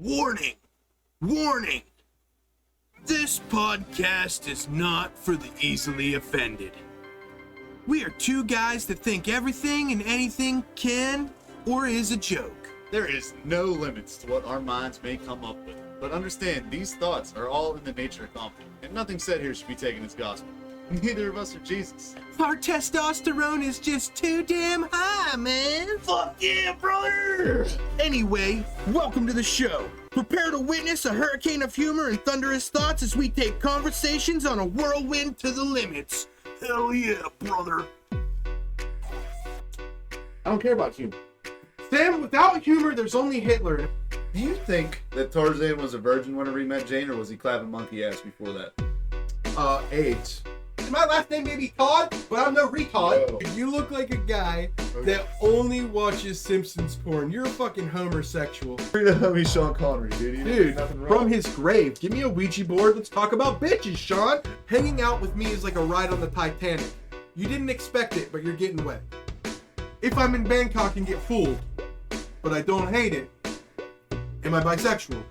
Warning! Warning! This podcast is not for the easily offended. We are two guys that think everything and anything can or is a joke. There is no limits to what our minds may come up with. But understand, these thoughts are all in the nature of comedy, and nothing said here should be taken as gospel. Neither of us are Jesus. Our testosterone is just too damn high, man. Fuck yeah, brother! Anyway, welcome to the show. Prepare to witness a hurricane of humor and thunderous thoughts as we take conversations on a whirlwind to the limits. Hell yeah, brother. I don't care about humor. Sam, without humor, there's only Hitler. Do you think that Tarzan was a virgin whenever he met Jane, or was he clapping monkey ass before that? AIDS. My last name may be Todd, but I'm no retard. Whoa. You look like a guy that only watches Simpsons porn. You're a fucking homosexual. You're the homie Sean Connery, dude. You Dude, nothing wrong. from his grave. Give me a Ouija board. Let's talk about bitches, Sean. Hanging out with me is like a ride on the Titanic. You didn't expect it, but you're getting wet. If I'm in Bangkok and get fooled, but I don't hate it, am I bisexual?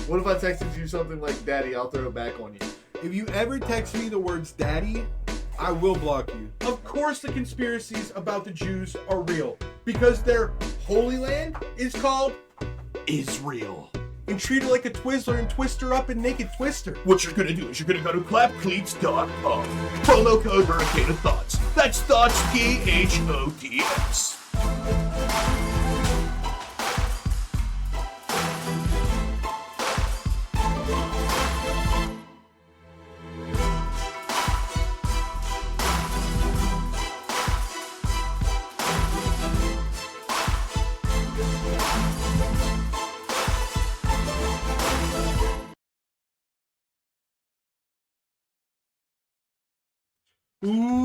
What if I texted you something like, "Daddy, I'll throw it back on you"? If you ever text me the words daddy, I will block you. Of course the conspiracies about the Jews are real, because their Holy Land is called Israel. and treated like a Twizzler and twist her up in Naked Twister. What you're gonna do is you're gonna go to clapcleats.com. Promo code Hurricane of Thoughts. That's Thoughts, T-H-O-T-S.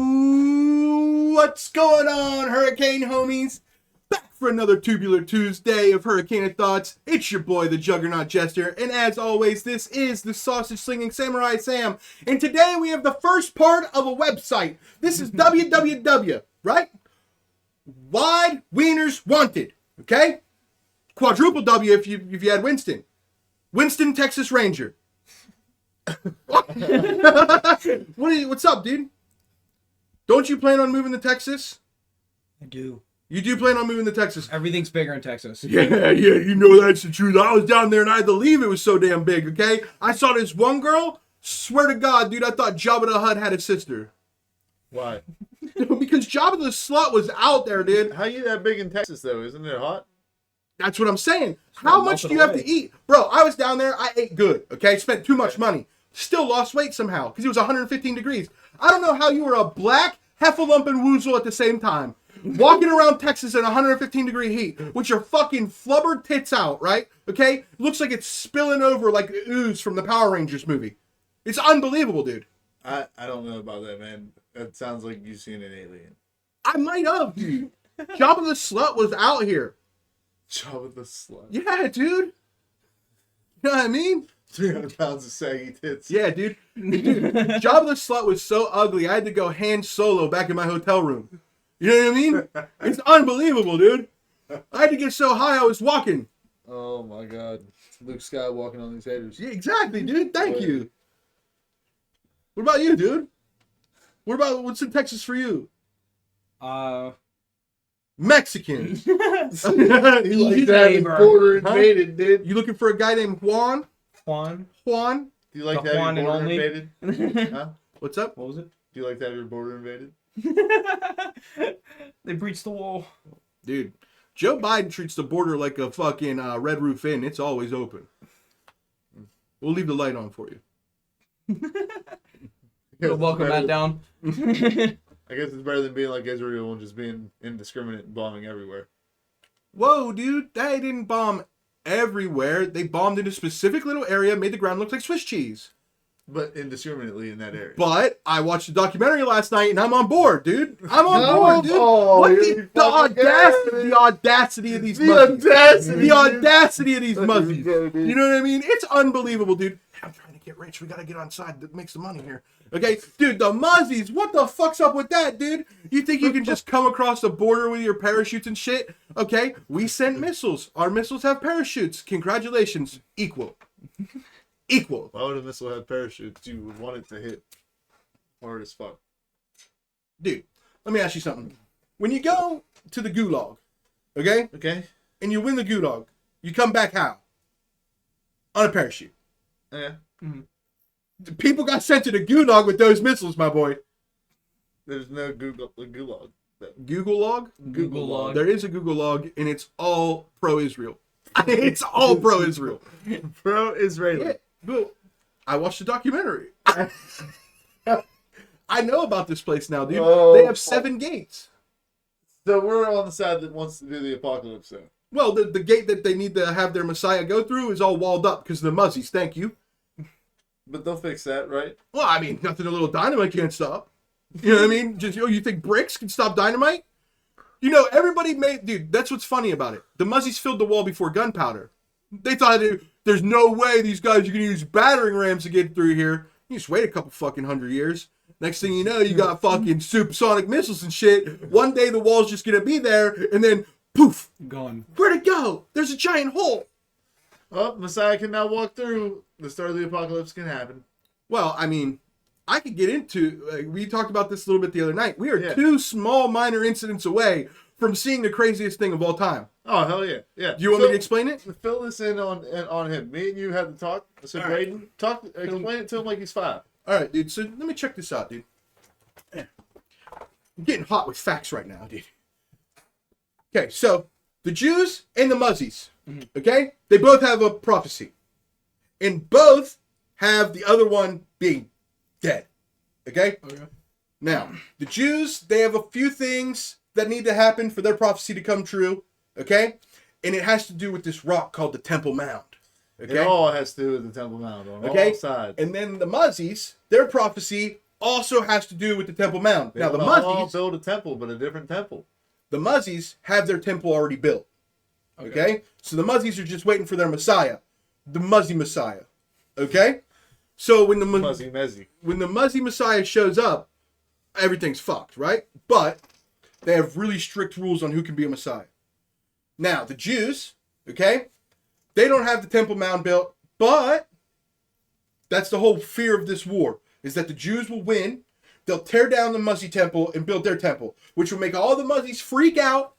Ooh, what's going on, Hurricane homies? Back for another Tubular Tuesday of Hurricane of Thoughts. It's your boy, the Juggernaut Jester, and as always, this is the sausage-slinging Samurai Sam. And today we have the first part of a website. This is www, right? Wide Wieners Wanted, okay? Quadruple W if you had Winston. Winston, Texas Ranger. What's up, dude? Don't you plan on moving to Texas? I do. You do plan on moving to Texas? Everything's bigger in Texas. Yeah, you know that's the truth. I was down there and I had to leave. It was so damn big, okay? I saw this one girl. Swear to God, dude, I thought Jabba the Hutt had a sister. Why? Because Jabba the Slut was out there, dude. How you that big in Texas, though? Isn't it hot? That's what I'm saying. How much do you have to eat? Bro, I was down there. I ate good, okay? Spent too much money. Still lost weight somehow because it was 115 degrees. I don't know how you were a black heffalump and woozle at the same time. Walking around Texas in 115 degree heat with your fucking flubbered tits out, right? Okay? Looks like it's spilling over like the ooze from the Power Rangers movie. It's unbelievable, dude. I don't know about that, man. That sounds like you've seen an alien. I might have, dude. Jabba the Slut was out here. Jabba the Slut. Yeah, dude. You know what I mean? 300 pounds of saggy tits. Yeah, dude. Dude, Jabba the Slut was so ugly, I had to go hand solo back in my hotel room. You know what I mean? It's unbelievable, dude. I had to get so high I was walking. Oh my God. Luke Skywalking on these haters. Yeah, exactly, dude. Thank you. What about you, dude? What's in Texas for you? Mexicans. He likes to have his border invaded, dude. You looking for a guy named Juan? Juan? Juan? Do you like The to have Juan your and border only? invaded? Huh? What's up? What was it? Do you like to have your border invaded? They breached the wall. Dude, Joe Biden treats the border like a fucking Red Roof Inn. It's always open. We'll leave the light on for you. You'll welcome that down. I guess it's better than being like Israel and just being indiscriminate and bombing everywhere. Whoa, dude, they didn't bomb everywhere. They bombed in a specific little area, made the ground look like Swiss cheese. But indiscriminately in that area. But I watched the documentary last night and I'm on board, dude. I'm on No, board, dude. oh, What you're the audacity, the audacity of these muzzies. audacity. The audacity of these That's muzzies. what you gotta do. You know what I mean? It's unbelievable, dude. I'm trying to get rich. We gotta get on side that makes the money here. Okay, dude, the Muzzies, what the fuck's up with that, dude? You think you can just come across the border with your parachutes and shit? Okay, we send missiles. Our missiles have parachutes. Congratulations. Equal. Equal. Why would a missile have parachutes? You would want it to hit hard as fuck. Dude, let me ask you something. When you go to the gulag, okay, Okay. and you win the gulag, you come back how? On a parachute. Yeah. People got sent to the gulag with those missiles, my boy. There's no gulag. Google log? Google log. There is a Google log, and it's all pro-Israel. It's all pro-Israel. Pro-Israeli. Yeah, but I watched the documentary. I know about this place now, dude. Oh. They have 7 gates. So we're on the side that wants to do the apocalypse then. Well, the gate that they need to have their Messiah go through is all walled up because of the Muzzies. Thank you. But they'll fix that, right? Well, I mean, nothing a little dynamite can't stop. You know what I mean? Just, you think bricks can stop dynamite? You know, everybody made... Dude, that's what's funny about it. The Muzzies filled the wall before gunpowder. They thought, there's no way these guys are going to use battering rams to get through here. You just wait a couple fucking 100 years. Next thing you know, you got fucking supersonic missiles and shit. One day the wall's just going to be there, and then, poof. Gone. Where'd it go? There's a giant hole. Oh, Messiah can now walk through. The start of the apocalypse can happen. Well, I mean, I could get into... we talked about this a little bit the other night. We are Yeah. 2 small minor incidents away from seeing the craziest thing of all time. Oh, hell yeah. Yeah. Do you want me to explain it? Fill this in on him. Me and you had to talk. So, Braden, explain it to him like he's 5. All right, dude. So let me check this out, dude. Yeah. I'm getting hot with facts right now, dude. Okay, so the Jews and the Muzzies, okay? They both have a prophecy. And both have the other one being dead. Okay? Okay. Now, the Jews, they have a few things that need to happen for their prophecy to come true. Okay? And it has to do with this rock called the Temple Mound. It Okay? all has to do with the Temple Mount on Okay. all sides. And then the Muzzies, their prophecy also has to do with the Temple Mound. They Now, the wanna all Muzzies, build a temple, but a different temple. the Muzzies have their temple already built. Okay? So the Muzzies are just waiting for their Messiah. The Muzzy Messiah. Okay? So when the Muzzy Mezzy. when the Muzzy Messiah shows up, everything's fucked, right? But they have really strict rules on who can be a Messiah. Now, the Jews, okay, they don't have the Temple Mound built, but that's the whole fear of this war, is that the Jews will win, they'll tear down the Muzzy temple and build their temple, which will make all the Muzzies freak out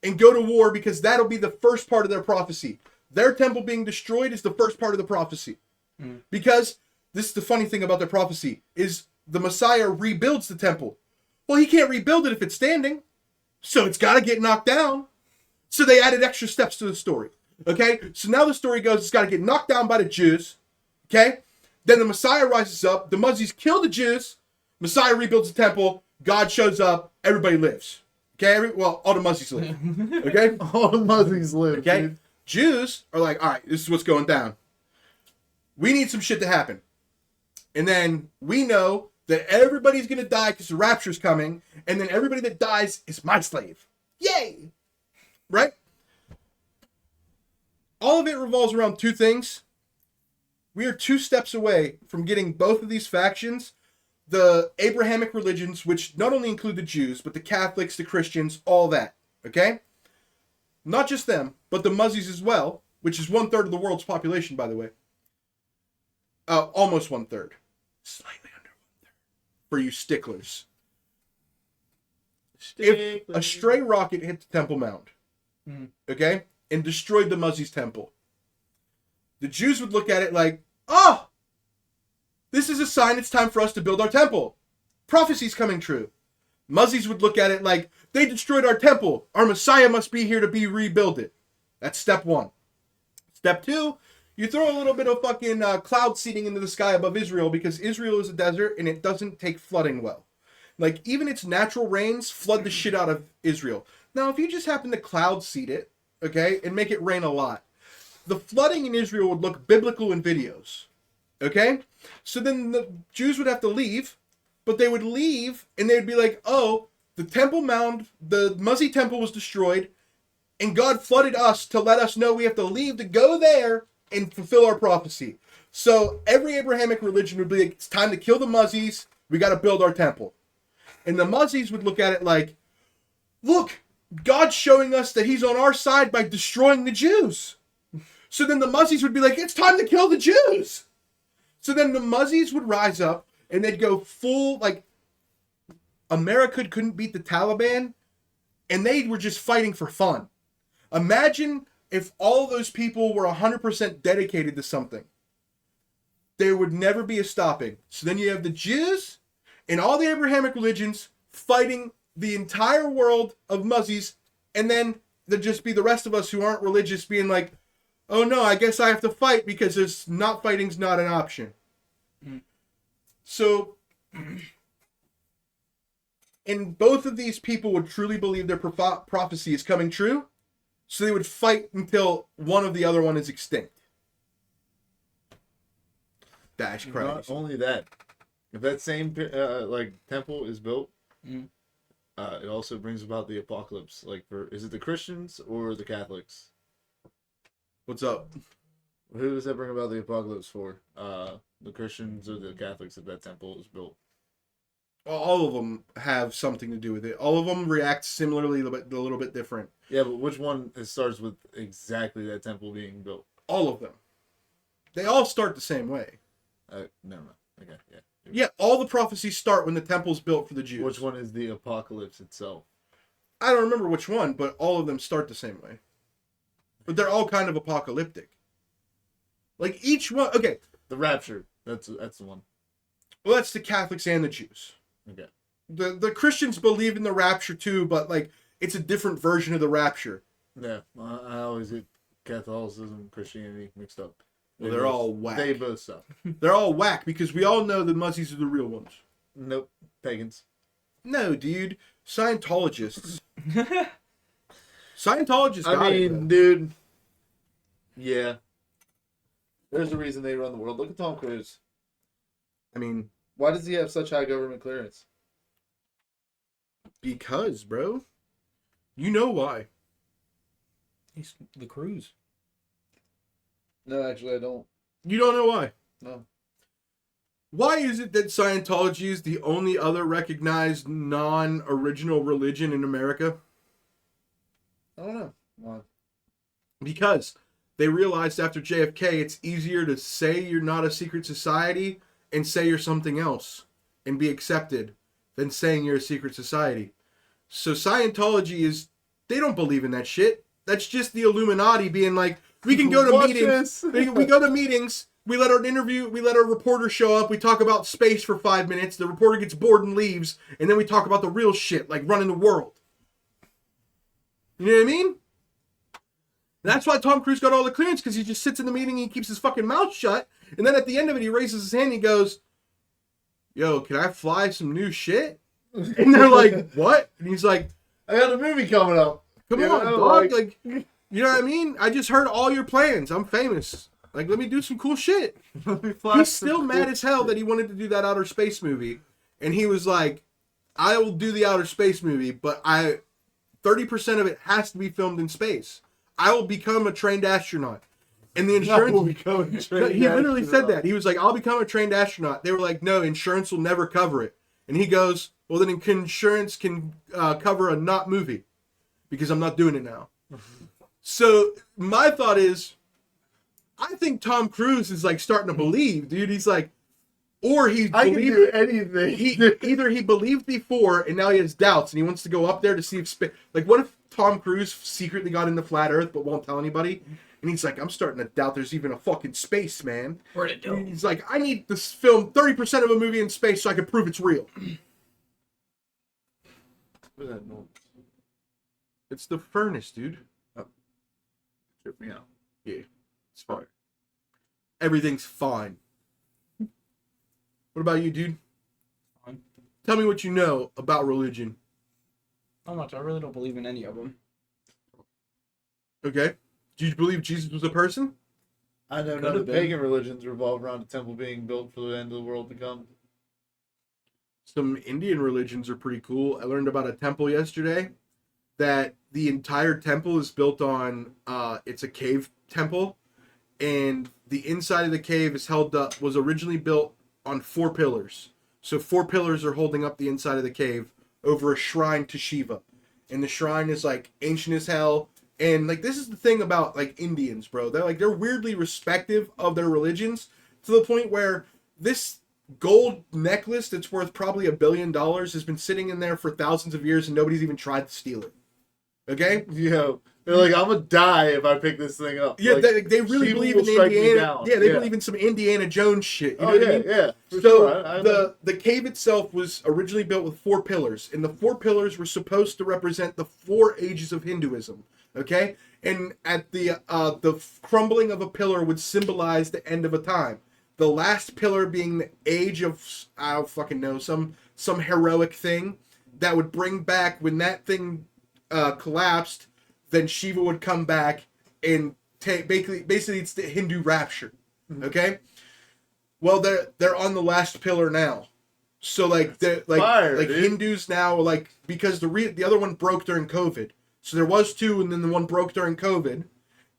and go to war because that'll be the first part of their prophecy. Their temple being destroyed is the first part of the prophecy. Because this is the funny thing about their prophecy, is the Messiah rebuilds the temple. Well, he can't rebuild it if it's standing. So it's got to get knocked down. So they added extra steps to the story. Okay? So now the story goes, it's got to get knocked down by the Jews. Okay? Then the Messiah rises up. The Muzzies kill the Jews. Messiah rebuilds the temple. God shows up. Everybody lives. Okay? Well, all the Muzzies live. Okay? All the Muzzies live, Okay? dude. Jews are like, all right, this is what's going down. We need some shit to happen. And then we know that everybody's going to die because the rapture's coming. And then everybody that dies is my slave. Yay! Right? All of it revolves around 2 things. We are 2 steps away from getting both of these factions, the Abrahamic religions, which not only include the Jews, but the Catholics, the Christians, all that. Okay? Not just them, but the Muzzies as well, which is 1/3 of the world's population, by the way. Almost 1/3. Slightly under 1/3. For you sticklers. If a stray rocket hit the Temple Mound, okay, and destroyed the Muzzies' temple, the Jews would look at it like, oh, this is a sign it's time for us to build our temple. Prophecy's coming true. Muzzies would look at it like, they destroyed our temple. Our Messiah must be here to be rebuilded. That's step 1. Step 2, you throw a little bit of fucking cloud seeding into the sky above Israel because Israel is a desert and it doesn't take flooding well. Like, even its natural rains flood the shit out of Israel. Now, if you just happen to cloud seed it, okay, and make it rain a lot, the flooding in Israel would look biblical in videos. Okay? So then the Jews would have to leave, but they would leave and they would be like, oh, the Temple Mound, the Muzzy temple was destroyed, and God flooded us to let us know we have to leave to go there and fulfill our prophecy. So every Abrahamic religion would be like, it's time to kill the Muzzies. We got to build our temple. And the Muzzies would look at it like, look, God's showing us that he's on our side by destroying the Jews. So then the Muzzies would be like, it's time to kill the Jews. So then the Muzzies would rise up and they'd go full, like, America couldn't beat the Taliban and they were just fighting for fun. Imagine if all of those people were 100% dedicated to something. There would never be a stopping. So then you have the Jews and all the Abrahamic religions fighting the entire world of Muzzies, and then there'd just be the rest of us who aren't religious being like, oh no, I guess I have to fight because there's not fighting's not an option. So, and both of these people would truly believe their prophecy is coming true, so they would fight until one of the other one is extinct. Dash crazy. Not only that, if that same like temple is built, it also brings about the apocalypse. Like, is it the Christians or the Catholics? What's up? Who does that bring about the apocalypse for? The Christians or the Catholics if that temple is built? All of them have something to do with it. All of them react similarly, a little bit different. Yeah, but which one starts with exactly that temple being built? All of them. They all start the same way. Never mind. Okay, yeah. Yeah, all the prophecies start when the temple's built for the Jews. Which one is the apocalypse itself? I don't remember which one, but all of them start the same way. But they're all kind of apocalyptic. Like each one, okay. The rapture. That's the one. Well, that's the Catholics and the Jews. Okay. The Christians believe in the rapture too, but like it's a different version of the rapture. Yeah, I always get Catholicism, Christianity mixed up. Well, they're all whack. They both suck. They're all whack because we all know the Muzzies are the real ones. Nope. Pagans. No, dude. Scientologists. Scientologists I got mean, it, dude. Yeah. There's a reason they run the world. Look at Tom Cruise. I mean, Why does he have such high government clearance? because, bro. You know why. He's the cruise. No, actually, I don't. You don't know why. No. Why is it that Scientology is the only other recognized non-original religion in America? I don't know. Why? Because they realized after JFK it's easier to say you're not a secret society and say you're something else and be accepted than saying you're a secret society. So Scientology is, they don't believe in that shit. That's just the Illuminati being like, we can go to Watch meetings. this. We go to meetings. We let our reporter show up. We talk about space for 5 minutes. The reporter gets bored and leaves. And then we talk about the real shit, like running the world. You know what I mean? And that's why Tom Cruise got all the clearance, because he just sits in the meeting and he keeps his fucking mouth shut. And then at the end of it, he raises his hand and he goes, yo, can I fly some new shit? And they're like, what? And he's like, I got a movie coming up. come You on, know, dog. Like, you know what I mean? I just heard all your plans. I'm famous. Like, let me do some cool shit. Let me fly He's some still cool- mad as hell that he wanted to do that outer space movie. And he was like, I will do the outer space movie, but 30% of it has to be filmed in space. I will become a trained astronaut. And the insurance... No, he literally said that. He was like, I'll become a trained astronaut. They were like, no, insurance will never cover it. And he goes, well, then insurance can cover a not movie because I'm not doing it now. So my thought is, I think Tom Cruise is like starting to believe, dude. He's like, or he's I can do anything. either he believed before and now he has doubts and he wants to go up there to see if like, what if Tom Cruise secretly got into flat Earth but won't tell anybody? And he's like, I'm starting to doubt there's even a fucking space, man. Where'd it go? And he's like, I need to film 30% of a movie in space so I can prove it's real. What's that noise? It's the furnace, dude. Trip me out. Yeah, it's fine. Everything's fine. What about you, dude? Fine. Tell me what you know about religion. Not much. I really don't believe in any of them. Okay. Do you believe Jesus was a person? I know Could none have of the been. pagan religions revolve around a temple being built for the end of the world to come. Some Indian religions are pretty cool. I learned about a temple yesterday that the entire temple is built on, it's a cave temple, and the inside of the cave is held up, was originally built on 4 pillars. So 4 pillars are holding up the inside of the cave over a shrine to Shiva. And the shrine is like ancient as hell. And like, this is the thing about like Indians, bro. They're weirdly respective of their religions to the point where this gold necklace that's worth probably $1 billion has been sitting in there for thousands of years and nobody's even tried to steal it. Okay? Yo, they're like, I'm gonna die if I pick this thing up. Yeah, like, they really Shiva believe will in strike me Indiana. down. Yeah, they believe in some Indiana Jones shit. You know Oh what I yeah, mean? yeah. For So sure. I know. the cave itself was originally built with 4 pillars, and the 4 pillars were supposed to represent the 4 ages of Hinduism. Okay, and at the crumbling of a pillar would symbolize the end of a time. The last pillar being the age of, I don't fucking know, some heroic thing that would bring back, when that thing collapsed, then Shiva would come back and take, basically it's the Hindu rapture. Okay, well they're on the last pillar now, so like they're Fire, like dude. Hindus now, like, because the other one broke during COVID, so there was 2 and then the one broke during COVID.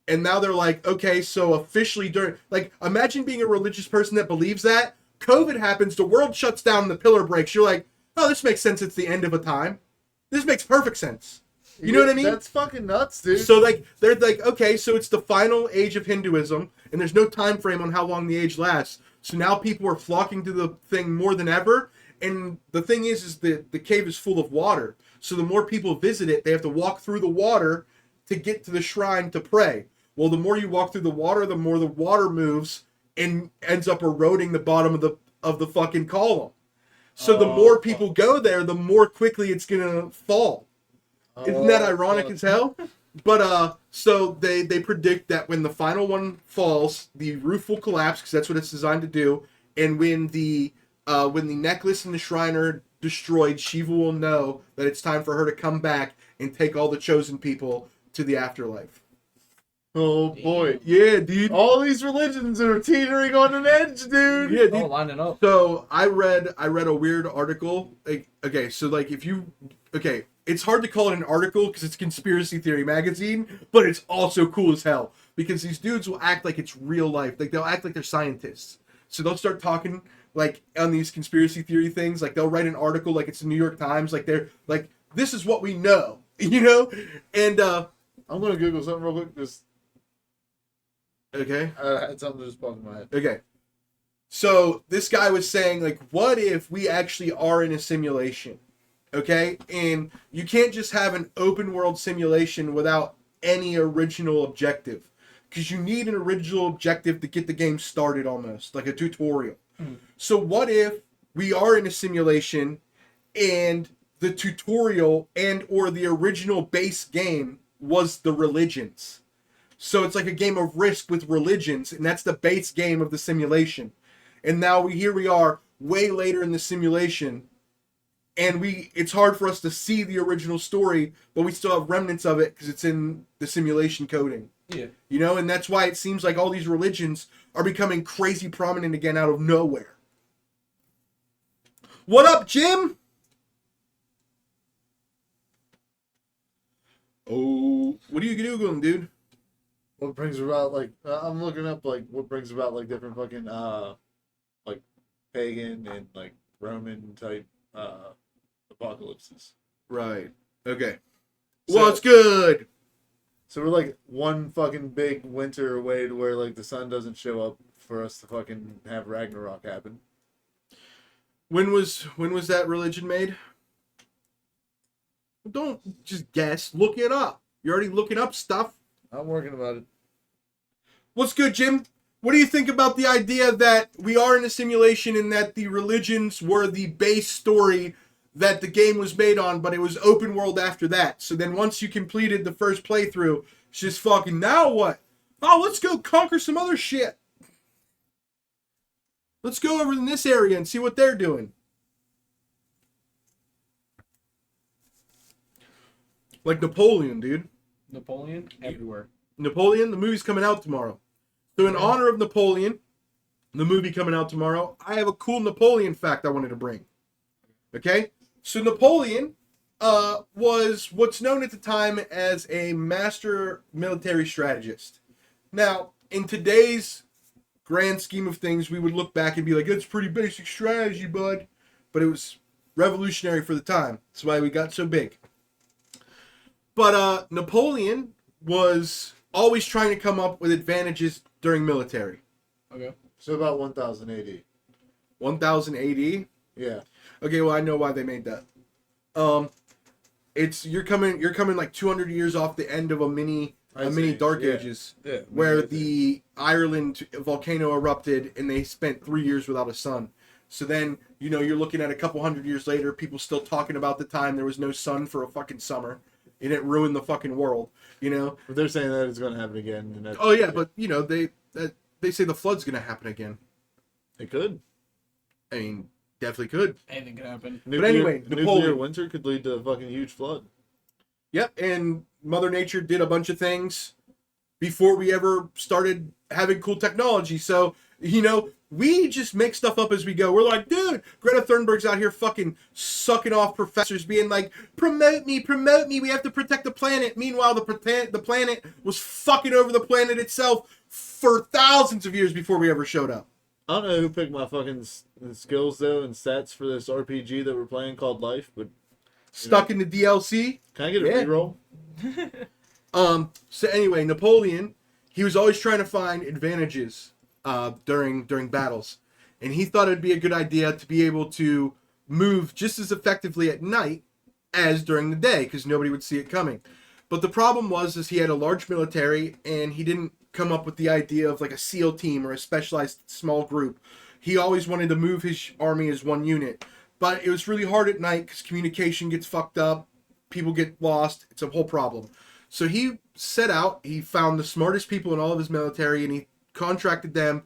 And now they're like, okay, so officially during, like, imagine being a religious person that believes that. COVID happens, the world shuts down, and the pillar breaks. You're like, oh, this makes sense. It's the end of a time. This makes perfect sense. You know what I mean? That's fucking nuts, dude. So, like, they're like, okay, so it's the final age of Hinduism, and there's no time frame on how long the age lasts. So now people are flocking to the thing more than ever. And the thing is the cave is full of water. So the more people visit it, they have to walk through the water to get to the shrine to pray. Well, the more you walk through the water, the more the water moves and ends up eroding the bottom of the fucking column. So the more people go there, the more quickly it's gonna fall. Isn't that ironic as hell? But so they predict that when the final one falls, the roof will collapse because that's what it's designed to do. And when the necklace and the shrine are destroyed, Shiva will know that it's time for her to come back and take all the chosen people to the afterlife. Oh boy. Yeah, dude. All these religions are teetering on an edge, dude. Yeah, dude. Oh, lining up. So I read a weird article. Like, okay, so like it's hard to call it an article because it's conspiracy theory magazine, but it's also cool as hell because these dudes will act like it's real life. Like, they'll act like they're scientists. So they'll start talking like on these conspiracy theory things. Like, they'll write an article like it's the New York Times. Like, they're like, this is what we know, you know? And I'm gonna Google something real quick. Just okay. I had something just pop in my head. Okay. So this guy was saying, like, what if we actually are in a simulation? Okay? And you can't just have an open world simulation without any original objective. Because you need an original objective to get the game started almost, like a tutorial. So what if we are in a simulation and the tutorial and or the original base game was the religions? So it's like a game of Risk with religions, and that's the base game of the simulation. And now here we are, way later in the simulation, and it's hard for us to see the original story, but we still have remnants of it because it's in the simulation coding. Yeah. You know, and that's why it seems like all these religions are becoming crazy prominent again out of nowhere. What up, Jim? Oh, what are you Googling, dude? What brings about like I'm looking up like what brings about like different fucking like pagan and like Roman type apocalypses. Right. Okay. So- Well, it's good. So we're like one fucking big winter away to where like the sun doesn't show up for us to fucking have Ragnarok happen. When was that religion made? Don't just guess. Look it up. You're already looking up stuff. I'm working about it. What's good, Jim? What do you think about the idea that we are in a simulation and that the religions were the base story that the game was made on, but it was open world after that? So then once you completed the first playthrough, it's just fucking, now what? Oh, let's go conquer some other shit. Let's go over in this area and see what they're doing. Like Napoleon, dude. Napoleon everywhere. Napoleon, the movie's coming out tomorrow. So in honor of Napoleon, the movie coming out tomorrow, I have a cool Napoleon fact I wanted to bring. Okay? So Napoleon was what's known at the time as a master military strategist. Now, in today's grand scheme of things, we would look back and be like, that's pretty basic strategy, bud. But it was revolutionary for the time. That's why we got so big. But Napoleon was always trying to come up with advantages during military. Okay. So about 1000 AD. 1000 AD? Yeah. Okay, well, I know why they made that. It's you're coming like 200 years off the end of a mini Dark yeah. Ages, Yeah. where the Ireland volcano erupted and they spent 3 years without a sun. So then, you're looking at a couple hundred years later, people still talking about the time there was no sun for a fucking summer, and it ruined the fucking world. But they're saying that it's going to happen again. And Oh yeah, but they say the flood's gonna happen again. it could. I mean, definitely could. Anything could happen. anyway, nuclear Napoleon. winter could lead to a fucking huge flood. Yep, and Mother Nature did a bunch of things before we ever started having cool technology. So, we just make stuff up as we go. We're like, dude, Greta Thunberg's out here fucking sucking off professors, being like, promote me, we have to protect the planet. Meanwhile, the planet was fucking over the planet itself for thousands of years before we ever showed up. I don't know who picked my fucking skills, though, and stats for this RPG that we're playing called Life, but... Stuck in the DLC. Can I get a Yeah. reroll? So anyway, Napoleon, he was always trying to find advantages during battles, and he thought it'd be a good idea to be able to move just as effectively at night as during the day, because nobody would see it coming. But the problem was he had a large military, and he didn't come up with the idea of like a SEAL team or a specialized small group. He always wanted to move his army as one unit. But it was really hard at night because communication gets fucked up, people get lost, it's a whole problem. So he set out, he found the smartest people in all of his military, and he contracted them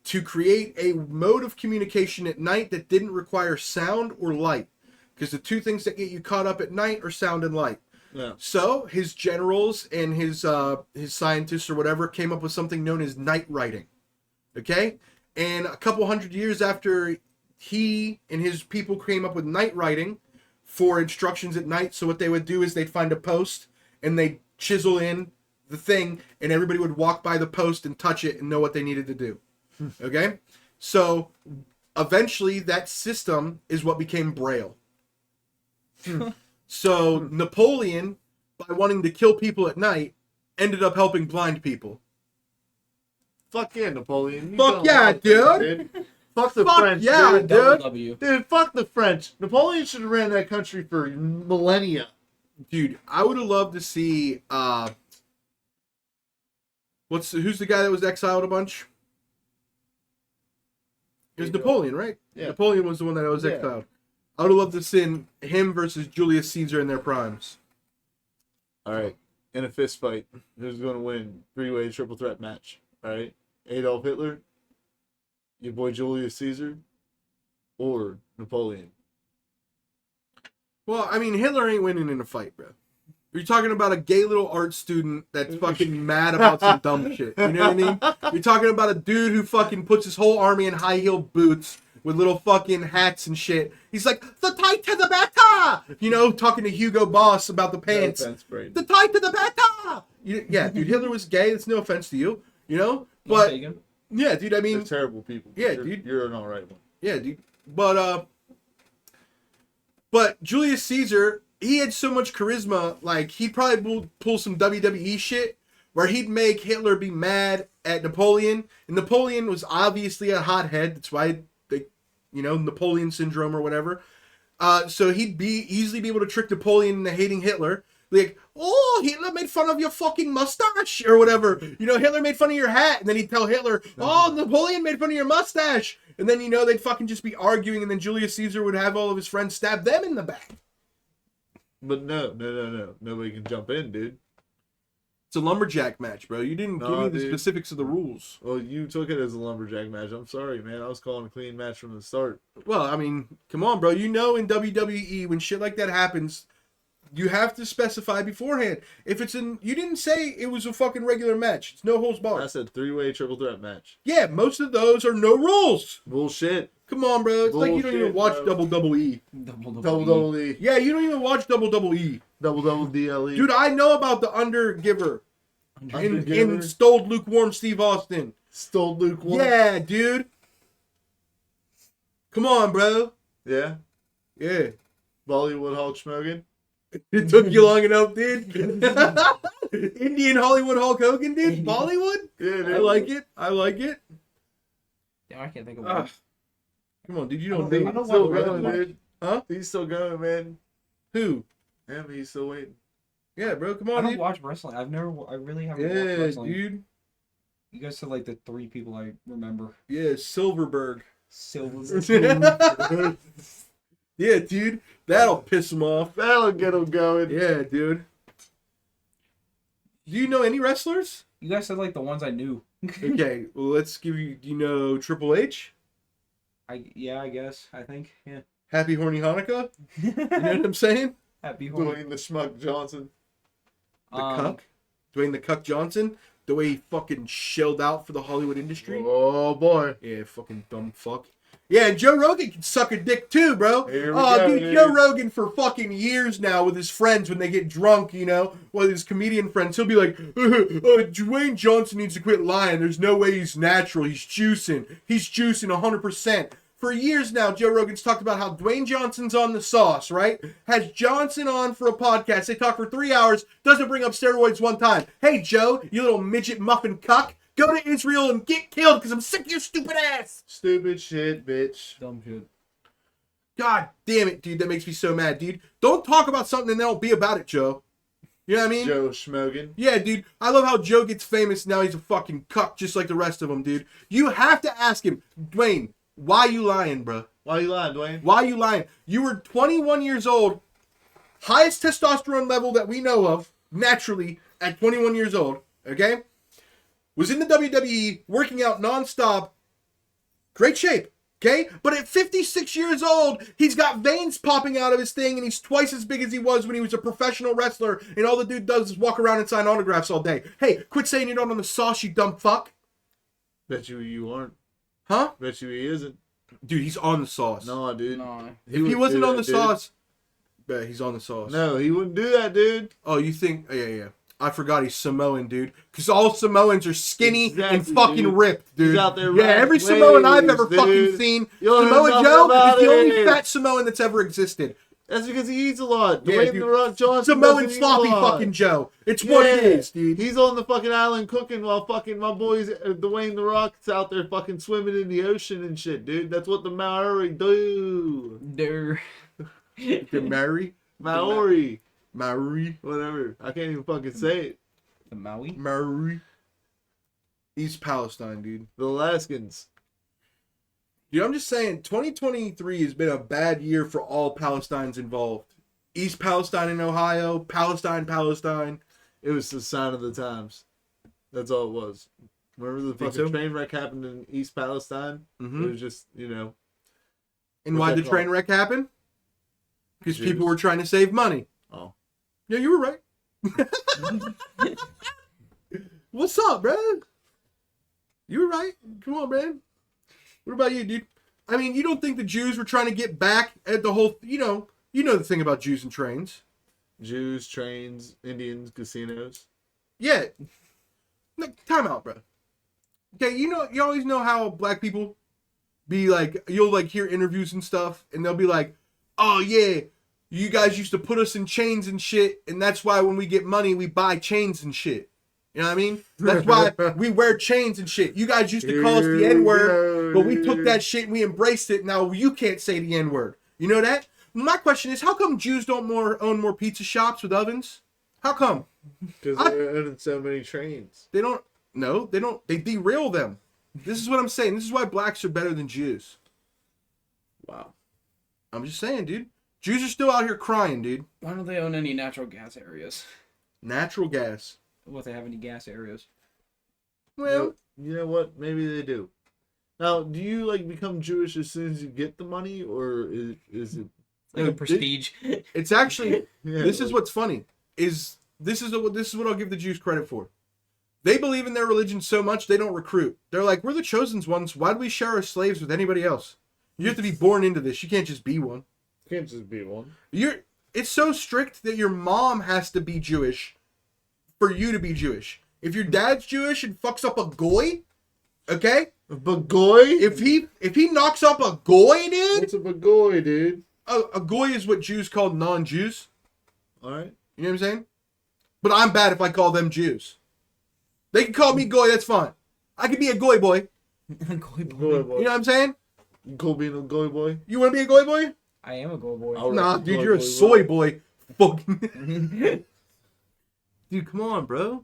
to create a mode of communication at night that didn't require sound or light. Because the two things that get you caught up at night are sound and light. Yeah. So his generals and his scientists or whatever came up with something known as night writing. Okay? And a couple hundred years after he and his people came up with night writing for instructions at night. So what they would do is they'd find a post and they'd chisel in the thing, and everybody would walk by the post and touch it and know what they needed to do. Okay? So eventually that system is what became Braille. So Napoleon, by wanting to kill people at night, ended up helping blind people. Fuck yeah, Napoleon. You Fuck done yeah, a lot of things, dude. Fuck the Fuck French, yeah, dude. dude. W. Dude, fuck the French. Napoleon should have ran that country for millennia. Dude, I would have loved to see who's the guy that was exiled a bunch? It was Napoleon, right? Yeah. Napoleon was the one that was Yeah. exiled. I would have loved to see him versus Julius Caesar in their primes. All right. In a fist fight, who's going to win? Three-way triple threat match. All right. Adolf Hitler, your boy Julius Caesar, or Napoleon. Well, I mean, Hitler ain't winning in a fight, bro. You're talking about a gay little art student that's fucking mad about some dumb shit. You know what I mean? You're talking about a dude who fucking puts his whole army in high-heeled boots with little fucking hats and shit. He's like, the tie to the better! Talking to Hugo Boss about the pants. No offense, Brady. The tie to the better! Yeah, dude, Hitler was gay. It's no offense to you, But, Mistaken. yeah, dude, I mean... They're terrible people. Yeah, You're- dude. You're an alright one. Yeah, dude. But Julius Caesar, he had so much charisma, like, he'd probably pull some WWE shit where he'd make Hitler be mad at Napoleon. And Napoleon was obviously a hothead. That's why they, Napoleon syndrome or whatever. So he'd easily be able to trick Napoleon into hating Hitler. Like, oh, Hitler made fun of your fucking mustache or whatever. Hitler made fun of your hat. And then he'd tell Hitler, oh, Napoleon made fun of your mustache. And then, they'd fucking just be arguing. And then Julius Caesar would have all of his friends stab them in the back. But no. Nobody can jump in, dude. It's a lumberjack match, bro. You didn't give Nah, me the dude. specifics of the rules. Well, you took it as a lumberjack match. I'm sorry, man. I was calling a clean match from the start. Well, I mean, come on, bro. In WWE, when shit like that happens, you have to specify beforehand. If it's you didn't say it was a fucking regular match. It's no holds I barred. said three-way triple threat match. Yeah, most of those are no rules. Bullshit. Come on, bro. It's like you don't even Bullshit, watch bro. WWE. Double E. Yeah, you don't even watch WWE. Double DLE. Dude, I know about the Undergiver. and stole lukewarm Steve Austin. Stole Luke one. Yeah, dude. Come on, bro. Yeah. Yeah. Bollywood Hulk Schmogan. It took you long enough, dude. Indian Hollywood Hulk Hogan, dude. Bollywood. Yeah, dude. I like it. I like it. Yeah, I can't think of one. Come on, dude. You I don't don't- know. I don't He's still watch going, wrestling. dude. Huh? He's still going, man. Who? Him, he's still waiting. Yeah, bro. Come I on, don't dude. watch wrestling. I really haven't watched Yeah, wrestling. dude. You guys said like the 3 people I remember. Yeah, Silverberg. Silver. Yeah, dude. That'll piss him off. That'll get him going. Yeah, dude. Do you know any wrestlers? You guys said like the ones I knew. Okay, well, let's give you. Do you know Triple H? I guess. I think. Yeah. Happy Horny Hanukkah? You know what I'm saying? Happy Horn. Dwayne the Schmuck Johnson. The Cuck? Dwayne the Cuck Johnson? The way he fucking shelled out for the Hollywood industry? Oh, boy. Yeah, fucking dumb fuck. Yeah, and Joe Rogan can suck a dick too, bro. Here we Oh, go, dude, dude. Joe Rogan for fucking years now with his friends when they get drunk, you know, with his comedian friends, he'll be like, Dwayne Johnson needs to quit lying. There's no way he's natural. He's juicing. He's juicing 100%. For years now, Joe Rogan's talked about how Dwayne Johnson's on the sauce, right? Has Johnson on for a podcast. They talk for 3 hours, doesn't bring up steroids one time. Hey, Joe, you little midget muffin cuck. Go to Israel and get killed because I'm sick of your stupid ass. Stupid shit, bitch. Dumb shit. God damn it, dude. That makes me so mad, dude. Don't talk about something and don't be about it, Joe. You know what I mean? Joe Schmogan. Yeah, dude. I love how Joe gets famous. Now he's a fucking cuck just like the rest of them, dude. You have to ask him, Dwayne, why you lying, bro? Why you lying, Dwayne? Why you lying? You were 21 years old, highest testosterone level that we know of, naturally, at 21 years old, okay? Was in the WWE, working out nonstop, great shape, okay? But at 56 years old, he's got veins popping out of his thing, and he's twice as big as he was when he was a professional wrestler, and all the dude does is walk around and sign autographs all day. Hey, quit saying you're not on the sauce, you dumb fuck. Bet you aren't. Huh? Bet you he isn't. Dude, he's on the sauce. No, dude. No. If he would wasn't do on the that, dude. sauce, bet he's on the sauce. No, he wouldn't do that, dude. Oh, you think? Oh, yeah. I forgot he's Samoan, dude. Because all Samoans are skinny and Exactly, fucking dude. ripped, dude. He's out there yeah, riding every Samoan I've waves, ever dude. fucking seen, You don't know Samoa nothing Joe about is the only it. fat Samoan that's ever existed. That's because he eats a lot. Yeah, Dwayne dude. the Rock Johnson Samoan doesn't eat sloppy a lot. fucking Joe. It's what it Yeah. is, dude. He's on the fucking island cooking while fucking my boys, Dwayne the Rock's out there fucking swimming in the ocean and shit, dude. That's what the Maori do. There. The Maori. Maori. Whatever. I can't even fucking say it. The Maui. Maori. East Palestine, dude. The Alaskans. Dude, I'm just saying, 2023 has been a bad year for all Palestinians involved. East Palestine in Ohio, Palestine. It was the sign of the times. That's all it was. Remember the Think fucking so? train wreck happened in East Palestine? Mm-hmm. It was just, you know. And What's why that did the train called? wreck happen? Because Jews. people were trying to save money. Oh. Yeah, you were right. What's up, bro? You were right. Come on, man. What about you, dude? I mean, you don't think the Jews were trying to get back at the whole, you know the thing about Jews and trains. Jews, trains, Indians, casinos. Yeah. Like, time out, bro. Okay, you always know how black people be like, you'll like hear interviews and stuff, and they'll be like, oh yeah, you guys used to put us in chains and shit, and that's why when we get money, we buy chains and shit. You know what I mean? That's why we wear chains and shit. You guys used to call us the N-word, but we took that shit and we embraced it. Now you can't say the N-word. You know that? My question is, how come Jews don't own more pizza shops with ovens? How come? Because they're owning so many trains. They don't. No, they don't. They derail them. This is what I'm saying. This is why blacks are better than Jews. Wow. I'm just saying, dude. Jews are still out here crying, dude. Why don't they own any natural gas areas? Natural gas. What, they have any gas areas? Well, You know what? Maybe they do. Now, do you like become Jewish as soon as you get the money, or is it? Like No, a prestige. it's actually. Yeah, This is like- what's funny. This is what I'll give the Jews credit for. They believe in their religion so much they don't recruit. They're like, we're the chosen ones. Why do we share our slaves with anybody else? You have to be born into this. You can't just be one. Can't just be one. It's so strict that your mom has to be Jewish for you to be Jewish. If your dad's Jewish and fucks up a goy, okay? Bagoy? If he knocks up a goy, dude, What's a bagoy, dude? a goy is what Jews call non-Jews. Alright. You know what I'm saying? But I'm bad if I call them Jews. They can call me goy, that's fine. I could be a goy boy. Goy boy. You know what I'm saying? Cool being a goy boy. You want to be a goy boy? I am a gold boy. All right. Nah, dude, Goy you're a boy, soy bro. boy. Fucking. Dude, come on, bro.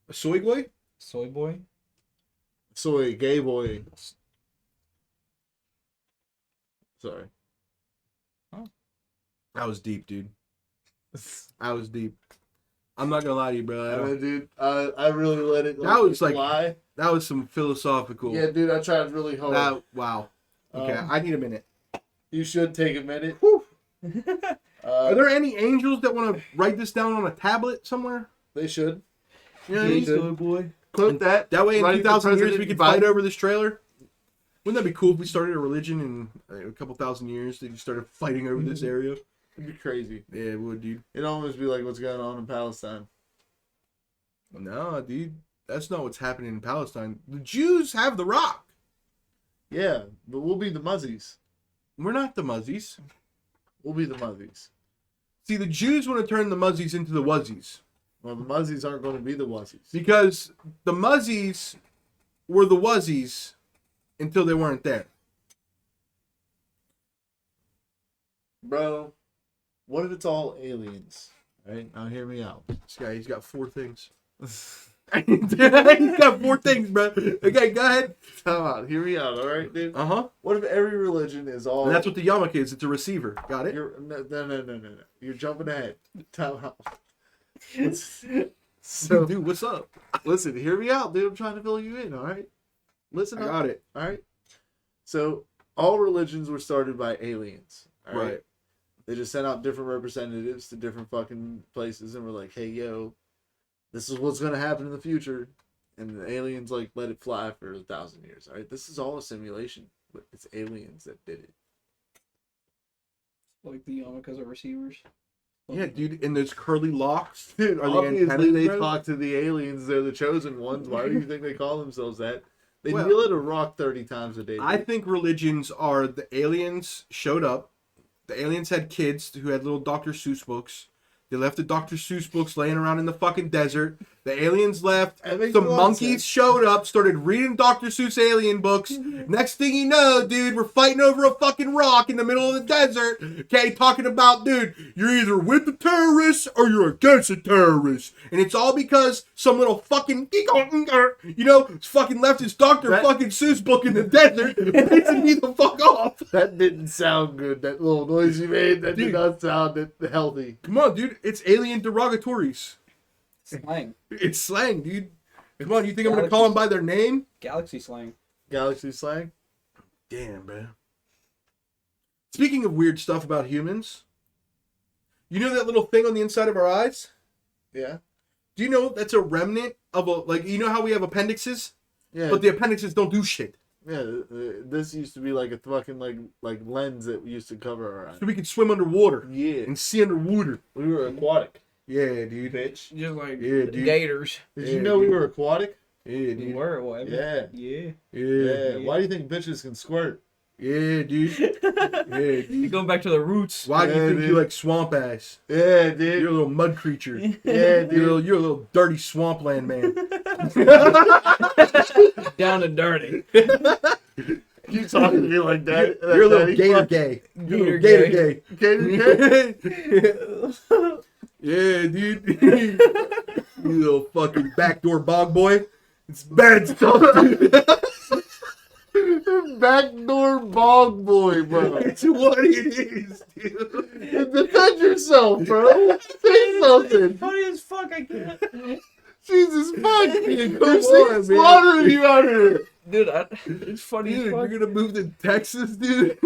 A soy boy? Soy boy. Soy, gay boy. Sorry. That was deep, dude. That was deep. I'm not gonna lie to you, bro. Dude, I really let it That was like- fly. That was some philosophical. Yeah, dude, I tried really hard. Wow. Okay, Um, I need a minute. You should take a minute. Whew. Uh, Are there any angels that want to write this down on a tablet somewhere? They should. You know what I mean? should. boy. Clip that. That way, in Right, 2,000 the years, we president could fight Biden. over this trailer. Wouldn't that be cool if we started a religion in a couple thousand years? They just started fighting over this area. It'd be crazy. Yeah, it would, dude. It'd almost be like what's going on in Palestine. No, dude. That's not what's happening in Palestine. The Jews have the rock. Yeah, but we'll be the muzzies. We're not the Muzzies. We'll be the muzzies. See, the Jews want to turn the Muzzies into the Wuzzies. Well, the muzzies aren't going to be the wussies. Because the Muzzies were the Wuzzies until they weren't there. Bro, what if it's all aliens? Right? Now hear me out. This guy, he's got 4 things. He's got 4 things, bro. Okay, go ahead. Time out. Hear me out, alright, dude? Uh-huh. What if every religion is all... And that's what the yarmulke is. It's a receiver. Got it? No. You're jumping ahead. Time out. So, Dude, what's up? listen, hear me out, dude. I'm trying to fill you in, alright? Listen I up. got it. Alright? So, all religions were started by aliens. All right? Right. They just sent out different representatives to different fucking places and were like, hey, yo, this is what's going to happen in the future. And the aliens, like, let it fly for 1,000 years. All right? This is all a simulation, but it's aliens that did it. Like the yarmulkes are receivers. Yeah, dude, and those curly locks. Dude, Are the obviously antennas, they bro? talk to the aliens. They're the chosen ones. Why do you think they call themselves that? They Well, kneel at a rock 30 times a day. I think religions are the aliens showed up. The aliens had kids who had little Dr. Seuss books. They left the Dr. Seuss books laying around in the fucking desert. The aliens left. That makes Some a lot of monkeys sense. showed up, started reading Dr. Seuss alien books. Next thing you know, dude, we're fighting over a fucking rock in the middle of the desert. Okay, talking about, dude, you're either with the terrorists or you're against the terrorists. And it's all because some little fucking, you know, fucking left his Dr. That- fucking Seuss book in the desert, pissing me the fuck off. That didn't sound good. That little noise you made, that Dude. did not sound healthy. Come on, dude, it's alien derogatories. Slang. It's slang, dude. Come on, you think I'm gonna call them by their name? Galaxy slang. Galaxy slang? Damn, man. Speaking of weird stuff about humans, you know that little thing on the inside of our eyes? Yeah. Do you know that's a remnant of a, like, you know how we have appendixes? Yeah. But the appendixes don't do shit. Yeah, this used to be like a fucking like lens that we used to cover our eyes. So we can swim underwater Yeah, and see underwater. we were aquatic. Yeah, dude. Bitch. Just like Yeah, dude. gators. Did Yeah, you know we dude. were aquatic? Yeah, We dude. were what? Yeah. Yeah. Yeah. Yeah. Why do you think bitches can squirt? Yeah, dude. Yeah, dude. You going back to the roots. Why do you Yeah, think you dude. like swamp ass? Yeah, You're dude. a little mud creature. Yeah, dude. You're a little dirty swampland man. Down and dirty. You talking to me like that? You're a little Daddy gator fuck? gay. You're a little Gator gator Gator gay. Yeah, dude. You little fucking backdoor bog boy. It's bad stuff, dude. Backdoor bog boy, bro. It's what it is, dude. Defend yourself, bro. Say something. Funny as fuck. I can't. Jesus fuck. Come They're on, man. slaughtering you out here. Dude, it's funny Dude, as you're fuck. gonna move to Texas, dude?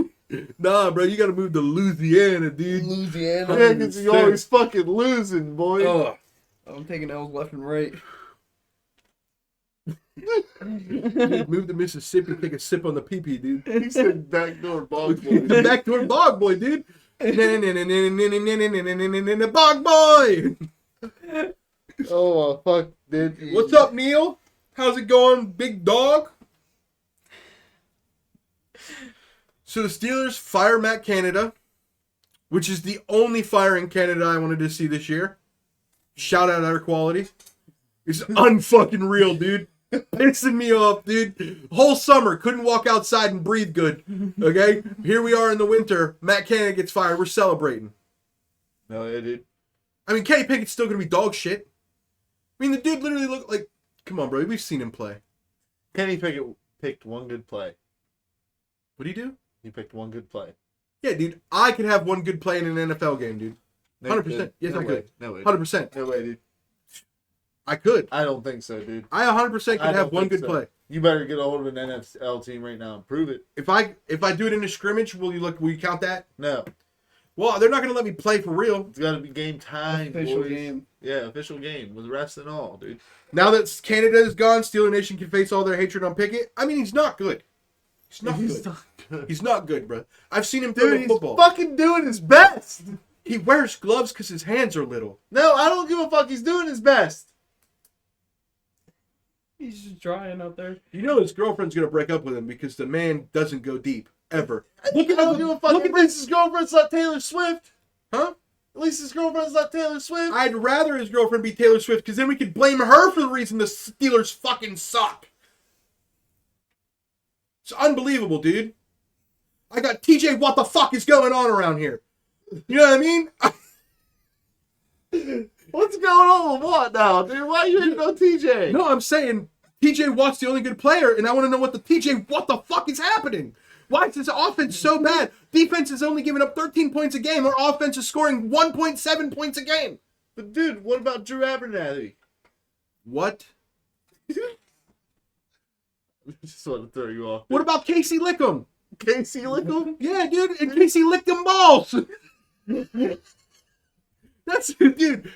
Nah, bro, you gotta move to Louisiana, dude. Louisiana. Yeah, because you always fucking losing, boy. Oh, I'm taking L's left and right. Dude, move to Mississippi, take a sip on the pee-pee, dude. He said backdoor bog boy. The backdoor bog boy, dude. Bog boy. Oh, fuck, dude. What's up, Neil? How's it going, big dog? So the Steelers fire Matt Canada, which is the only firing candidate I wanted to see this year. Shout out our quality. It's unfucking real, dude. Pissing me off, dude. Whole summer, couldn't walk outside and breathe good. Okay? Here we are in the winter. Matt Canada gets fired. We're celebrating. No, yeah, dude. I mean, Kenny Pickett's still going to be dog shit. I mean, the dude literally looked like... Come on, bro. We've seen him play. Kenny Pickett picked one good play. What'd he do? He picked one good play. Yeah, dude. I could have one good play in an NFL game, dude. No, you 100%. couldn't. Yes, no I way. could. No way. 100%. No way, dude. I could. I don't think so, dude. I 100% could I don't have one think good so. play. You better get a hold of an NFL team right now and prove it. If I do it in a scrimmage, will you count that? No. Well, they're not going to let me play for real. It's got to be game time, Official boys. game. Yeah, official game with refs and all, dude. Now that Canada is gone, Steeler Nation can face all their hatred on Pickett. I mean, he's not good. He's not good. not good. He's not good, bro. I've seen him throw Dude, a he's football. fucking doing his best. He wears gloves because his hands are little. No, I don't give a fuck. He's doing his best. He's just trying out there. You know his girlfriend's going to break up with him because the man doesn't go deep, ever. Look at him. Give a fuck. look At at least his girlfriend's not Taylor Swift. Huh? At least his girlfriend's not Taylor Swift. I'd rather his girlfriend be Taylor Swift because then we could blame her for the reason the Steelers fucking suck. It's unbelievable, dude. I got TJ, what the fuck is going on around here? You know what I mean? What's going on with what now, dude? Why are you hating on TJ? No, I'm saying TJ Watt's the only good player, and I want to know what the fuck is happening? Why is this offense so bad? Defense is only giving up 13 points a game. Our offense is scoring 1.7 points a game. But dude, what about Drew Abernathy? What? Just want to throw you off. What about Casey Lickham? Casey Lickham? Yeah, dude, and Casey licked them balls. That's, dude,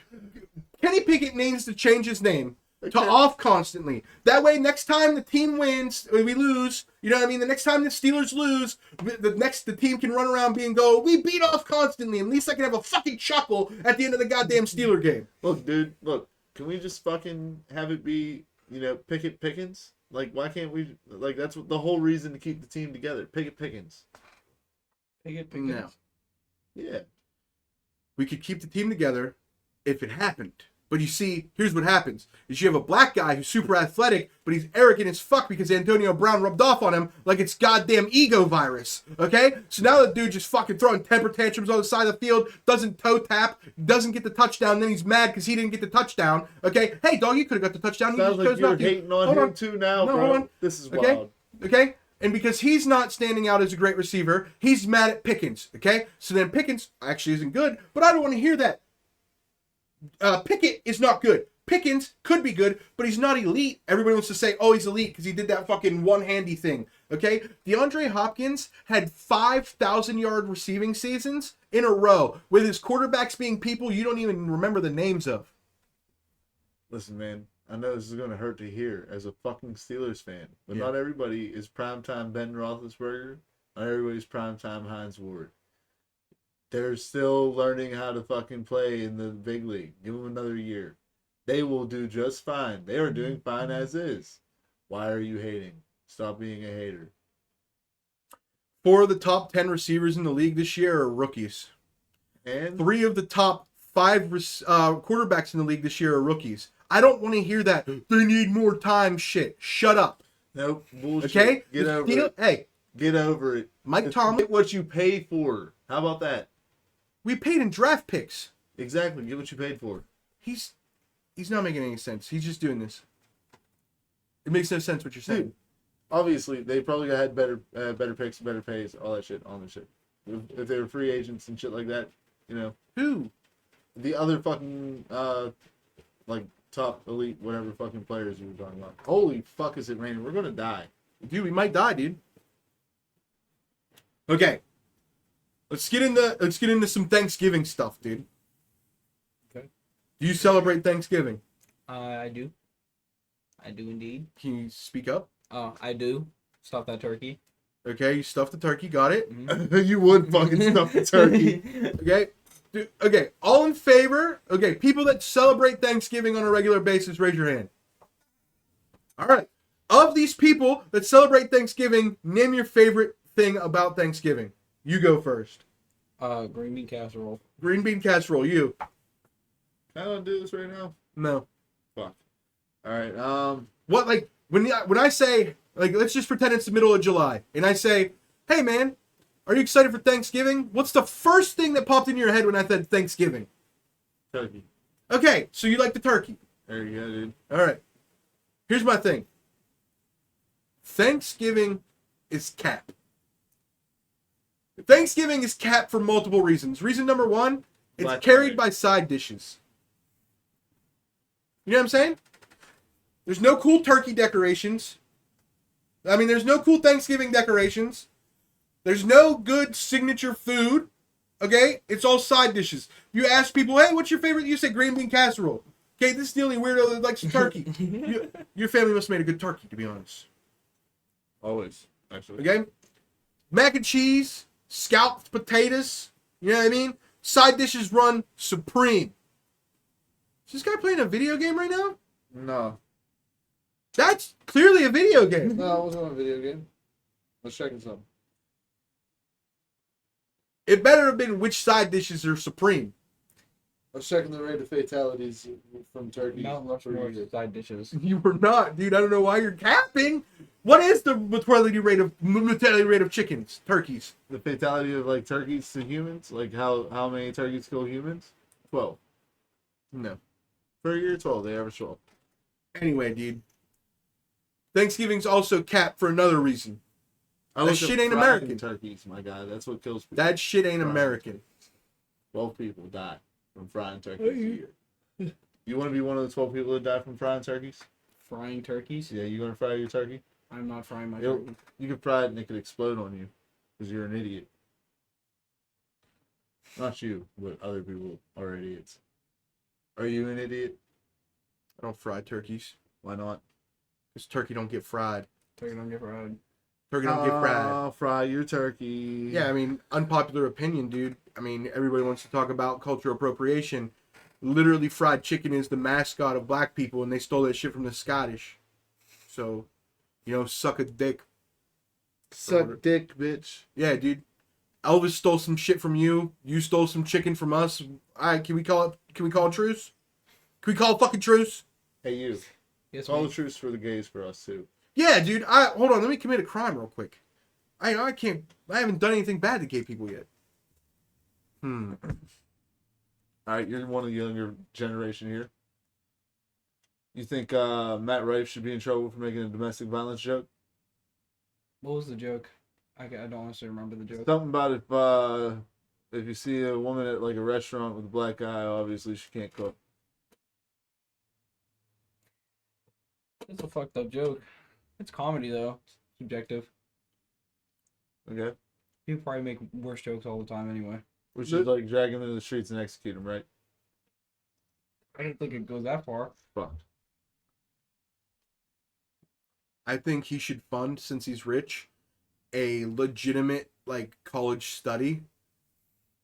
Kenny Pickett needs to change his name to off constantly. That way, next time the team wins, or we lose, you know what I mean? The next time the Steelers lose, the team can run around being go, we beat off constantly. At least I can have a fucking chuckle at the end of the goddamn Steeler game. Look, dude, look. Can we just fucking have it be, Pickett Pickens? Like, why can't we? Like, that's what the whole reason to keep the team together. Pickett Pickens. Pickett. No. Yeah. We could keep the team together if it happened. But you see, here's what happens. Is you have a black guy who's super athletic, but he's arrogant as fuck because Antonio Brown rubbed off on him like it's goddamn ego virus. Okay? So now the dude just fucking throwing temper tantrums on the side of the field, doesn't toe tap, doesn't get the touchdown, then he's mad because he didn't get the touchdown. Okay? Hey, dog, you could have got the touchdown. You Sounds just like chose you're not to. hating on Hold him too now, No, bro. hold on. This is Okay? wild. Okay? And because he's not standing out as a great receiver, he's mad at Pickens. Okay? So then Pickens actually isn't good, but I don't want to hear that. Pickett is not good. Pickens could be good, but he's not elite. Everybody wants to say, oh, he's elite because he did that fucking one-handy thing. Okay? DeAndre Hopkins had 5,000-yard receiving seasons in a row with his quarterbacks being people you don't even remember the names of. Listen, man. I know this is going to hurt to hear as a fucking Steelers fan, but Yeah. not everybody is primetime Ben Roethlisberger. Not everybody's primetime Hines Ward. They're still learning how to fucking play in the big league. Give them another year. They will do just fine. They are doing fine as is. Why are you hating? Stop being a hater. 4 of the top 10 receivers in the league this year are rookies. And 3 of the top 5 quarterbacks in the league this year are rookies. I don't want to hear that. They need more time shit. Shut up. nope, bullshit. Okay? Get The over Steel- it. Hey, Get over it. Mike Tomlin, Get what you pay for. How about that? we paid in draft picks. Exactly. Get what you paid for. He's not making any sense. He's just doing this. It makes no sense what you're saying. Dude, obviously, they probably had better picks, better pays, all that shit, all that shit. If they were free agents and shit like that, Who? the other fucking like top elite whatever fucking players you were talking about. Holy fuck, is it raining? We're gonna die. Dude, we might die, dude. Okay. Let's get into some Thanksgiving stuff, dude. Okay. Do you celebrate Thanksgiving? I do. I do indeed. Can you speak up? I do. Stop that turkey. Okay, you stuffed the turkey, got it. You would fucking stuff the turkey. Okay. Okay, all in favor? Okay, people that celebrate Thanksgiving on a regular basis, raise your hand. All right. Of these people that celebrate Thanksgiving, name your favorite thing about Thanksgiving. You go first. Green bean casserole. Green bean casserole, you. Can I not do this right now? No. Fuck. All right. What, like, when I say, like, let's just pretend it's the middle of July, and I say, hey, man, are you excited for Thanksgiving? What's the first thing that popped into your head when I said Thanksgiving? Turkey. Okay, so you like the turkey. There you go, dude. All right. Here's my thing. Thanksgiving is cap. Thanksgiving is cap for multiple reasons. Reason number one, it's Black carried Friday. by side dishes. You know what I'm saying? There's no cool turkey decorations. I mean, there's no cool Thanksgiving decorations. There's no good signature food. Okay? It's all side dishes. You ask people, hey, what's your favorite? You say green bean casserole. Okay, this is the only weirdo that likes turkey. Your family must have made a good turkey, to be honest. Always, actually. Okay? Mac and cheese, scalloped potatoes. You know what I mean? Side dishes run supreme. Is this guy playing a video game right now? No. That's clearly a video game. No, it wasn't on a video game. I was checking something. It better have been which side dishes are supreme. I was checking the rate of fatalities from turkey. Mount Rushmore side dishes. You were not, dude. I don't know why you're capping. What is the mortality rate of chickens, turkeys? The fatality of like turkeys to humans, like how many turkeys kill humans? 12 No. per year. 12. They average 12. Anyway, dude. Thanksgiving's also capped for another reason. I That looked shit up ain't frying American. Turkeys, my guy. That's what kills people. That shit ain't Right. American. 12 people die from frying turkeys a year. You want to be one of the 12 people that die from frying turkeys? Frying turkeys? Yeah, you gonna fry your turkey? I'm not frying my It'll- turkey. You could fry it and it could explode on you because you're an idiot. Not you, but other people are idiots. Are you an idiot? I don't fry turkeys. Why not? Because turkey don't get fried. Turkey don't get fried. Turkey don't get fried. Oh, fry your turkey. Yeah, I mean, unpopular opinion, dude. I mean, everybody wants to talk about cultural appropriation. Literally, fried chicken is the mascot of black people, and they stole that shit from the Scottish. So, you know, suck a dick. Suck dick, bitch. Yeah, dude. Elvis stole some shit from you. You stole some chicken from us. All right, can we call it truce? Can we call it fucking truce? Hey, you. Yes, Call ma'am. the truce for the gays for us, too. Yeah, dude. Hold on. Let me commit a crime real quick. I haven't done anything bad to gay people yet. All right, you're one of the younger generation here. You think Matt Rife should be in trouble for making a domestic violence joke? What was the joke? I don't honestly remember the joke. Something about if you see a woman at like a restaurant with a black eye, obviously she can't cook. It's a fucked up joke. It's comedy though. Subjective. Okay, People probably make worse jokes all the time anyway. we should like drag him into the streets and execute him, right? I don't think it goes that far. Fucked. I think he should fund, since he's rich, a legitimate like college study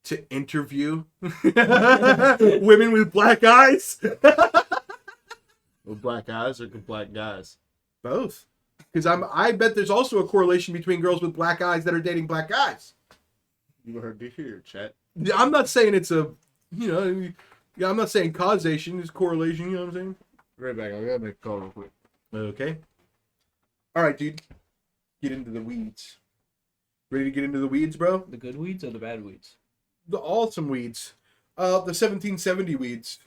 to interview women with black eyes. With black eyes or with black guys? Both. Because I bet there's also a correlation between girls with black eyes that are dating black guys. You heard it here, chat. I'm not saying it's a, I'm not saying causation, it's correlation, you know what I'm saying? Right back. I gotta make a call real quick. Okay. All right, dude. Get into the weeds. Ready to get into the weeds, bro? The good weeds or the bad weeds? The awesome weeds. The 1770 weeds.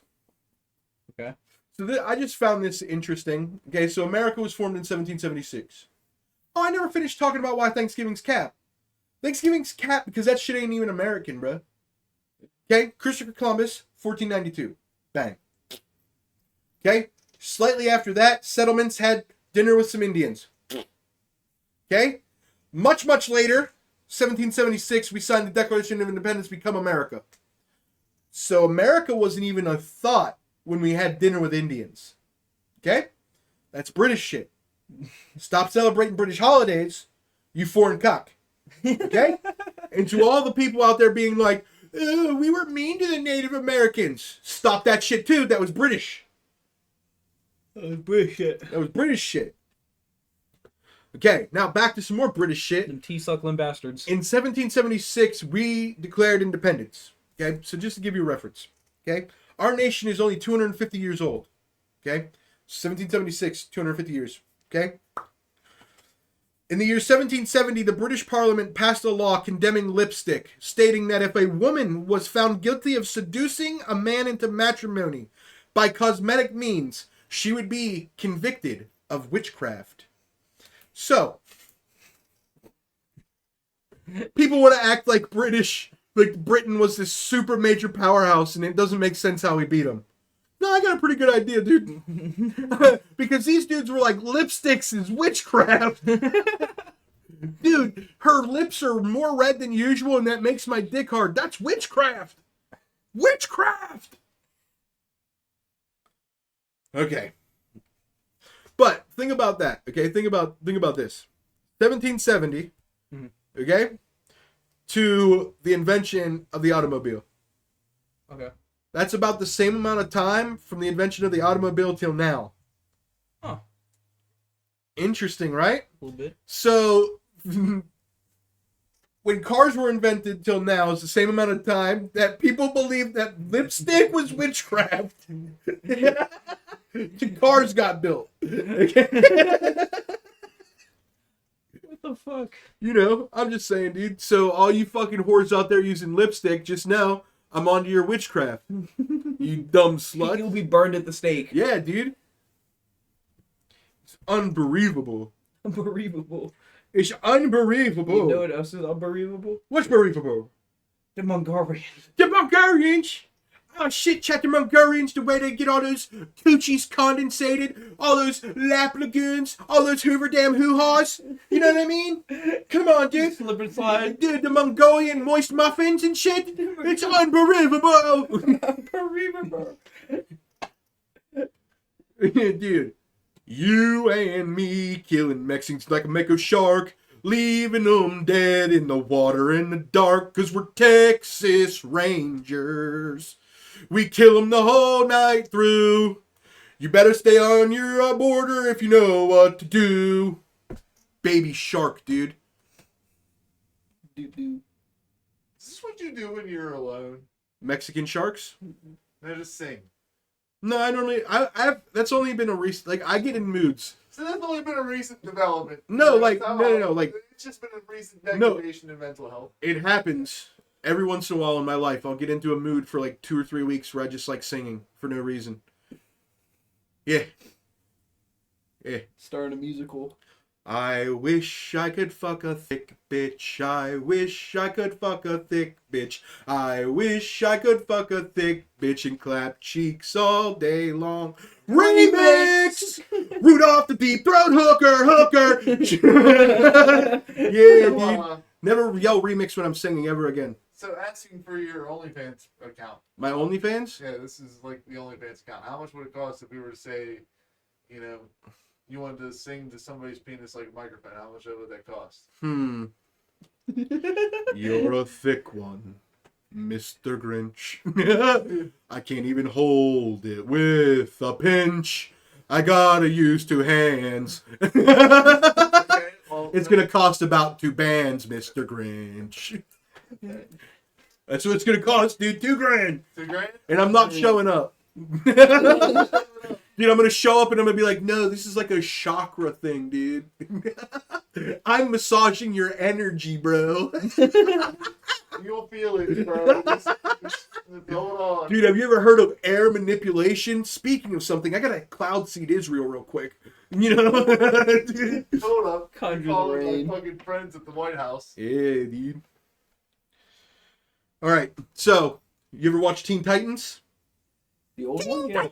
Okay. So I just found this interesting. Okay, so America was formed in 1776. Oh, I never finished talking about why Thanksgiving's cap. Thanksgiving's cap because that shit ain't even American, bro. Okay, Christopher Columbus, 1492. Bang. Okay, slightly after that, settlements had dinner with some Indians. Okay, much later, 1776, we signed the Declaration of Independence, become America. So America wasn't even a thought when we had dinner with Indians. Okay? That's British shit. Stop celebrating British holidays, you foreign cuck. Okay? And to all the people out there being like, We were mean to the Native Americans. Stop that shit too. That was British. That was bullshit. That was British shit. Okay, now back to some more British shit. Them tea-suckling bastards. In 1776, we declared independence. Okay, so just to give you a reference. Okay, our nation is only 250 years old. Okay, 1776, 250 years. Okay. In the year 1770, the British Parliament passed a law condemning lipstick, stating that if a woman was found guilty of seducing a man into matrimony by cosmetic means, she would be convicted of witchcraft. So, people want to act like Britain was this super major powerhouse, and it doesn't make sense how we beat them. No, I got a pretty good idea, dude. Because these dudes were like, lipsticks is witchcraft. Dude, her lips are more red than usual, and that makes my dick hard. That's witchcraft. Witchcraft. Okay. But think about that, okay? Think about this. 1770, okay, to the invention of the automobile. Okay. That's about the same amount of time from the invention of the automobile till now. Huh. Interesting, right? A little bit. So, when cars were invented till now is the same amount of time that people believed that lipstick was witchcraft. Cars got built. Okay? What the fuck? You know, I'm just saying, dude. So all you fucking whores out there using lipstick, just know I'm onto your witchcraft. You dumb slut. You'll be burned at the stake. Yeah, dude. It's unbelievable. Unbelievable. It's unbelievable. You know what else is unbelievable? What's believable? The Mongolians. The Mongolians! Oh shit, check the Mongolians, the way they get all those coochies condensated, all those lap lagoons, all those Hoover Dam hoo-haws. You know what I mean? Come on, dude. Slip and slide. Dude, the Mongolian moist muffins and shit. It's unbelievable. Unbelievable. Dude, you and me killing Mexicans like a Mako shark, leaving them dead in the water in the dark, 'cause we're Texas Rangers. We kill them the whole night through. You better stay on your border if you know what to do. Baby shark, dude. Doo doo. Is this what you do when you're alone? Mexican sharks? No, just sing. No, I normally, I've, that's only been a recent, like, I get in moods. So that's only been a recent development. No, like, It's not no, all- like, it's just been a recent degradation in mental health. it happens every once in a while in my life. I'll get into a mood for like 2 or 3 weeks where I just like singing for no reason. Yeah. Yeah. Starting a musical. I wish I could fuck a thick bitch. I wish I could fuck a thick bitch. I wish I could fuck a thick bitch and clap cheeks all day long. Remix! Rudolph the Deep Throat Hooker. Yeah, dude. Never yell remix when I'm singing ever again. So asking for your OnlyFans account. My OnlyFans? Yeah, this is like the OnlyFans account. How much would it cost if we were to say, you know, you wanted to sing to somebody's penis like a microphone? How much would that cost? You're a thick one, Mr. Grinch. I can't even hold it with a pinch. I gotta use 2 hands. Okay, well, It's gonna cost about 2 bands, Mr. Grinch. That's what it's gonna cost, dude. $2,000. $2,000? And I'm not showing up. Dude, I'm gonna show up and I'm gonna be like, no, this is like a chakra thing, dude. I'm massaging your energy, bro. You'll feel it, bro. Just hold on. Dude, have you ever heard of air manipulation? Speaking of something, I gotta cloud seed Israel real quick. You know? Dude. Hold up. Conjure the Calling rain. my fucking friends at the White House. Yeah, dude. Alright, so, you ever watch Teen Titans? The old one? Yeah.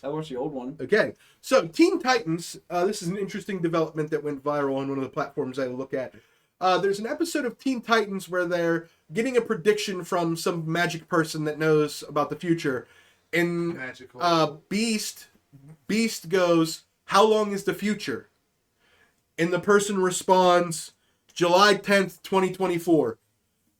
I watched the old one. Okay, so Teen Titans, this is an interesting development that went viral on one of the platforms I look at. There's an episode of Teen Titans where they're getting a prediction from some magic person that knows about the future. And Magical. Beast goes, how long is the future? And the person responds, July 10th, 2024.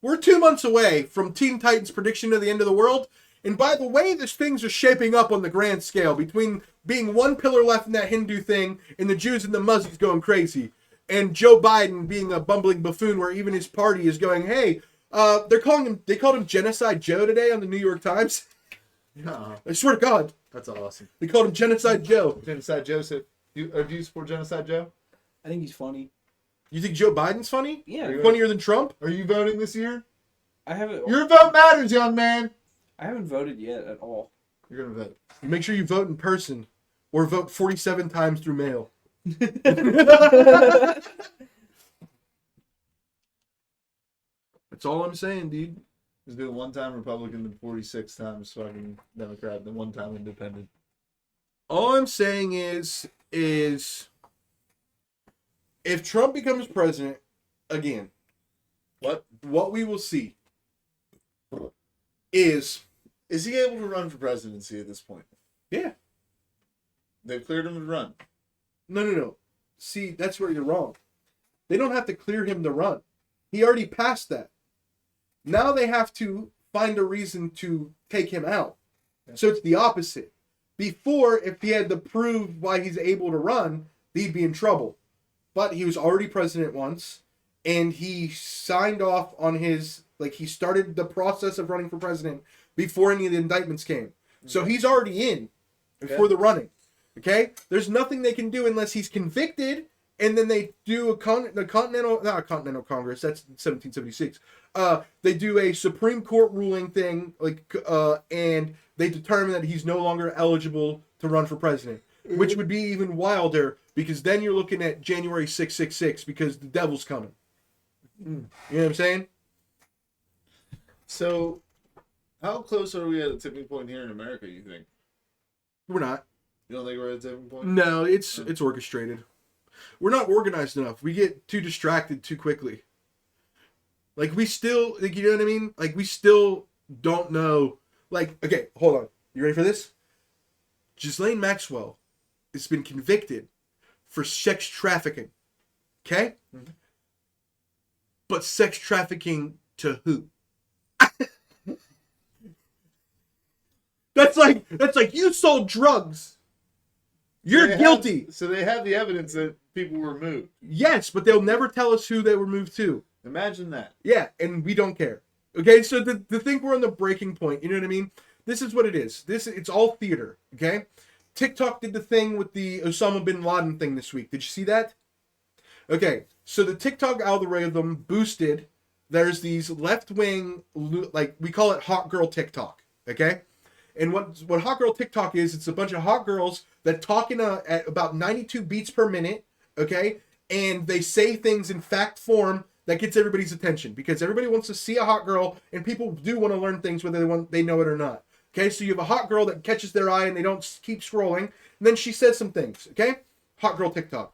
We're 2 months away from Teen Titans' prediction of the end of the world. And by the way, these things are shaping up on the grand scale between being one pillar left in that Hindu thing and the Jews and the Muslims going crazy. And Joe Biden being a bumbling buffoon where even his party is going, hey, they called him Genocide Joe today on the New York Times. No, I swear to God. that's awesome. They called him Genocide Joe. Genocide Joseph. Do you support Genocide Joe? I think he's funny. You think Joe Biden's funny? Yeah, Funnier than Trump? Are you voting this year? I haven't. Your vote matters, young man. I haven't voted yet at all. You're gonna vote. Make sure you vote in person or vote 47 times through mail. That's all I'm saying, dude. Just do a one-time Republican and 46 times fucking Democrat, then one-time Independent. All I'm saying is if Trump becomes president again, what we will see is he able to run for presidency at this point? yeah. They've cleared him to run. No. See, that's where you're wrong. They don't have to clear him to run. He already passed that. Now they have to find a reason to take him out. So it's the opposite. Before, if he had to prove why he's able to run, he'd be in trouble. But he was already president once, and he signed off on his, he started the process of running for president before any of the indictments came. So he's already in for the running. Okay? There's nothing they can do unless he's convicted, and then they do not a Continental Congress, that's 1776. They do a Supreme Court ruling thing, and they determine that he's no longer eligible to run for president, which would be even wilder, because then you're looking at January 666, because the devil's coming. You know what I'm saying? So, how close are we at a tipping point here in America, you think? We're not. You don't think we're at a tipping point? No, it's orchestrated. We're not organized enough. We get too distracted too quickly. We still, you know what I mean? We still don't know. Okay, hold on. You ready for this? Ghislaine Maxwell has been convicted for sex trafficking. Okay? Mm-hmm. But sex trafficking to who? That's like you sold drugs. You're guilty. So they have the evidence that people were moved. Yes, but they'll never tell us who they were moved to. Imagine that. Yeah, and we don't care. Okay, so the thing we're on the breaking point, you know what I mean? This is what it is. It's all theater, okay? TikTok did the thing with the Osama bin Laden thing this week. Did you see that? Okay, so the TikTok algorithm boosted. There's these left-wing, we call it hot girl TikTok, okay? And what hot girl TikTok is, it's a bunch of hot girls that talk at about 92 beats per minute, okay? And they say things in fact form that gets everybody's attention, because everybody wants to see a hot girl, and people do want to learn things whether they know it or not. Okay, so you have a hot girl that catches their eye and they don't keep scrolling, and then she says some things, okay? Hot girl TikTok.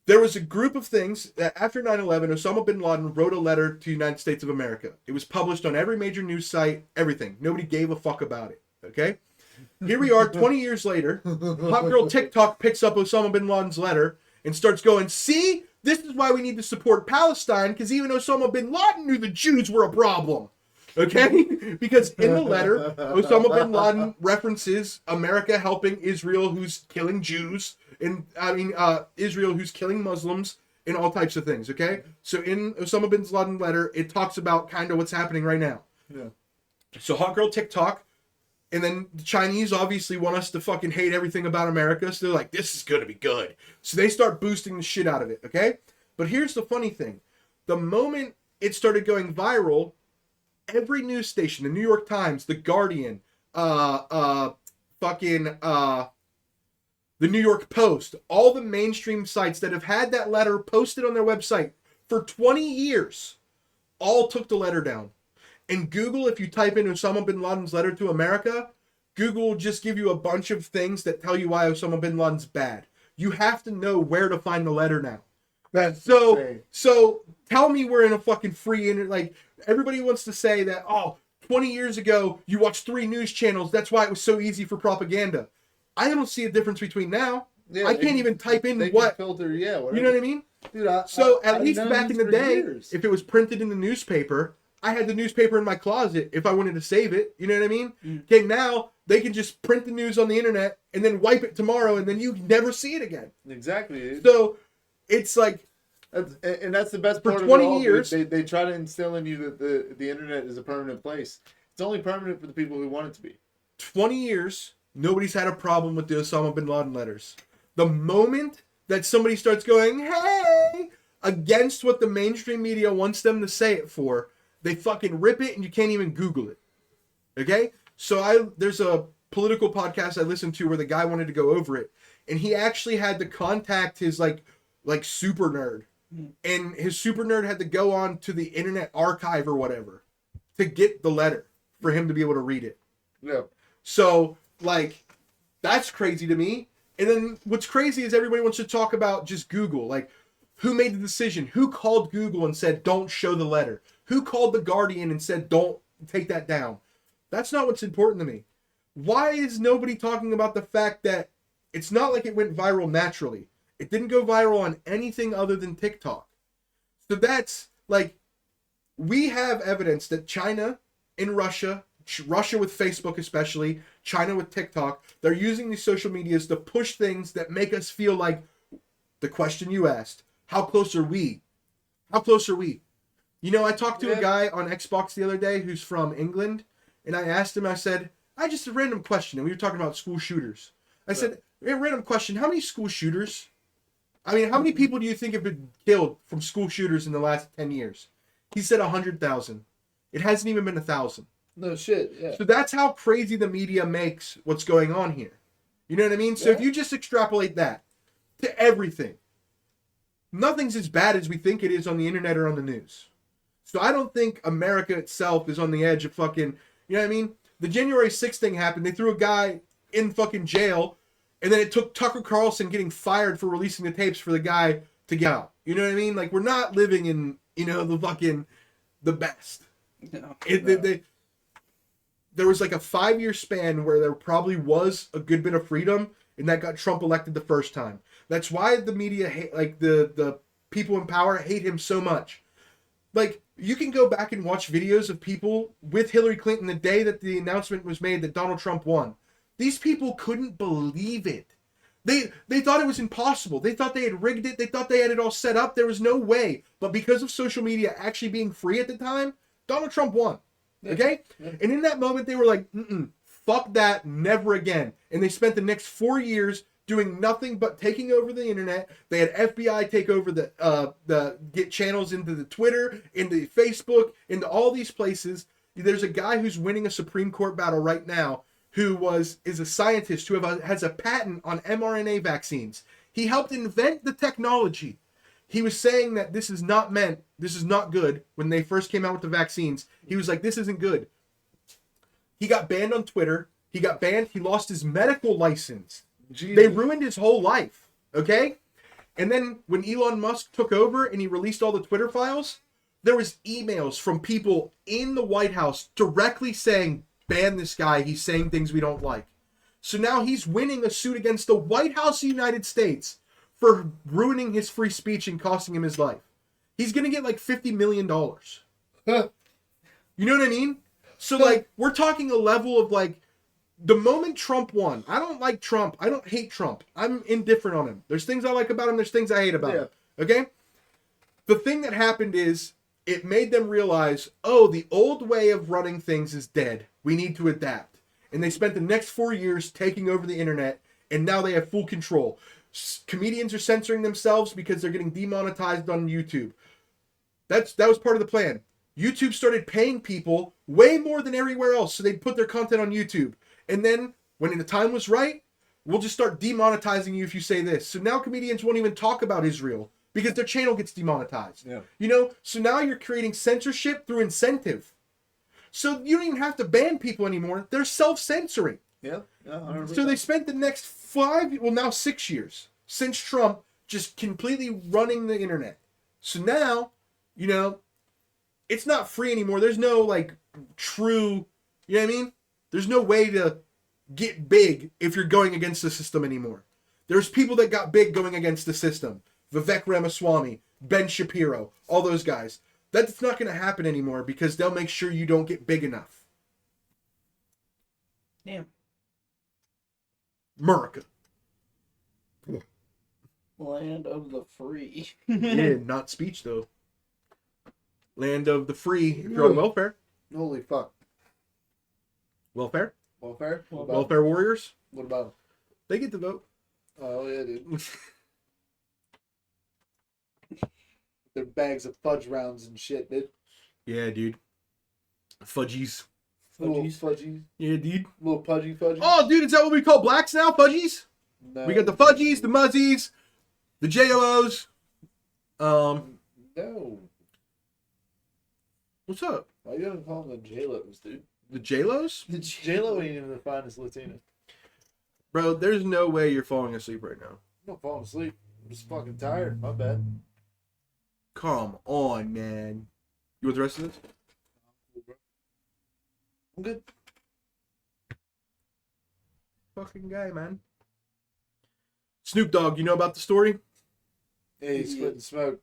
There was a group of things that after 9/11, Osama bin Laden wrote a letter to the United States of America. It was published on every major news site, everything. Nobody gave a fuck about it, okay? Here we are 20 years later. Hot girl TikTok picks up Osama bin Laden's letter and starts going, see? This is why we need to support Palestine, because even Osama bin Laden knew the Jews were a problem. Okay? Because in the letter, Osama bin Laden references America helping Israel, who's killing Jews, and Israel, who's killing Muslims, and all types of things. Okay? So in Osama bin Laden's letter, it talks about kind of what's happening right now. Yeah. So hot girl TikTok, and then the Chinese obviously want us to fucking hate everything about America, so they're like, this is gonna be good. So they start boosting the shit out of it. Okay? But here's the funny thing: the moment it started going viral, every news station, the New York Times, the Guardian, the New York Post, all the mainstream sites that have had that letter posted on their website for 20 years, all took the letter down. And Google, if you type in Osama bin Laden's letter to America, Google will just give you a bunch of things that tell you why Osama bin Laden's bad. You have to know where to find the letter now. That's insane. So tell me we're in a fucking free internet. Everybody wants to say that, 20 years ago, you watched 3 news channels. That's why it was so easy for propaganda. I don't see a difference between now. Yeah, I can't even type in what. Filter, yeah. You know what I mean? Dude, So at I've least known back in these the for day, years. if it was printed in the newspaper, I had the newspaper in my closet if I wanted to save it. You know what I mean? Okay, now they can just print the news on the internet and then wipe it tomorrow, and then you never see it again. Exactly, dude. So it's like That's the best For part 20 of it all, years- dude. They try to instill in you that the internet is a permanent place. It's only permanent for the people who want it to be. 20 years, nobody's had a problem with the Osama bin Laden letters. The moment that somebody starts going, hey, against what the mainstream media wants them to say it for, they fucking rip it and you can't even Google it. Okay? So there's a political podcast I listened to where the guy wanted to go over it, and he actually had to contact his like super nerd. And his super nerd had to go on to the Internet Archive or whatever to get the letter for him to be able to read it. Yeah. So, like, that's crazy to me. And then what's crazy is everybody wants to talk about just Google. Like, who made the decision? Who called Google and said, don't show the letter? Who called The Guardian and said, don't take that down? That's not what's important to me. Why is nobody talking about the fact that it's not like it went viral naturally? It didn't go viral on anything other than TikTok. So that's, like, we have evidence that China and Russia with Facebook especially, China with TikTok, they're using these social medias to push things that make us feel like the question you asked. How close are we? How close are we? You know, I talked to a guy on Xbox the other day who's from England, and I asked him, I said, just a random question, and we were talking about school shooters. I said, a random question, how many school shooters? I mean, how many people do you think have been killed from school shooters in the last 10 years? He said 100,000. It hasn't even been 1,000. No shit, yeah. So that's how crazy the media makes what's going on here. You know what I mean? So if you just extrapolate that to everything, nothing's as bad as we think it is on the internet or on the news. So I don't think America itself is on the edge of fucking, you know what I mean? The January 6th thing happened. They threw a guy in fucking jail, and then it took Tucker Carlson getting fired for releasing the tapes for the guy to get out. You know what I mean? Like, we're not living in, you know, the best. No. There was like a 5-year span where there probably was a good bit of freedom, and that got Trump elected the first time. That's why the media hate, like the people in power hate him so much. Like, you can go back and watch videos of people with Hillary Clinton the day that the announcement was made that Donald Trump won. These people couldn't believe it. They thought it was impossible. They thought they had rigged it. They thought they had it all set up. There was no way. But because of social media actually being free at the time, Donald Trump won. Okay? Yeah. And in that moment, they were like, fuck that, never again. And they spent the next 4 years doing nothing but taking over the internet. They had FBI take over get channels into the Twitter, into Facebook, into all these places. There's a guy who's winning a Supreme Court battle right now who is a scientist who has a patent on mRNA vaccines. He helped invent the technology. He was saying that this is not good when they first came out with the vaccines. He was like, this isn't good. He got banned on Twitter. He got banned. He lost his medical license. Jesus. They ruined his whole life. Okay? And then when Elon Musk took over and he released all the Twitter files, there was emails from people in the White House directly saying, ban this guy. He's saying things we don't like. So now he's winning a suit against the White House of the United States for ruining his free speech and costing him his life. He's going to get like $50 million. Huh. You know what I mean? So like, we're talking a level of like, the moment Trump won, I don't like Trump. I don't hate Trump. I'm indifferent on him. There's things I like about him. There's things I hate about him. Okay? The thing that happened is it made them realize, oh, the old way of running things is dead. We need to adapt. And they spent the next 4 years taking over the internet, and now they have full control. Comedians are censoring themselves because they're getting demonetized on YouTube. That was part of the plan. YouTube started paying people way more than everywhere else, so they'd put their content on YouTube. And then, when the time was right, we'll just start demonetizing you if you say this. So now comedians won't even talk about Israel because their channel gets demonetized. Yeah. You know, so now you're creating censorship through incentive. So you don't even have to ban people anymore. They're self-censoring. Yeah. So they spent the next 6 years since Trump just completely running the internet. So now, you know, it's not free anymore. There's no like true, you know what I mean? There's no way to get big if you're going against the system anymore. There's people that got big going against the system. Vivek Ramaswamy, Ben Shapiro, all those guys. That's not going to happen anymore because they'll make sure you don't get big enough. Damn. America. Land of the free. Yeah, not speech though. Land of the free. If you're on welfare. Holy fuck. Welfare? Welfare? What about, Welfare warriors? what about They get to vote. Oh, yeah, dude. Their bags of fudge rounds and shit, dude. Yeah, dude. Fudgies. Little Fudgies. fudgy. Yeah, dude. Little pudgy fudgy. Oh, dude, is that what we call blacks now? Fudgies? No. We got the fudgies, the muzzies, the JOOs. No. What's up? Why you gotta call them the J-Los, dude? The JLos? The J-Lo ain't even the finest Latina. Bro, there's no way you're falling asleep right now. I'm not falling asleep. I'm just fucking tired. My bad. Come on, man. You want the rest of this? I'm good. Fucking guy, man. Snoop Dogg, you know about the story? Yeah, he's spitting smoke.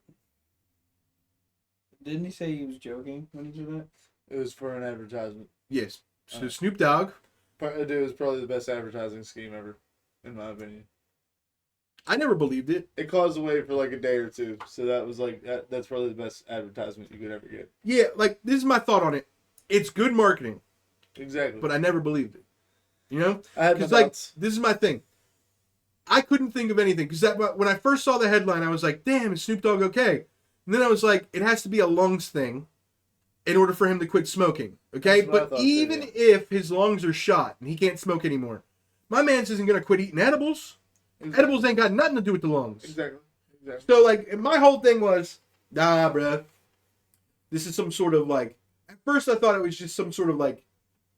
Didn't he say he was joking when he did that? It was for an advertisement. Yes. So Snoop Dogg, Dude, it was probably the best advertising scheme ever, in my opinion. I never believed it. It caused away for like a day or two, so that was like that's probably the best advertisement you could ever get. Yeah, like, this is my thought on it. It's good marketing, Exactly. but I never believed it. You know? I had my Because, like, doubts. this is my thing. I couldn't think of anything. Because when I first saw the headline, I was like, damn, is Snoop Dogg okay? And then I was like, it has to be a lungs thing in order for him to quit smoking. Okay? That's what I But thought too, even yeah. if his lungs are shot and he can't smoke anymore, my man's isn't going to quit eating edibles. Edibles ain't got nothing to do with the lungs. Exactly. Exactly. So, like, my whole thing was, nah, bruh. This is some sort of, like, at first I thought it was just some sort of, like,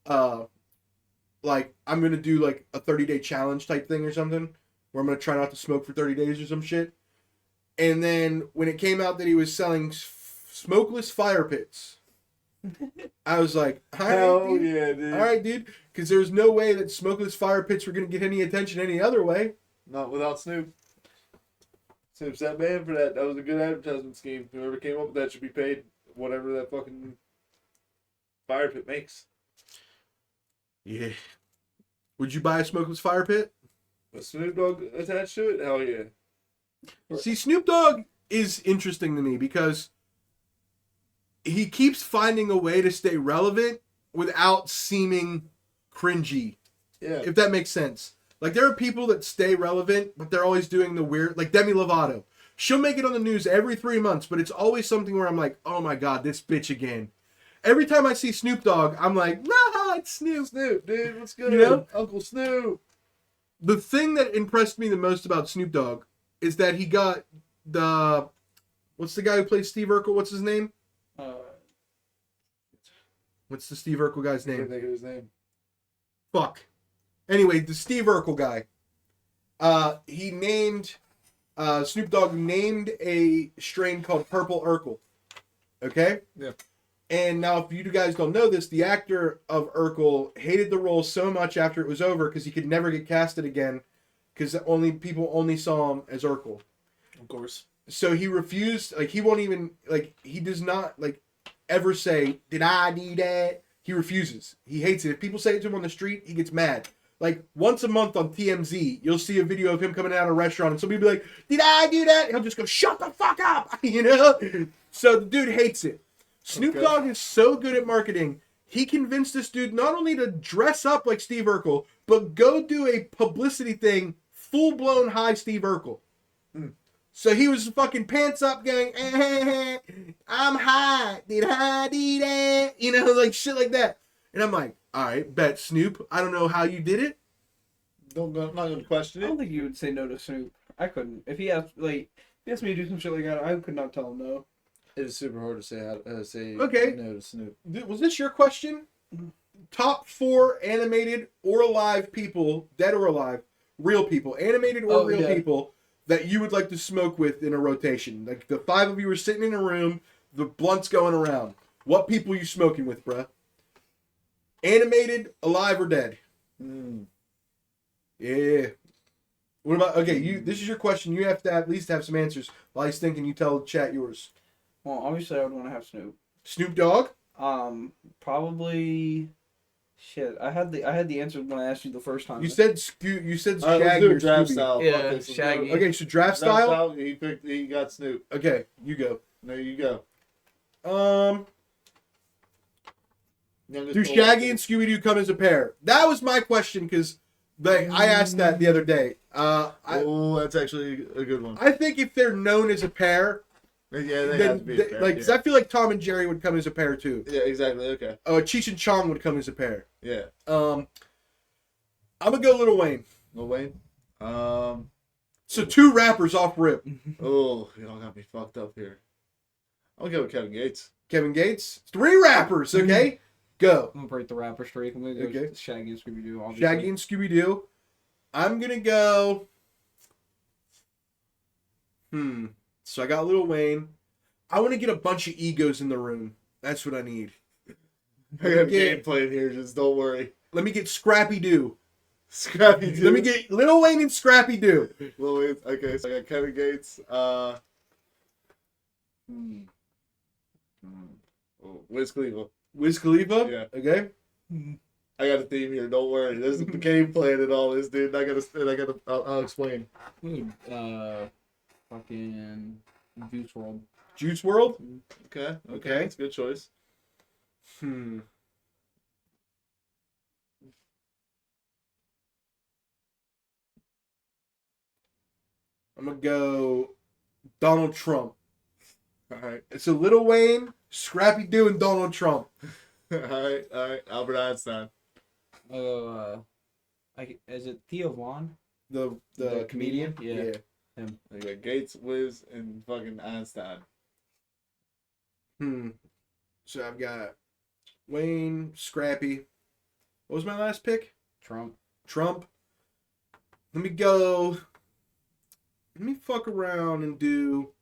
I'm going to do, like, a 30-day challenge type thing or something, where I'm going to try not to smoke for 30 days or some shit. And then when it came out that he was selling smokeless fire pits, I was like, all right, Hell dude. yeah, dude. All right, dude. Because there's no way that smokeless fire pits were going to get any attention any other way. Not without Snoop. Snoop's that man for that. That was a good advertisement scheme. Whoever came up with that should be paid whatever that fucking fire pit makes. Yeah. Would you buy a smokeless fire pit? With Snoop Dogg attached to it? Hell yeah. See, Snoop Dogg is interesting to me because he keeps finding a way to stay relevant without seeming cringy, Yeah. if that makes sense. Like, there are people that stay relevant, but they're always doing the weird, like Demi Lovato. She'll make it on the news every 3 months, but it's always something where I'm like, oh my God, this bitch again. Every time I see Snoop Dogg, I'm like, nah, it's Snoop. Snoop, dude, what's good? You know? Uncle Snoop. The thing that impressed me the most about Snoop Dogg is that he got the, what's the guy who plays Steve Urkel? What's his name? What's the Steve Urkel guy's I can't name? think of his name. Fuck. Anyway, the Steve Urkel guy. He named, Snoop Dogg named a strain called Purple Urkel. Okay? Yeah. And now, if you guys don't know this, the actor of Urkel hated the role so much after it was over because he could never get casted again because people only saw him as Urkel. Of course. So he refused, like, he won't even, like, he does not, like, ever say, did I do that? He refuses. He hates it. If people say it to him on the street, he gets mad. Like, once a month on TMZ, you'll see a video of him coming out of a restaurant and somebody will be like, did I do that? He'll just go, shut the fuck up! You know? So the dude hates it. Snoop Okay. Dogg is so good at marketing, he convinced this dude not only to dress up like Steve Urkel, but go do a publicity thing, full-blown high Steve Urkel. So he was fucking pants up going, I'm high, did I do that? You know, like shit like that. And I'm like, all right, bet Snoop, I don't know how you did it. I'm not going to question I don't it. think you would say no to Snoop. I couldn't. If he asked me to do some shit like that, I could not tell him no. It is super hard to say Okay. no to Snoop. Was this your question? Top 4 animated or alive people, dead or alive, real people, animated or real yeah. people, that you would like to smoke with in a rotation. Like the 5 of you are sitting in a room, the blunt's going around. What people you smoking with, bruh? Animated, alive, or dead? Yeah. What about okay? This is your question. You have to at least have some answers. While he's thinking, you tell the chat yours. Well, obviously I would want to have Snoop. Snoop Dogg. Probably. Shit, I had the answer when I asked you the first time. You said Shaggy All right, let's do or a draft Scooby. style. Yeah, Fuck this, let's Shaggy. go. Okay, so draft Draft style. style. He got Snoop. Okay, you go. There you go. Youngest Do oldest. Shaggy and Scooby Doo come as a pair? That was my question because I asked that the other day. Oh, that's actually a good one. I think if they're known as a pair, Yeah, they have to then be a pair. like 'cause I feel like Tom and Jerry would come as a pair too. yeah, exactly. Okay. Cheech and Chong would come as a pair. Yeah. I'm gonna go Lil Wayne. Lil Wayne. So 2 rappers off rip. Oh, y'all got me fucked up here. I'll go with Kevin Gates. Kevin Gates. 3 rappers. Okay, go. I'm gonna break the rapper streak. I'm gonna go Okay. with Shaggy and Scooby Doo. Shaggy and Scooby Doo. I'm gonna go. So I got Lil Wayne. I want to get a bunch of egos in the room. That's what I need. I got a game plan here. Just don't worry. Let me get Scrappy Doo. Scrappy Doo. Let me get Lil Wayne and Scrappy Doo. Lil Wayne. Okay, so I got Kevin Gates. Wiz Khalifa. Wiz Khalifa. Yeah. Okay. I got a theme here. Don't worry. There's a game plan and all this, dude. I'll explain. Fucking Juice WRLD. Juice WRLD. Okay. Okay. That's a good choice. I'm gonna go Donald Trump. All right. It's a Lil Wayne, Scrappy Doo, and Donald Trump. All right. Albert Einstein. Is it Theo Vaughn? The The comedian. comedian? Yeah. Him. I got Gates, Wiz, and fucking Einstein. So I've got Wayne, Scrappy. What was my last pick? Trump. Trump. Let me go. Let me fuck around and do.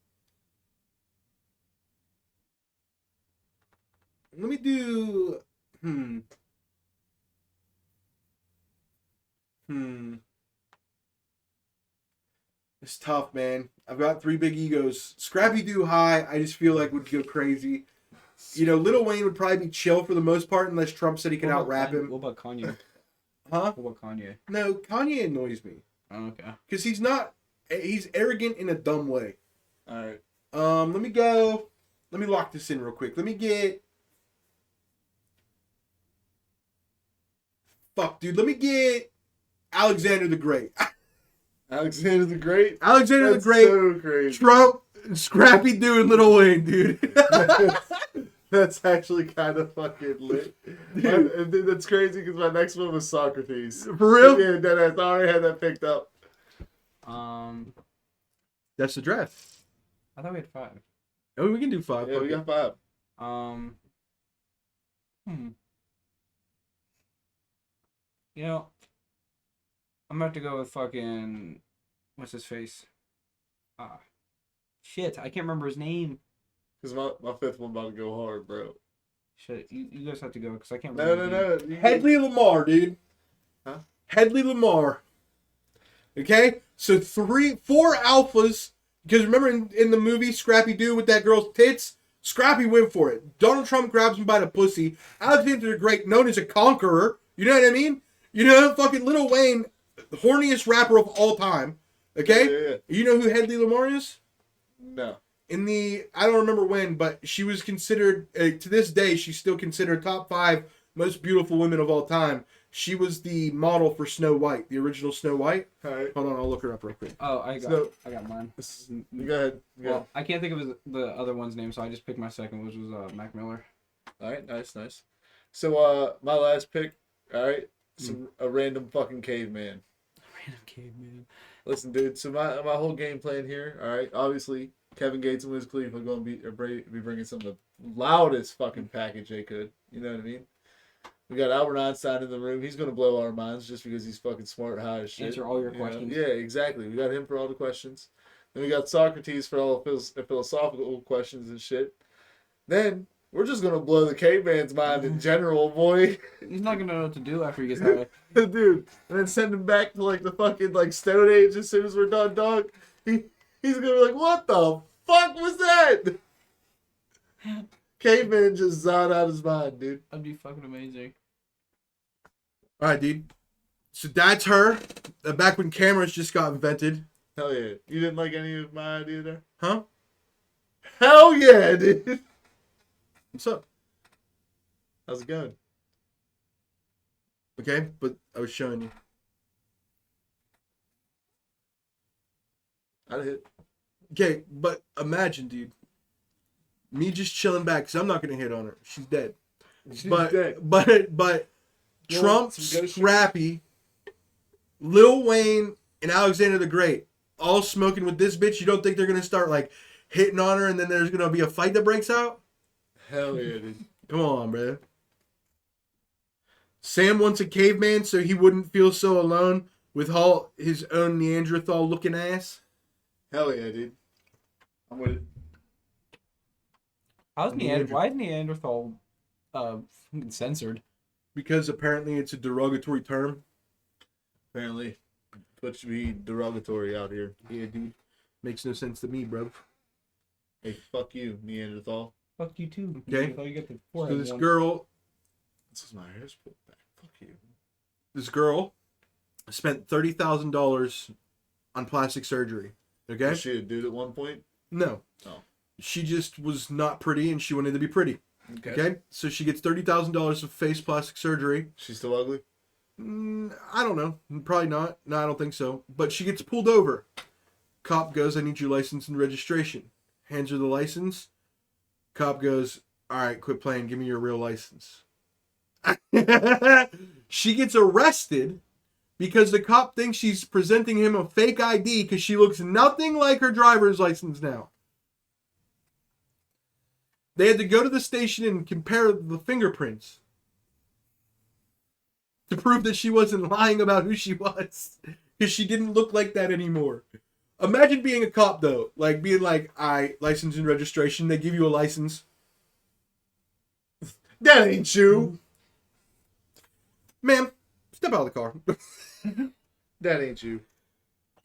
Let me do. It's tough, man. I've got 3 big egos. Scrappy Doo high, I just feel like would go crazy. You know, Lil Wayne would probably be chill for the most part unless Trump said he could out rap him. What about Kanye? Huh? What about Kanye? No, Kanye annoys me. Oh, okay. Because he's not. He's arrogant in a dumb way. All right. Let me go. Let me lock this in real quick. Let me get. Fuck, dude. Let me get Alexander the Great. Alexander the Great. Alexander That's the Great. So crazy. Trump, Scrappy Doo, and Lil Wayne, dude. That's actually kind of fucking lit. That's crazy because my next one was Socrates. For real? Yeah, I already had that picked up. That's the draft. I thought we had 5. Oh, we can do 5. Yeah, we got 5. You know, I'm about to go with fucking what's his face? Shit, I can't remember his name. Because my 5th one about to go hard, bro. Shit, you guys have to go because I can't remember. No. Headley Lamar, dude. Huh? Headley Lamar. Okay? So 4 alphas. Because remember in the movie Scrappy Doo with that girl's tits? Scrappy went for it. Donald Trump grabs him by the pussy. Alexander the Great, known as a conqueror. You know what I mean? You know, fucking Lil Wayne, the horniest rapper of all time. Okay? Yeah. You know who Headley Lamar is? No. I don't remember when, but she was considered, to this day, she's still considered top 5 most beautiful women of all time. She was the model for Snow White, the original Snow White. All right. Hold on, I'll look her up real quick. Oh, I got mine. Go ahead. Well, I can't think of the other one's name, so I just picked my second, which was Mac Miller. All right. Nice. So, my last pick. All right. A random fucking caveman. Random caveman. Listen, dude. So my whole game plan here. All right. Obviously, Kevin Gates and Wiz Khalifa are going to be bringing some of the loudest fucking package they could. You know what I mean? We got Albert Einstein in the room. He's going to blow our minds just because he's fucking smart, high as shit. Answer all your You questions. know? Yeah, exactly. We got him for all the questions. Then we got Socrates for all the philosophical questions and shit. Then We're just gonna blow the caveman's mind in general, boy. He's not gonna know what to do after he gets high. Dude, and then send him back to like the fucking like Stone Age as soon as we're done, dog. He's gonna be like, what the fuck was that? Caveman just zoned out his mind, dude. That'd be fucking amazing. All right, dude. So that's her. Back when cameras just got invented. Hell yeah. You didn't like any of my idea there? Huh? Hell yeah, dude. What's up? How's it going? Okay, but I was showing you. I'd hit. Okay, but imagine, dude. Me just chilling back, because I'm not going to hit on her. She's dead. She's But dead. Trump, You want some ghost Scrappy, Lil Wayne, and Alexander the Great all smoking with this bitch. You don't think they're going to start, like, hitting on her and then there's going to be a fight that breaks out? Hell yeah, dude. Come on, bro. Sam wants a caveman so he wouldn't feel so alone with all his own Neanderthal-looking ass. Hell yeah, dude. I'm with it. Why is Neanderthal fucking censored? Because apparently it's a derogatory term. Apparently, supposed to be derogatory out here. Yeah, dude. Makes no sense to me, bro. Hey, fuck you, Neanderthal. Fuck you too. Okay. You get the So forehead this one. girl, This is my hair's pulled back. Fuck you. spent $30,000 on plastic surgery. Okay? Was she a dude at one point? No. Oh. She just was not pretty and she wanted to be pretty. Okay? So she gets $30,000 of face plastic surgery. She's still ugly? I don't know. Probably not. No, I don't think so. But she gets pulled over. Cop goes, I need your license and registration. Hands her the license. Cop goes, all right, quit playing. Give me your real license. She gets arrested because the cop thinks she's presenting him a fake ID because she looks nothing like her driver's license now. They had to go to the station and compare the fingerprints to prove that she wasn't lying about who she was because she didn't look like that anymore. Imagine being a cop, though. Like, being like, license and registration. They give you a license. That ain't you. Ma'am, step out of the car. That ain't you.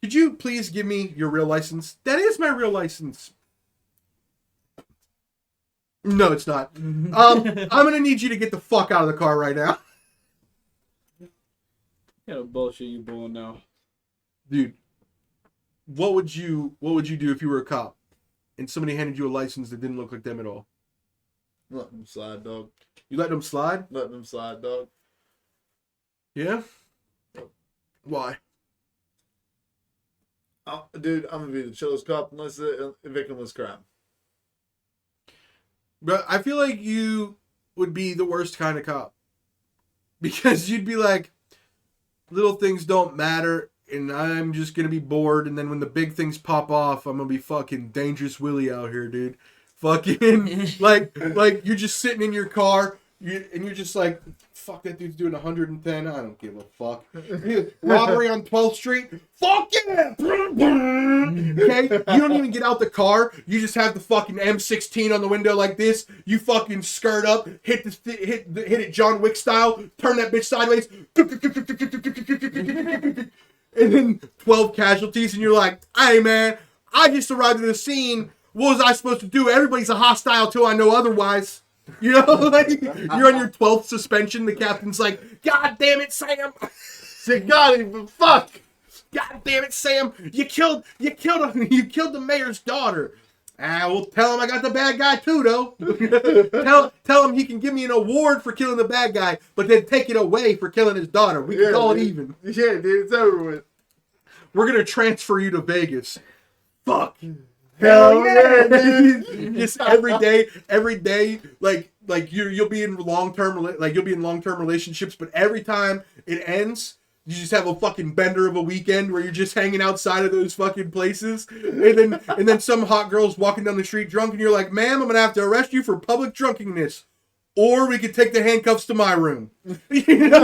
Could you please give me your real license? That is my real license. No, it's not. I'm going to need you to get the fuck out of the car right now. What kind of bullshit you pulling now? Dude, what would you do if you were a cop and somebody handed you a license that didn't look like them at all? Let them slide, dog. You let them slide? Let them slide, dog. Yeah? Why? Dude, I'm gonna be the chillest cop unless it's a victimless crime. But I feel like you would be the worst kind of cop. Because you'd be like, little things don't matter, and I'm just going to be bored, and then when the big things pop off, I'm going to be fucking Dangerous Willie out here, dude. Fucking, like you're just sitting in your car, and you're just like, fuck, that dude's doing 110, I don't give a fuck. Robbery on 12th Street, fuck yeah! Okay? You don't even get out the car, you just have the fucking M16 on the window like this, you fucking skirt up, hit it John Wick style, turn that bitch sideways, and then 12 casualties, and you're like, hey man, I just arrived at the scene, what was I supposed to do? Everybody's a hostile till I know otherwise. You know, like, you're on your 12th suspension. The captain's like, God damn it, Sam. Say, got him, but fuck. God damn it, Sam. You killed the mayor's daughter. Well, tell him I got the bad guy too, though. tell him he can give me an award for killing the bad guy, but then take it away for killing his daughter. We can call it even. Yeah, dude, it's over with. We're going to transfer you to Vegas. Fuck. Hell yeah, dude. Just every day, like you'll be in long-term relationships, but every time it ends, you just have a fucking bender of a weekend where you're just hanging outside of those fucking places, and then some hot girl's walking down the street drunk, and you're like, ma'am, I'm gonna have to arrest you for public drunkenness, or we could take the handcuffs to my room. Dude,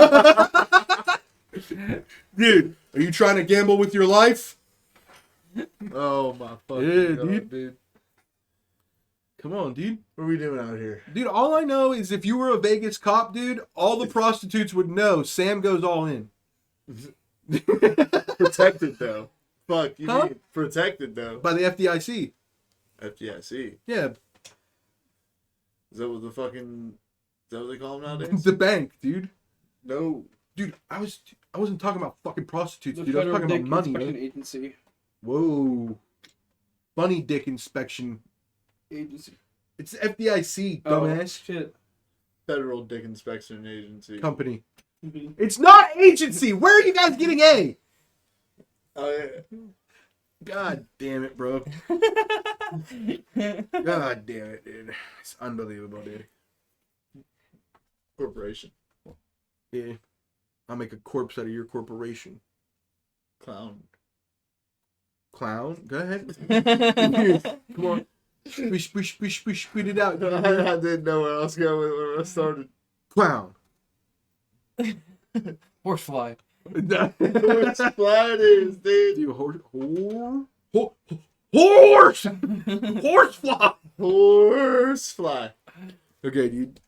are you trying to gamble with your life? Oh my fucking Yeah, god, dude. Come on, dude. What are we doing out here? Dude, all I know is if you were a Vegas cop, dude, all the prostitutes would know Sam goes all in. Protected though. Fuck, you Huh? mean protected though. By the FDIC. FDIC. Yeah, Is that what the fucking? Is that what they call them nowadays? the bank, dude. No. Dude, I wasn't talking about fucking prostitutes, The dude. I was Federal talking Dick about money, Inspection man. Agency. Whoa. Funny dick inspection. Agency. It's FDIC, Oh, dumbass. shit. Federal Dick Inspection Agency. Company. Mhm. It's not agency. Where are you guys getting A? Oh yeah. God damn it, bro. God damn it, dude. It's unbelievable, dude. Corporation. Yeah. I'll make a corpse out of your corporation. Clown. Clown? Go ahead. Come on. Spit it out. I didn't know where I was going when I started. Clown. Horsefly. Which fly it is, dude. Dude, horse! Horsefly! Horsefly. Okay, dude.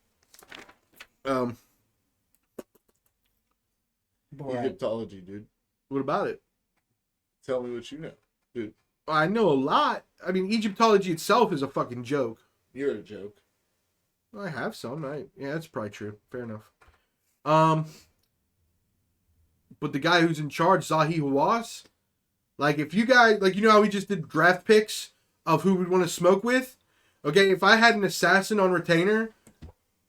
Boy. Egyptology, dude. What about it? Tell me what you know. Dude, I know a lot. I mean, Egyptology itself is a fucking joke. you're a joke. I have some, right? Yeah, that's probably true. Fair enough. But the guy who's in charge, Zahi Hawass, like if you guys, like you know how we just did draft picks of who we'd want to smoke with? Okay, if I had an assassin on retainer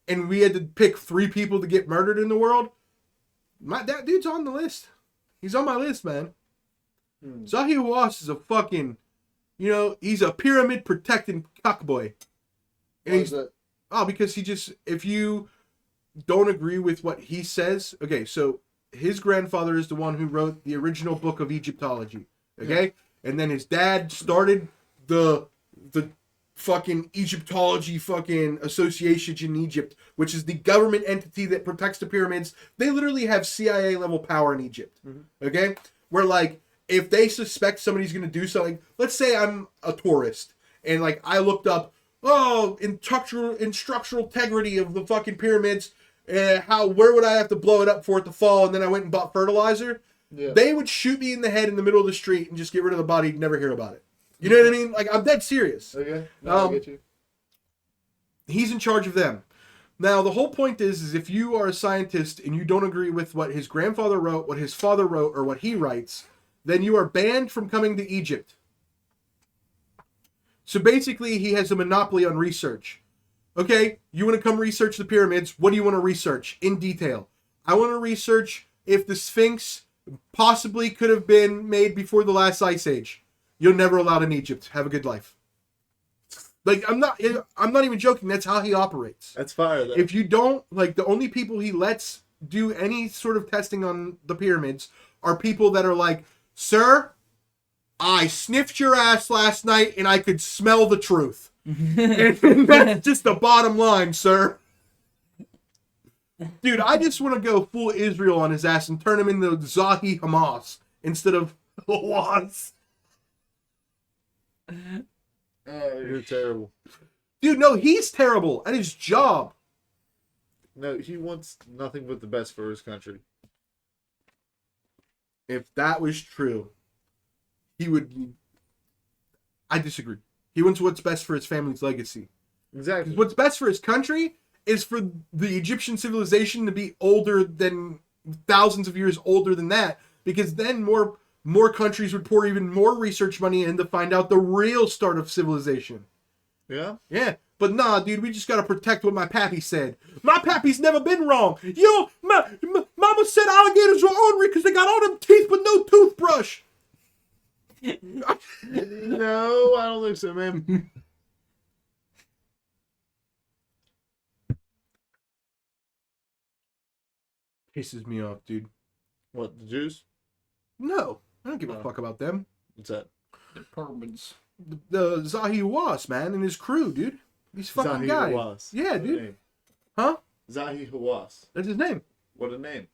and we had to pick 3 people to get murdered in the world, that dude's on the list. He's on my list, man. Zahi Hawass is a fucking, you know, he's a pyramid protecting cuckboy. And Why he's is that? Oh, because he just, if you don't agree with what he says, okay, so his grandfather is the one who wrote the original book of Egyptology, okay? And then his dad started the fucking Egyptology fucking association in Egypt, which is the government entity that protects the pyramids. They literally have CIA level power in Egypt, okay? Where like, if they suspect somebody's gonna do something, let's say I'm a tourist, and like I looked up, in structural integrity of the fucking pyramids, and where would I have to blow it up for it to fall, and then I went and bought fertilizer. Yeah. They would shoot me in the head in the middle of the street and just get rid of the body and never hear about it. You know what I mean? Like, I'm dead serious. Okay. No, I get you. He's in charge of them. Now, the whole point is if you are a scientist and you don't agree with what his grandfather wrote, what his father wrote, or what he writes, then you are banned from coming to Egypt. So basically, he has a monopoly on research. Okay, you want to come research the pyramids. What do you want to research in detail? I want to research if the Sphinx possibly could have been made before the last ice age. You're never allowed in Egypt. Have a good life. Like, I'm not even joking. That's how he operates. That's fire, though. If you don't, like, the only people he lets do any sort of testing on the pyramids are people that are like, sir, I sniffed your ass last night and I could smell the truth. And that's just the bottom line, sir. Dude, I just want to go full Israel on his ass and turn him into Zahi Hamas instead of Hawass. You're terrible. Dude, no, he's terrible at his job. No, he wants nothing but the best for his country. If that was true, he would... I disagree. He wants what's best for his family's legacy. Exactly. What's best for his country is for the Egyptian civilization to be older than, thousands of years older than that, because then more countries would pour even more research money in to find out the real start of civilization. Yeah? Yeah, but nah, dude, we just gotta protect what my pappy said. My pappy's never been wrong. Yo, mama said alligators were ornery because they got all them teeth but no toothbrush. No, I don't think so, man. Pisses me off, dude. What, the Jews? No, I don't give a Oh. fuck about them. What's that? The pyramids. The Zahi Hawass, man, and his crew, dude. These fucking Zahi guys. Hawass. Yeah, What a dude. name. Huh? Zahi Hawass. That's his name. What a name.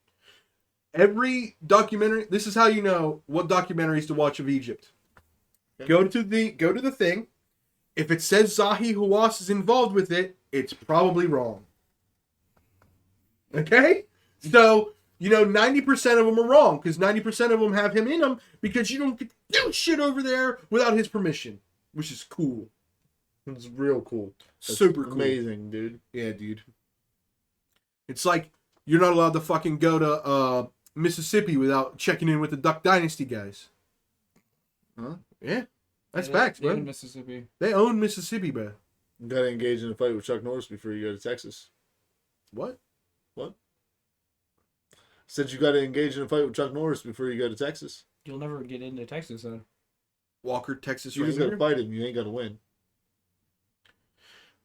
Every documentary. This is how you know what documentaries to watch of Egypt. Okay. Go to the thing, If it says Zahi Hawass is involved with it, it's probably wrong. Okay? So, 90% of them are wrong, because 90% of them have him in them, because you don't get to do shit over there without his permission, which is cool. It's real cool. That's Super cool. amazing, dude. Yeah, dude. It's like you're not allowed to fucking go to Mississippi without checking in with the Duck Dynasty guys. Huh? Yeah. That's Yeah, facts, they're bro. in Mississippi. They own Mississippi, bro. You gotta engage in a fight with Chuck Norris before you go to Texas. What? Said you gotta engage in a fight with Chuck Norris before you go to Texas. You'll never get into Texas then. Walker, Texas You just gotta Ranger? fight him. You ain't gotta win.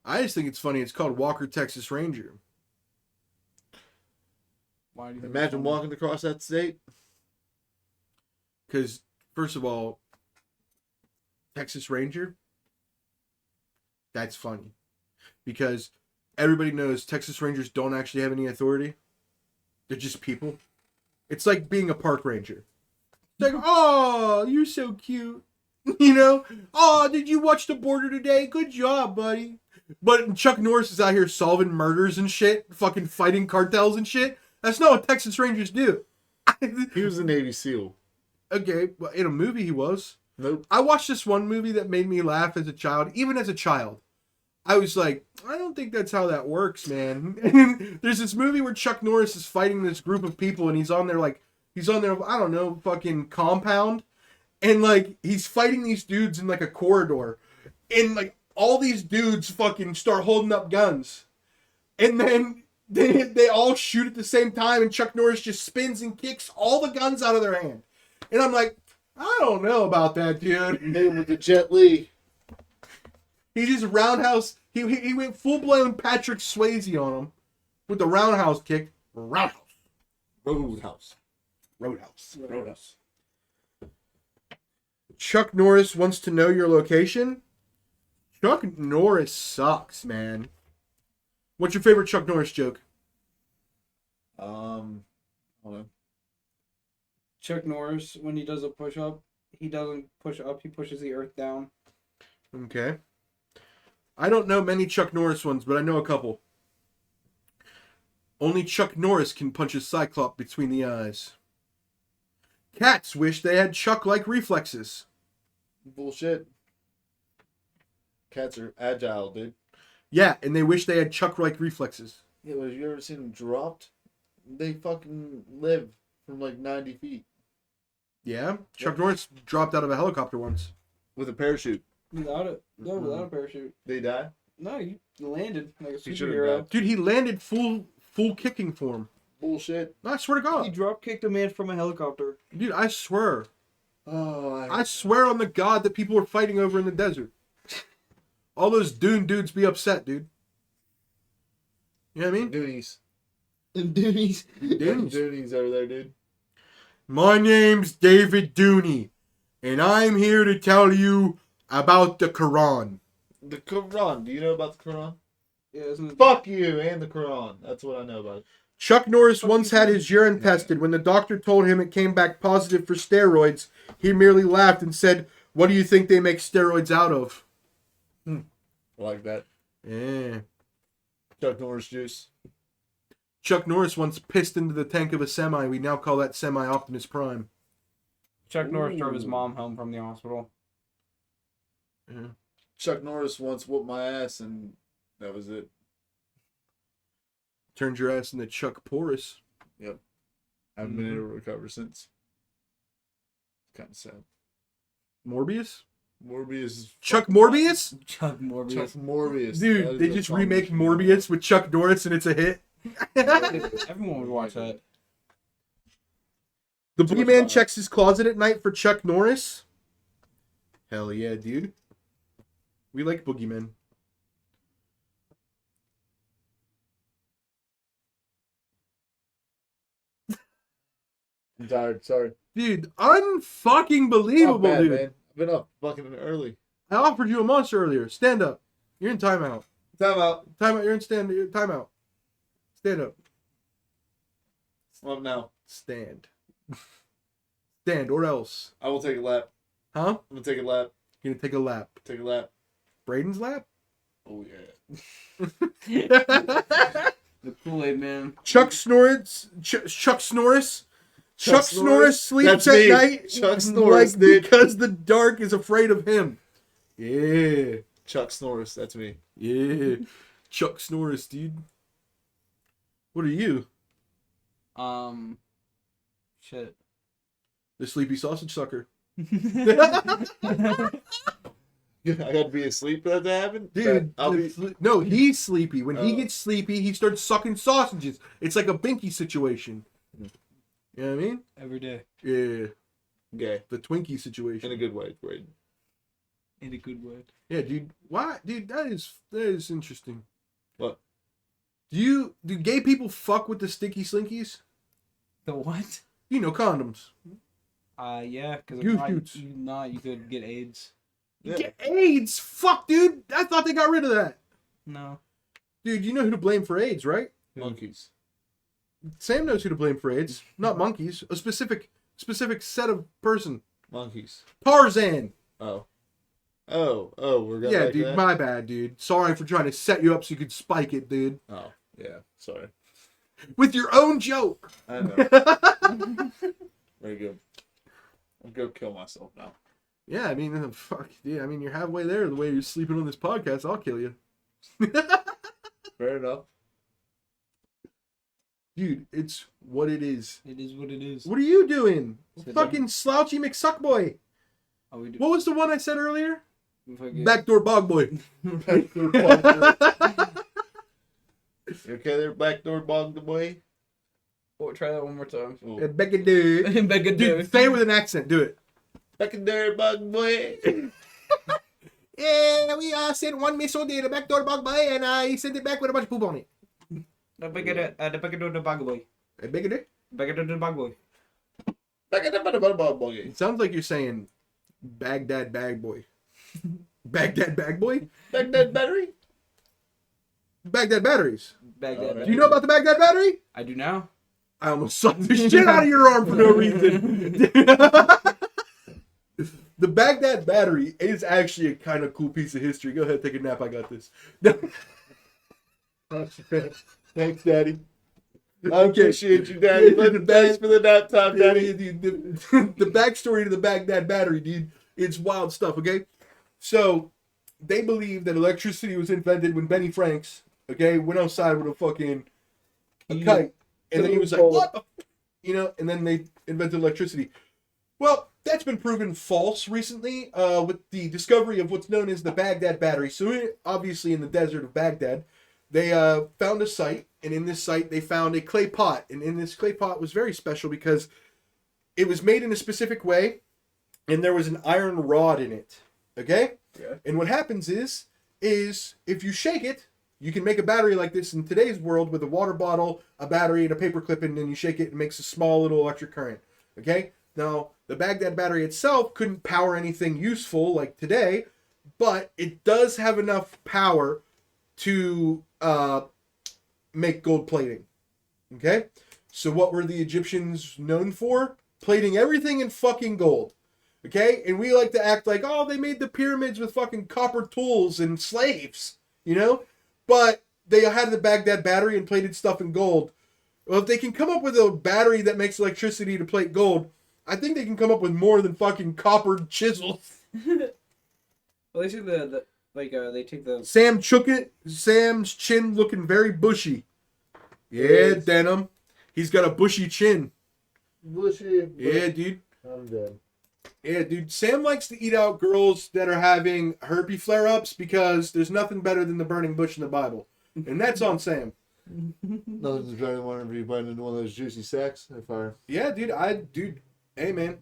I just think it's funny. It's called Walker, Texas Ranger. Why do you think Imagine it's walking across that state. Because, first of all, Texas Ranger, that's funny. Because everybody knows Texas Rangers don't actually have any authority. They're just people. It's like being a park ranger. It's like, oh, you're so cute. Oh, did you watch The Border today? Good job, buddy. But Chuck Norris is out here solving murders and shit, fucking fighting cartels and shit. That's not what Texas Rangers do. He was a Navy SEAL. Okay, well, in a movie he was. Nope. I watched this one movie that made me laugh as a child. Even as a child, I was like, I don't think that's how that works, man. And there's this movie where Chuck Norris is fighting this group of people, and he's on their I don't know, fucking compound, and like he's fighting these dudes in like a corridor, and like all these dudes fucking start holding up guns, and then they all shoot at the same time, and Chuck Norris just spins and kicks all the guns out of their hand, and I'm like, I don't know about that, dude. Name with the Jet Li. He just roundhouse. He went full blown Patrick Swayze on him with the roundhouse kick. Roadhouse. Roadhouse. Chuck Norris wants to know your location. Chuck Norris sucks, man. What's your favorite Chuck Norris joke? Hold on. Chuck Norris, when he does a push up, he doesn't push up, he pushes the earth down. Okay. I don't know many Chuck Norris ones, but I know a couple. Only Chuck Norris can punch a Cyclops between the eyes. Cats wish they had Chuck-like reflexes. Bullshit. Cats are agile, dude. Yeah, and they wish they had Chuck-like reflexes. Yeah, but have you ever seen them dropped? They fucking live from like 90 feet. Yeah? Chuck Norris dropped out of a helicopter once. With a parachute. Without it. No, without a parachute. They die? No, you landed like a He should've superhero. died. Dude, he landed full kicking form. Bullshit. I swear to God. He drop kicked a man from a helicopter. Dude, I swear. Oh, I swear on the God that people were fighting over in the desert. All those Dune dudes be upset, dude. You know what I mean? Doonies. Doonies. Dunes. Doonies over there, dude. My name's David Dooney, and I'm here to tell you about the Quran. The Quran. Do you know about the Quran? Yeah, isn't it? Fuck you and the Quran. That's what I know about it. Chuck Norris once had his urine tested. When the doctor told him it came back positive for steroids, he merely laughed and said, "What do you think they make steroids out of?" I like that. Yeah. Chuck Norris juice. Chuck Norris once pissed into the tank of a semi. We now call that semi Optimus Prime. Chuck Norris drove his Ooh. mom home from the hospital. Yeah. Chuck Norris once whooped my ass and that was it. Turned your ass into Chuck Porris. I haven't been able to recover since. It's kind of sad. Morbius? Morbius is Chuck fucking Morbius? Chuck awesome. Morbius. Chuck Morbius. That Dude, is they a just remake combination. Morbius with Chuck Norris and it's a hit. Everyone would watch that. The Too much Boogeyman fun. checks his closet at night for Chuck Norris. Hell yeah, dude. We like Boogeymen. I'm tired. Sorry. Dude, unfucking believable, Not bad, dude. man. I've been up fucking early. I offered you a monster earlier. Stand up. You're in timeout. Time out. Timeout. You're in timeout. Stand up. I'm up now. Stand. Stand or else. I will take a lap. Huh? I'm gonna take a lap. You're gonna take a lap. Take a lap. Braden's lap? Oh yeah. The Kool-Aid man. Chuck Norris. Chuck Norris. Chuck Norris sleeps That's at me. night Chuck Norris, like dude. because the dark is afraid of him. Yeah. Chuck Norris, that's me. Yeah. Chuck Norris, dude. What are you? Shit. The sleepy sausage sucker. I got to be asleep for that to happen? Dude, I'll be... no, he's sleepy. When he Oh. gets sleepy, he starts sucking sausages. It's like a Binky situation. You know what I mean? Every day. Yeah. gay. The Twinkie In situation. a good way, Braden. In a good way. Yeah, dude. Why, dude? That is interesting. What? Do gay people fuck with the sticky slinkies? The what? You know, condoms. Yeah, because You if not, shoots. you could get AIDS. Yeah. Get AIDS? Fuck, dude. I thought they got rid of that. No. Dude, you know who to blame for AIDS, right? Monkeys. Sam knows who to blame for AIDS. Not monkeys. A specific set of person. Monkeys. Tarzan. Oh. Oh, we're going Yeah, back to dude. that? My bad, dude. Sorry for trying to set you up so you could spike it, dude. Oh, yeah. Sorry. With your own joke. I know. Very good. I'll go kill myself now. Yeah, I mean, fuck. Yeah, I mean, you're halfway there. The way you're sleeping on this podcast, I'll kill you. Fair enough. Dude, it's what it is. It is what it is. What are you doing? Sit Fucking slouchy McSuckboy. Oh, we do. What was the one I said earlier? Fucking- Backdoor Bog Boy. Backdoor bog. You okay there, backdoor bog the boy? Oh, try that one more time. Oh. Dude, Becca say it with an accent. Do it. Backdoor bog boy. Yeah, we sent one missile to the backdoor Bog Boy, and he sent it back with a bunch of poop on it. The Becca the bug boy. Hey, Biggity. Becca the bug boy. Backdoor bog boy. It sounds like you're saying Baghdad Bag Boy. Baghdad Bag Boy? Baghdad battery? Baghdad Batteries. Baghdad. Do you know about the Baghdad Battery? I do now. I almost sucked the shit out of your arm for no reason. The Baghdad Battery is actually a kind of cool piece of history. Go ahead, take a nap. I got this. Thanks, Daddy. I appreciate you, Daddy. Thanks for the nap time, Daddy. The backstory to the Baghdad Battery, dude, it's wild stuff, okay? So, they believe that electricity was invented when Benny Franks, okay, went outside with a fucking kite. And then he was like, what the f-? You know, and then they invented electricity. Well, that's been proven false recently with the discovery of what's known as the Baghdad Battery. So, obviously, in the desert of Baghdad, they found a site, and in this site, they found a clay pot. And in this clay pot was very special because it was made in a specific way, and there was an iron rod in it. Okay? Yeah. And what happens is if you shake it, you can make a battery like this in today's world with a water bottle, a battery, and a paper clip, and then you shake it, and it makes a small little electric current. Okay? Now, the Baghdad battery itself couldn't power anything useful like today, but it does have enough power to make gold plating. Okay? So what were the Egyptians known for? Plating everything in fucking gold. Okay? And we like to act like, oh, they made the pyramids with fucking copper tools and slaves. You know? But they had the Baghdad battery and plated stuff in gold. Well, if they can come up with a battery that makes electricity to plate gold, I think they can come up with more than fucking copper chisels. Well, they see they take the. Sam's chin looking very bushy. Yeah, Denim. He's got a bushy chin. Bushy. Yeah, dude. I'm done. Yeah, dude. Sam likes to eat out girls that are having herpes flare-ups because there's nothing better than the burning bush in the Bible. And that's on Sam. Nothing's better than whenever you bite into one of those juicy sacks. Yeah, dude. Hey, man.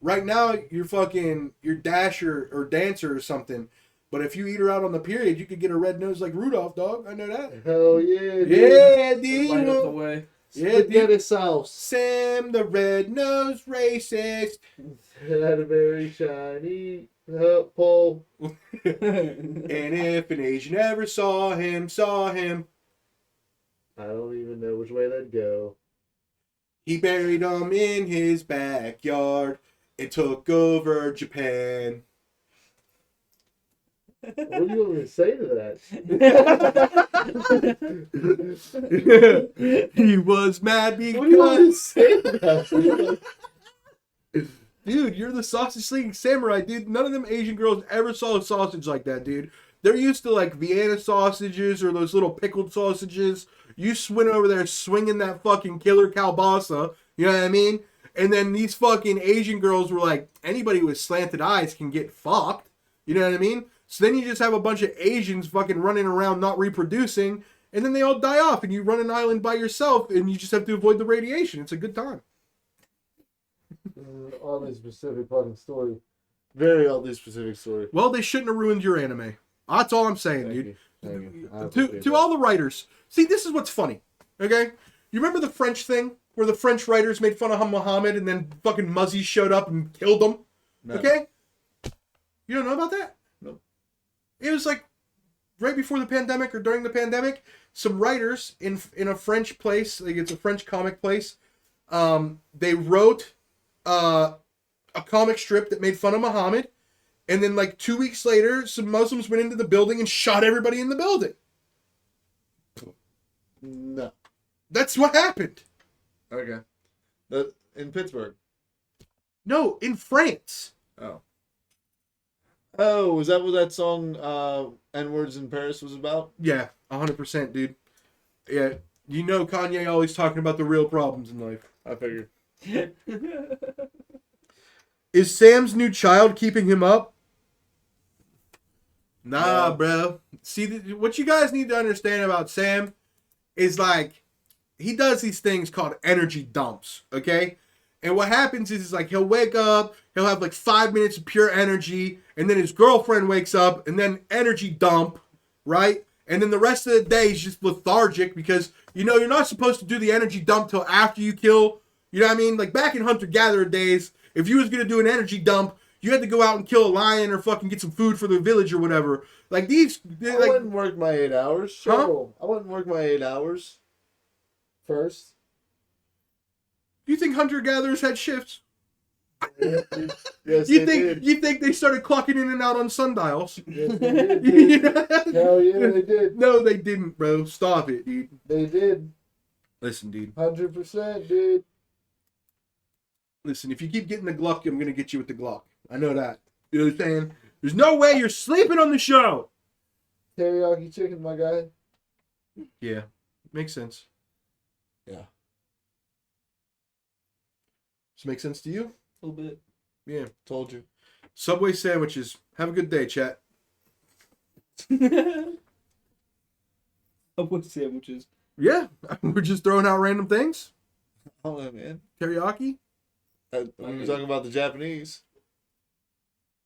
Right now, you're dasher or dancer or something. But if you eat her out on the period, you could get a red nose like Rudolph, dog. I know that. Hell yeah, dude. Yeah, dude. Light up the way. Yeah, dude. Spaghetti sauce. Sam the red-nosed racist. Had a very shiny pole. And if an Asian ever saw him. I don't even know which way that'd go. He buried him in his backyard and took over Japan. What do you want me to say to that? He was mad What do you want me to because. say to that? Dude, you're the sausage slinging samurai, dude. None of them Asian girls ever saw a sausage like that, dude. They're used to like Vienna sausages or those little pickled sausages. You went over there swinging that fucking killer kielbasa, you know what I mean? And then these fucking Asian girls were like, anybody with slanted eyes can get fucked, you know what I mean? So then you just have a bunch of Asians fucking running around not reproducing, and then they all die off, and you run an island by yourself, and you just have to avoid the radiation. It's a good time. Oddly specific fucking story. Very oddly specific story. Well, they shouldn't have ruined your anime. That's all I'm saying, Thank dude. you. Thank you. I To appreciate all the writers, see, this is what's funny, okay? You remember the French thing where the French writers made fun of Muhammad and then fucking Muzzy showed up and killed him? No. Okay? You don't know about that? No. It was like right before the pandemic or during the pandemic, some writers in a French place, like it's a French comic place, they wrote a comic strip that made fun of Muhammad, and then like 2 weeks later, some Muslims went into the building and shot everybody in the building. No. That's what happened. Okay. In Pittsburgh. No, in France. Oh. Oh, was that what that song N-Words in Paris was about? Yeah, 100%, dude. Yeah, you know Kanye always talking about the real problems in life. I figured. Is Sam's new child keeping him up? Nah, No. bro. See, what you guys need to understand about Sam is like, he does these things called energy dumps, okay? And what happens is like, he'll wake up, he'll have like 5 minutes of pure energy, and then his girlfriend wakes up, and then energy dump, right? And then the rest of the day he's just lethargic because, you know, you're not supposed to do the energy dump till after you kill. You know what I mean? Like back in hunter-gatherer days, if you was going to do an energy dump, you had to go out and kill a lion or fucking get some food for the village or whatever. Like these, I like, wouldn't work my 8 hours. Huh? Sure. I wouldn't work my 8 hours. First. you think hunter-gatherers had shifts? Yes, You they think did. you think they started clocking in and out on sundials? Yes, they did. Dude. Hell yeah, they did. No, they didn't, bro. Stop it, dude. They did. Listen, dude. 100%, dude. Listen, if you keep getting the Gluck, I'm gonna get you with the Glock. I know that. You know what I'm saying? There's no way you're sleeping on the show. Teriyaki chicken, my guy. Yeah, makes sense. Yeah. Does it make sense to you? A little bit. Yeah. Told you. Subway sandwiches. Have a good day, chat. Subway sandwiches. Yeah, we're just throwing out random things. Oh, man. Teriyaki. We were talking about the Japanese.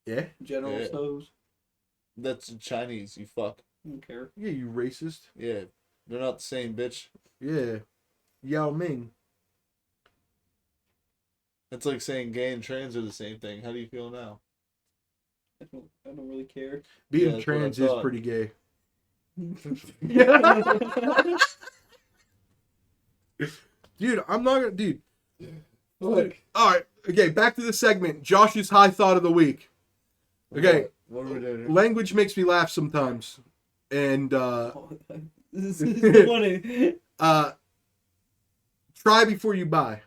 Yeah. General Yeah. Stoves. That's Chinese, you fuck. I don't care. Yeah, you racist. Yeah. They're not the same, bitch. Yeah. Yao Ming. It's like saying gay and trans are the same thing. How do you feel now? I don't really care. Being that's what I trans is thought. pretty gay. Dude, I'm not gonna. Dude. Look. All right. Okay, back to the segment. Josh's high thought of the week. Okay. What are we doing here? Language makes me laugh sometimes. And This is funny. try before you buy.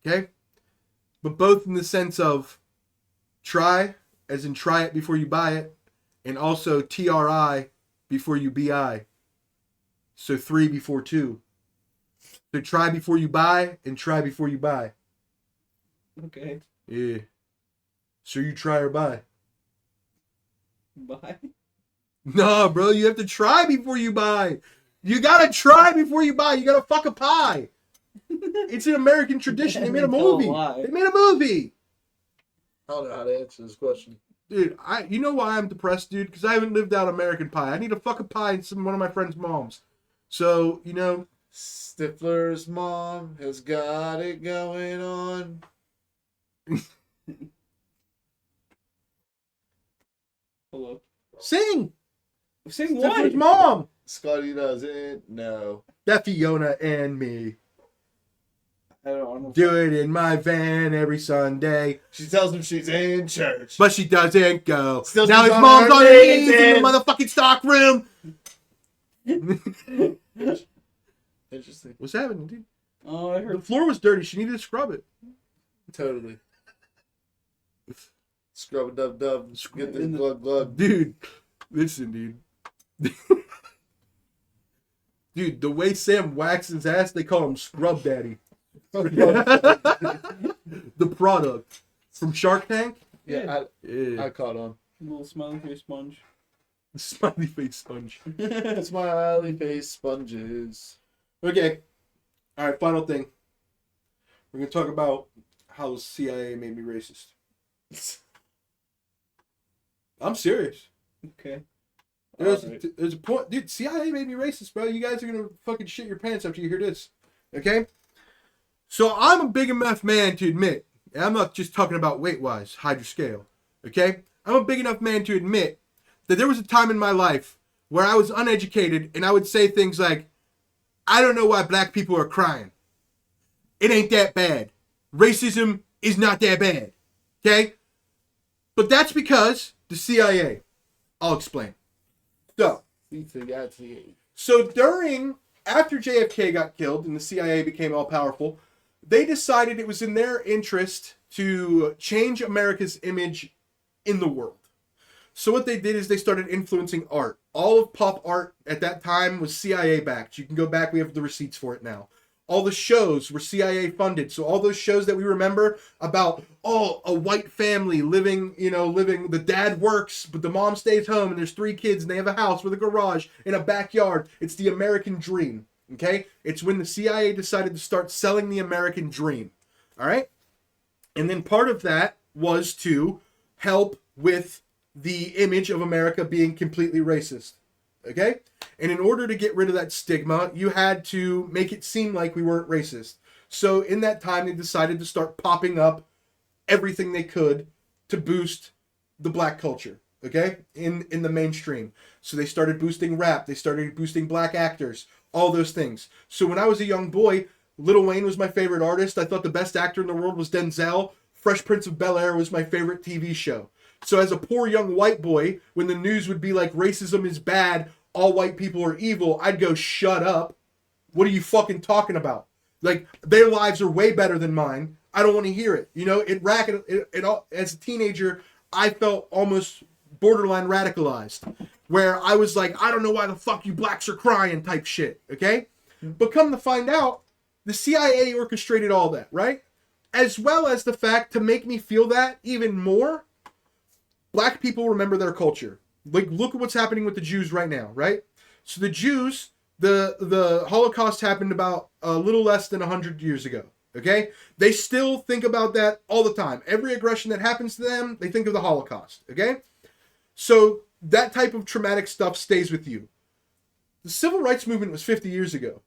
Okay? But both in the sense of try, as in try it before you buy it, and also TRI before you BI. So 3 before 2. So try before you buy and try before you buy. Okay. Yeah. So you try or buy. Bye. No, bro, you have to try before you buy. You gotta try before you buy. You gotta fuck a pie. It's an American tradition. They made a Tell a movie. lie. They made a movie. I don't know how to answer this question. Dude, you know why I'm depressed, dude? Because I haven't lived out American Pie. I need to fuck a pie in one of my friend's moms. So, you know, Stifler's mom has got it going on. Hello. sing. Sing Stifler's what? mom. Scotty doesn't know. That Fiona and me. I don't know. Do it in my van every Sunday. She tells him she's in church. But she doesn't go. Still Now she's his on mom's her on her knees knees in the and- motherfucking stock room. Interesting. What's happening, dude? Oh, I The heard. floor was dirty. She needed to scrub it. Totally. Scrub a dub dub. Get this In the- glug glug. Dude, listen, dude. Dude, the way Sam waxes his ass, they call him Scrub Daddy. The product from Shark Tank. Yeah, Yeah. I caught on. Little smiley face sponge. Smiley face sponge. Smiley face sponges. Okay. All right, final thing. We're going to talk about how the CIA made me racist. I'm serious. Okay. There's a point. Dude, CIA made me racist, bro. You guys are going to fucking shit your pants after you hear this. Okay? So I'm a big enough man to admit, and I'm not just talking about weight-wise, Hydra scale. Okay? I'm a big enough man to admit that there was a time in my life where I was uneducated and I would say things like, I don't know why black people are crying. It ain't that bad. Racism is not that bad. Okay? But that's because the CIA. I'll explain. So after JFK got killed and the CIA became all powerful, they decided it was in their interest to change America's image in the world. So what they did is they started influencing art. All of pop art at that time was CIA backed. You can go back, we have the receipts for it now. All the shows were CIA funded. So all those shows that we remember about, a white family living, the dad works, but the mom stays home and there's 3 kids and they have a house with a garage and a backyard. It's the American dream, okay? It's when the CIA decided to start selling the American dream, all right? And then part of that was to help with the image of America being completely racist, okay? And in order to get rid of that stigma, you had to make it seem like we weren't racist. So in that time, they decided to start popping up everything they could to boost the black culture, okay? In the mainstream. So they started boosting rap. They started boosting black actors. All those things. So when I was a young boy, Lil Wayne was my favorite artist. I thought the best actor in the world was Denzel. Fresh Prince of Bel-Air was my favorite TV show. So as a poor young white boy, when the news would be like, racism is bad, all white people are evil, I'd go, shut up. What are you fucking talking about? Like, their lives are way better than mine. I don't want to hear it. As a teenager, I felt almost borderline radicalized, where I was like, I don't know why the fuck you blacks are crying type shit, okay? But come to find out, the CIA orchestrated all that, right? As well as the fact to make me feel that even more, black people remember their culture. Like, look at what's happening with the Jews right now, right? So the Jews, the Holocaust happened about a little less than 100 years ago, okay? They still think about that all the time. Every aggression that happens to them, they think of the Holocaust, okay? So that type of traumatic stuff stays with you. The civil rights movement was 50 years ago.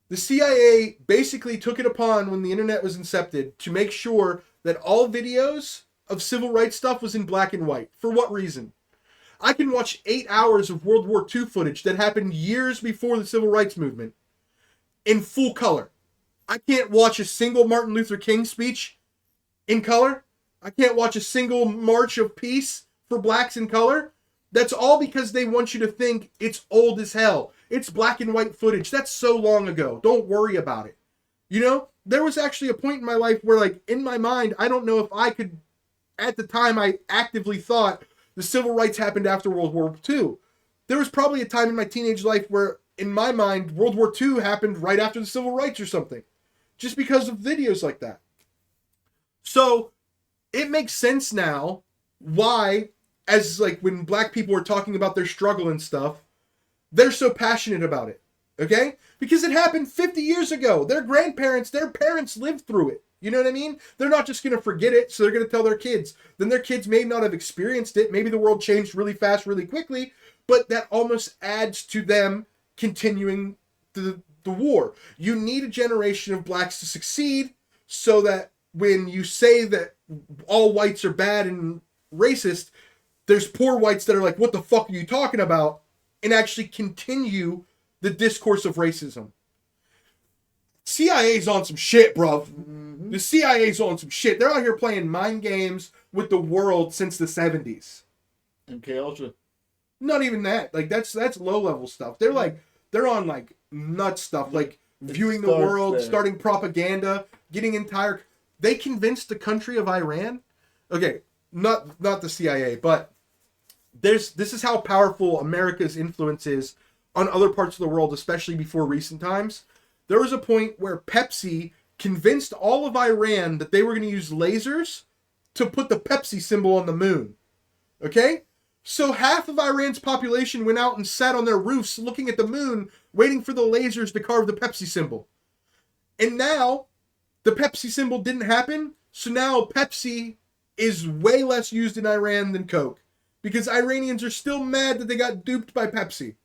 The CIA basically took it upon when the internet was incepted to make sure that all videos of civil rights stuff was in black and white. For what reason? I can watch 8 hours of World War II footage that happened years before the civil rights movement in full color. I can't watch a single Martin Luther King speech in color. I can't watch a single march of peace for blacks in color. That's all because they want you to think it's old as hell. It's black and white footage. That's so long ago. Don't worry about it. There was actually a point in my life where, like, in my mind, I don't know if I could, at the time, I actively thought the civil rights happened after World War II. There was probably a time in my teenage life where, in my mind, World War II happened right after the civil rights or something. Just because of videos like that. So, it makes sense now why, as like when black people are talking about their struggle and stuff, they're so passionate about it, okay? Because it happened 50 years ago. Their grandparents, their parents lived through it. You know what I mean? They're not just going to forget it, so they're going to tell their kids. Then their kids may not have experienced it. Maybe the world changed really fast, really quickly, but that almost adds to them continuing the war. You need a generation of blacks to succeed so that when you say that all whites are bad and racist, there's poor whites that are like, what the fuck are you talking about? And actually continue the discourse of racism. CIA's on some shit, bro. The CIA's on some shit. They're out here playing mind games with the world since the 70s. MK Ultra. Not even that. Like that's low level stuff. They're on like nut stuff, like viewing the starts world, there. starting propaganda, getting entire. They convinced the country of Iran. Okay, not the CIA, but this is how powerful America's influence is on other parts of the world, especially before recent times. There was a point where Pepsi convinced all of Iran that they were going to use lasers to put the Pepsi symbol on the moon. Okay? So half of Iran's population went out and sat on their roofs looking at the moon, waiting for the lasers to carve the Pepsi symbol. And now, the Pepsi symbol didn't happen, so now Pepsi is way less used in Iran than Coke. Because Iranians are still mad that they got duped by Pepsi.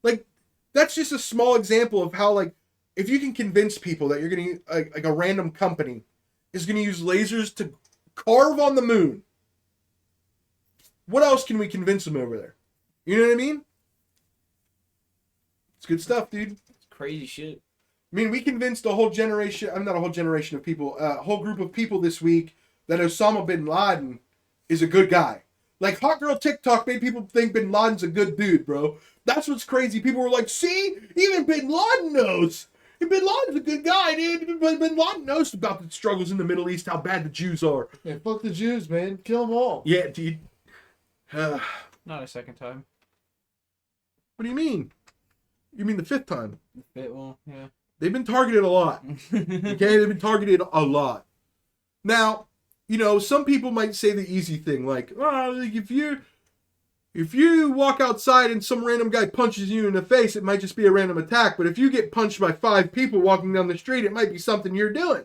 Like, that's just a small example of how, like, if you can convince people that you're going to, like a random company is going to use lasers to carve on the moon, what else can we convince them over there? You know what I mean? It's good stuff, dude. It's crazy shit. I mean, we convinced a whole generation, I'm not a whole generation of people, a whole group of people this week that Osama bin Laden is a good guy. Like, Hot Girl TikTok made people think bin Laden's a good dude, bro. That's what's crazy. People were like, see? Even bin Laden knows. Bin Laden's a good guy, dude. Bin Laden knows about the struggles in the Middle East, how bad the Jews are. Yeah, fuck the Jews, man. Kill them all. Yeah, dude. Not a second time. What do you mean? You mean the fifth time? Well, yeah. They've been targeted a lot. Okay, they've been targeted a lot. Now, you know, some people might say the easy thing, like, oh, like if you walk outside and some random guy punches you in the face, it might just be a random attack. But if you get punched by 5 people walking down the street, it might be something you're doing.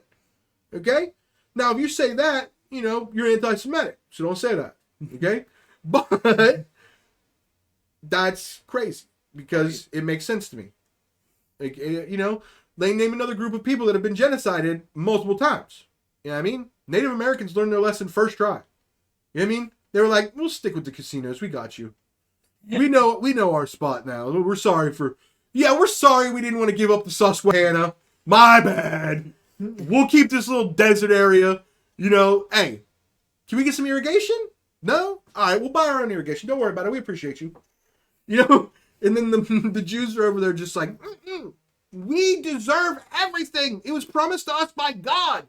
Okay? Now, if you say that, you know, you're anti-Semitic. So don't say that. Okay? But that's crazy because it makes sense to me. Like, you know, they name another group of people that have been genocided multiple times. You know what I mean? Native Americans learned their lesson first try. You know what I mean? They were like, we'll stick with the casinos. We got you. We know our spot now. We're sorry we didn't want to give up the Susquehanna. My bad. We'll keep this little desert area. You know, hey, can we get some irrigation? No? All right, we'll buy our own irrigation. Don't worry about it. We appreciate you. You know? And then the Jews are over there just like, we deserve everything. It was promised to us by God.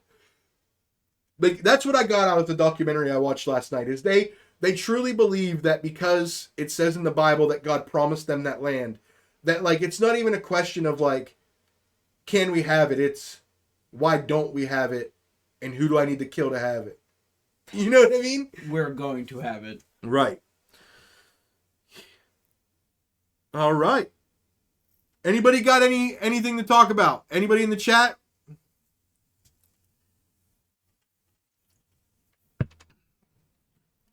Like, that's what I got out of the documentary I watched last night, is they truly believe that because it says in the Bible that God promised them that land, that, like, it's not even a question of, like, can we have it? It's, why don't we have it? And who do I need to kill to have it? You know what I mean? We're going to have it. Right. All right. Anybody got anything to talk about? Anybody in the chat?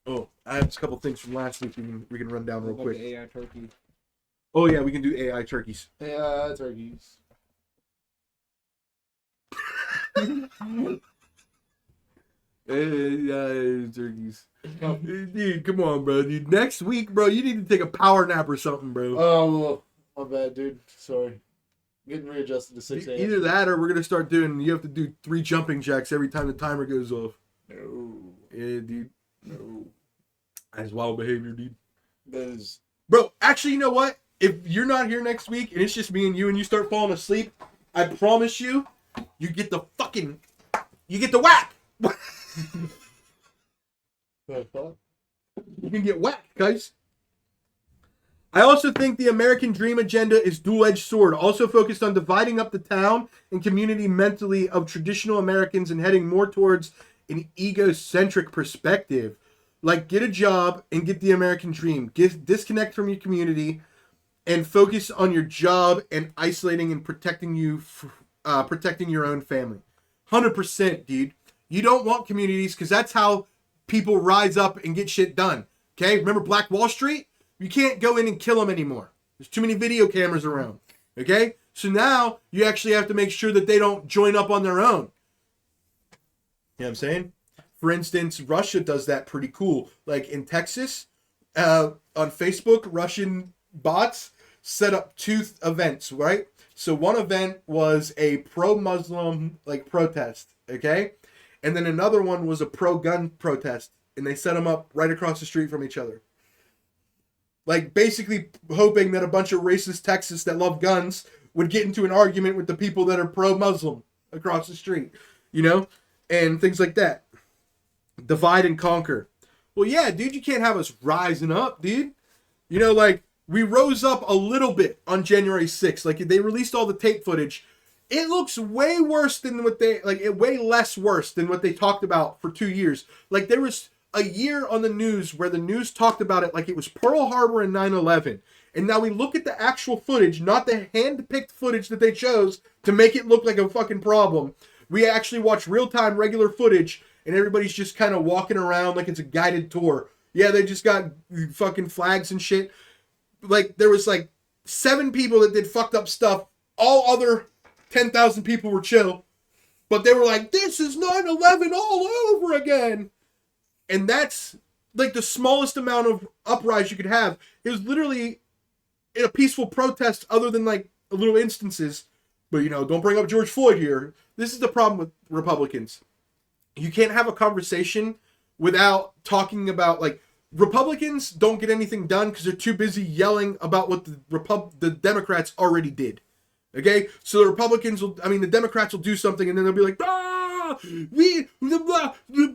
Oh, I have a couple things from last week we can run down real quick. AI turkey. Oh yeah, we can do AI turkeys. Yeah, turkeys. Turkeys. Dude, come on, bro. Dude, next week, bro, you need to take a power nap or something, bro. Oh, my bad, dude. Sorry. Getting readjusted to 6 a.m. Either that or we're gonna start doing. You have to do 3 jumping jacks every time the timer goes off. No. Yeah, dude. No. That's wild behavior, dude. That is... Bro, actually, you know what? If you're not here next week and it's just me and you start falling asleep, I promise you, you get the whack. What the fuck? You can get whacked, guys. I also think the American Dream agenda is dual-edged sword, also focused on dividing up the town and community mentally of traditional Americans and heading more towards an egocentric perspective. Like, get a job and get the American dream. Disconnect from your community and focus on your job and isolating and protecting your own family. 100%, dude. You don't want communities because that's how people rise up and get shit done. Okay? Remember Black Wall Street? You can't go in and kill them anymore. There's too many video cameras around. Okay? So now you actually have to make sure that they don't join up on their own. You know what I'm saying? For instance, Russia does that pretty cool. Like in Texas, on Facebook, Russian bots set up 2 events, right? So one event was a pro-Muslim like protest, okay? And then another one was a pro-gun protest, and they set them up right across the street from each other. Like, basically hoping that a bunch of racist Texans that love guns would get into an argument with the people that are pro-Muslim across the street, you know? And things like that. Divide and conquer. Well, yeah, dude, you can't have us rising up, dude. You know, like, we rose up a little bit on January 6th. Like, they released all the tape footage. It looks way worse than what they, like, way less worse than what they talked about for 2 years. Like, there was a year on the news where the news talked about it like it was Pearl Harbor and 9/11. And now we look at the actual footage, not the hand-picked footage that they chose to make it look like a fucking problem. We actually watch real-time regular footage, and everybody's just kind of walking around like it's a guided tour. Yeah, they just got fucking flags and shit. Like, there was like 7 people that did fucked up stuff. All other 10,000 people were chill. But they were like, this is 9/11 all over again. And that's like the smallest amount of uprise you could have. It was literally a peaceful protest other than like little instances. But, you know, don't bring up George Floyd here. This is the problem with Republicans. You can't have a conversation without talking about, like, Republicans don't get anything done because they're too busy yelling about what the Democrats already did. Okay? So the the Democrats will do something and then they'll be like, but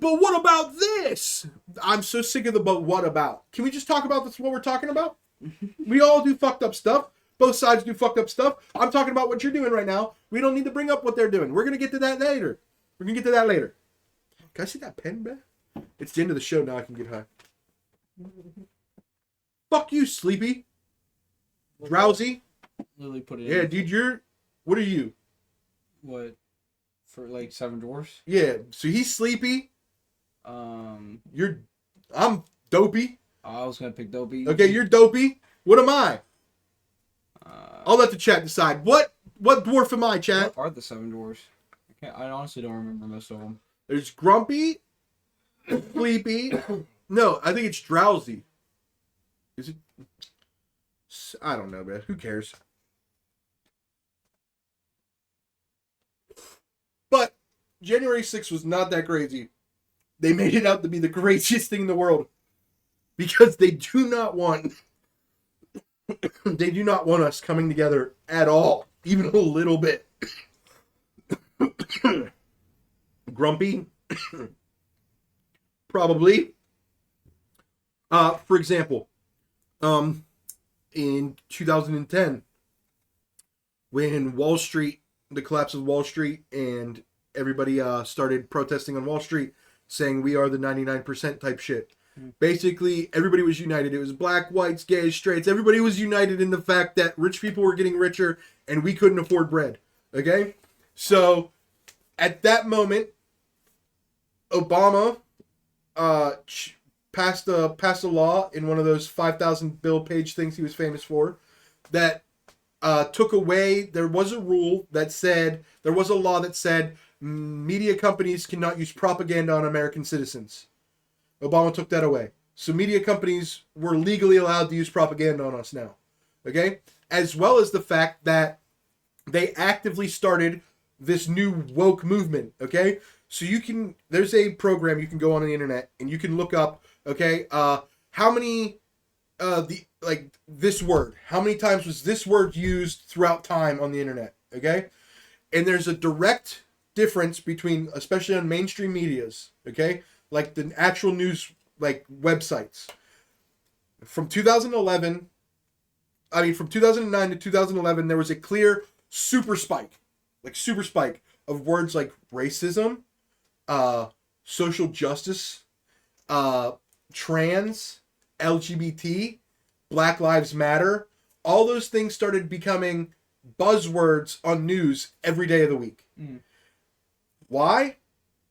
what about this? I'm so sick of the but what about. Can we just talk about this, what we're talking about? We all do fucked up stuff. Both sides do fucked up stuff. I'm talking about what you're doing right now. We don't need to bring up what they're doing. We're going to get to that later. Can I see that pen, man? It's the end of the show now. I can get high. Fuck you, sleepy. Drowsy. Literally put it Yeah, in. dude, what are you? What? For like 7 dwarfs? Yeah, so he's sleepy. I'm dopey. I was gonna pick Dopey. Okay, you're dopey. What am I? I'll let the chat decide. What dwarf am I, chat? What are the 7 dwarfs? I honestly don't remember most of them. There's grumpy, sleepy. No, I think it's drowsy. Is it? I don't know, man. Who cares? But January 6th was not that crazy. They made it out to be the craziest thing in the world. Because they do not want us coming together at all. Even a little bit. Grumpy. Probably. For example, in 2010, when the collapse of Wall Street, and everybody started protesting on Wall Street, saying we are the 99% type shit. Basically, everybody was united. It was black, whites, gays, straights. Everybody was united in the fact that rich people were getting richer and we couldn't afford bread. Okay? So, at that moment, Obama passed a law in one of those 5,000 bill page things he was famous for that took away, there was a law that said media companies cannot use propaganda on American citizens. Obama took that away. So media companies were legally allowed to use propaganda on us now. Okay? As well as the fact that they actively started this new woke movement. Okay? So there's a program you can go on the internet and you can look up, okay, how many, this word, how many times was this word used throughout time on the internet, okay? And there's a direct difference between, especially on mainstream medias, okay, like the actual news, like websites. From 2009 to 2011, there was a clear super spike of words like racism, social justice, trans, LGBT, Black Lives Matter. All those things started becoming buzzwords on news every day of the week. Why?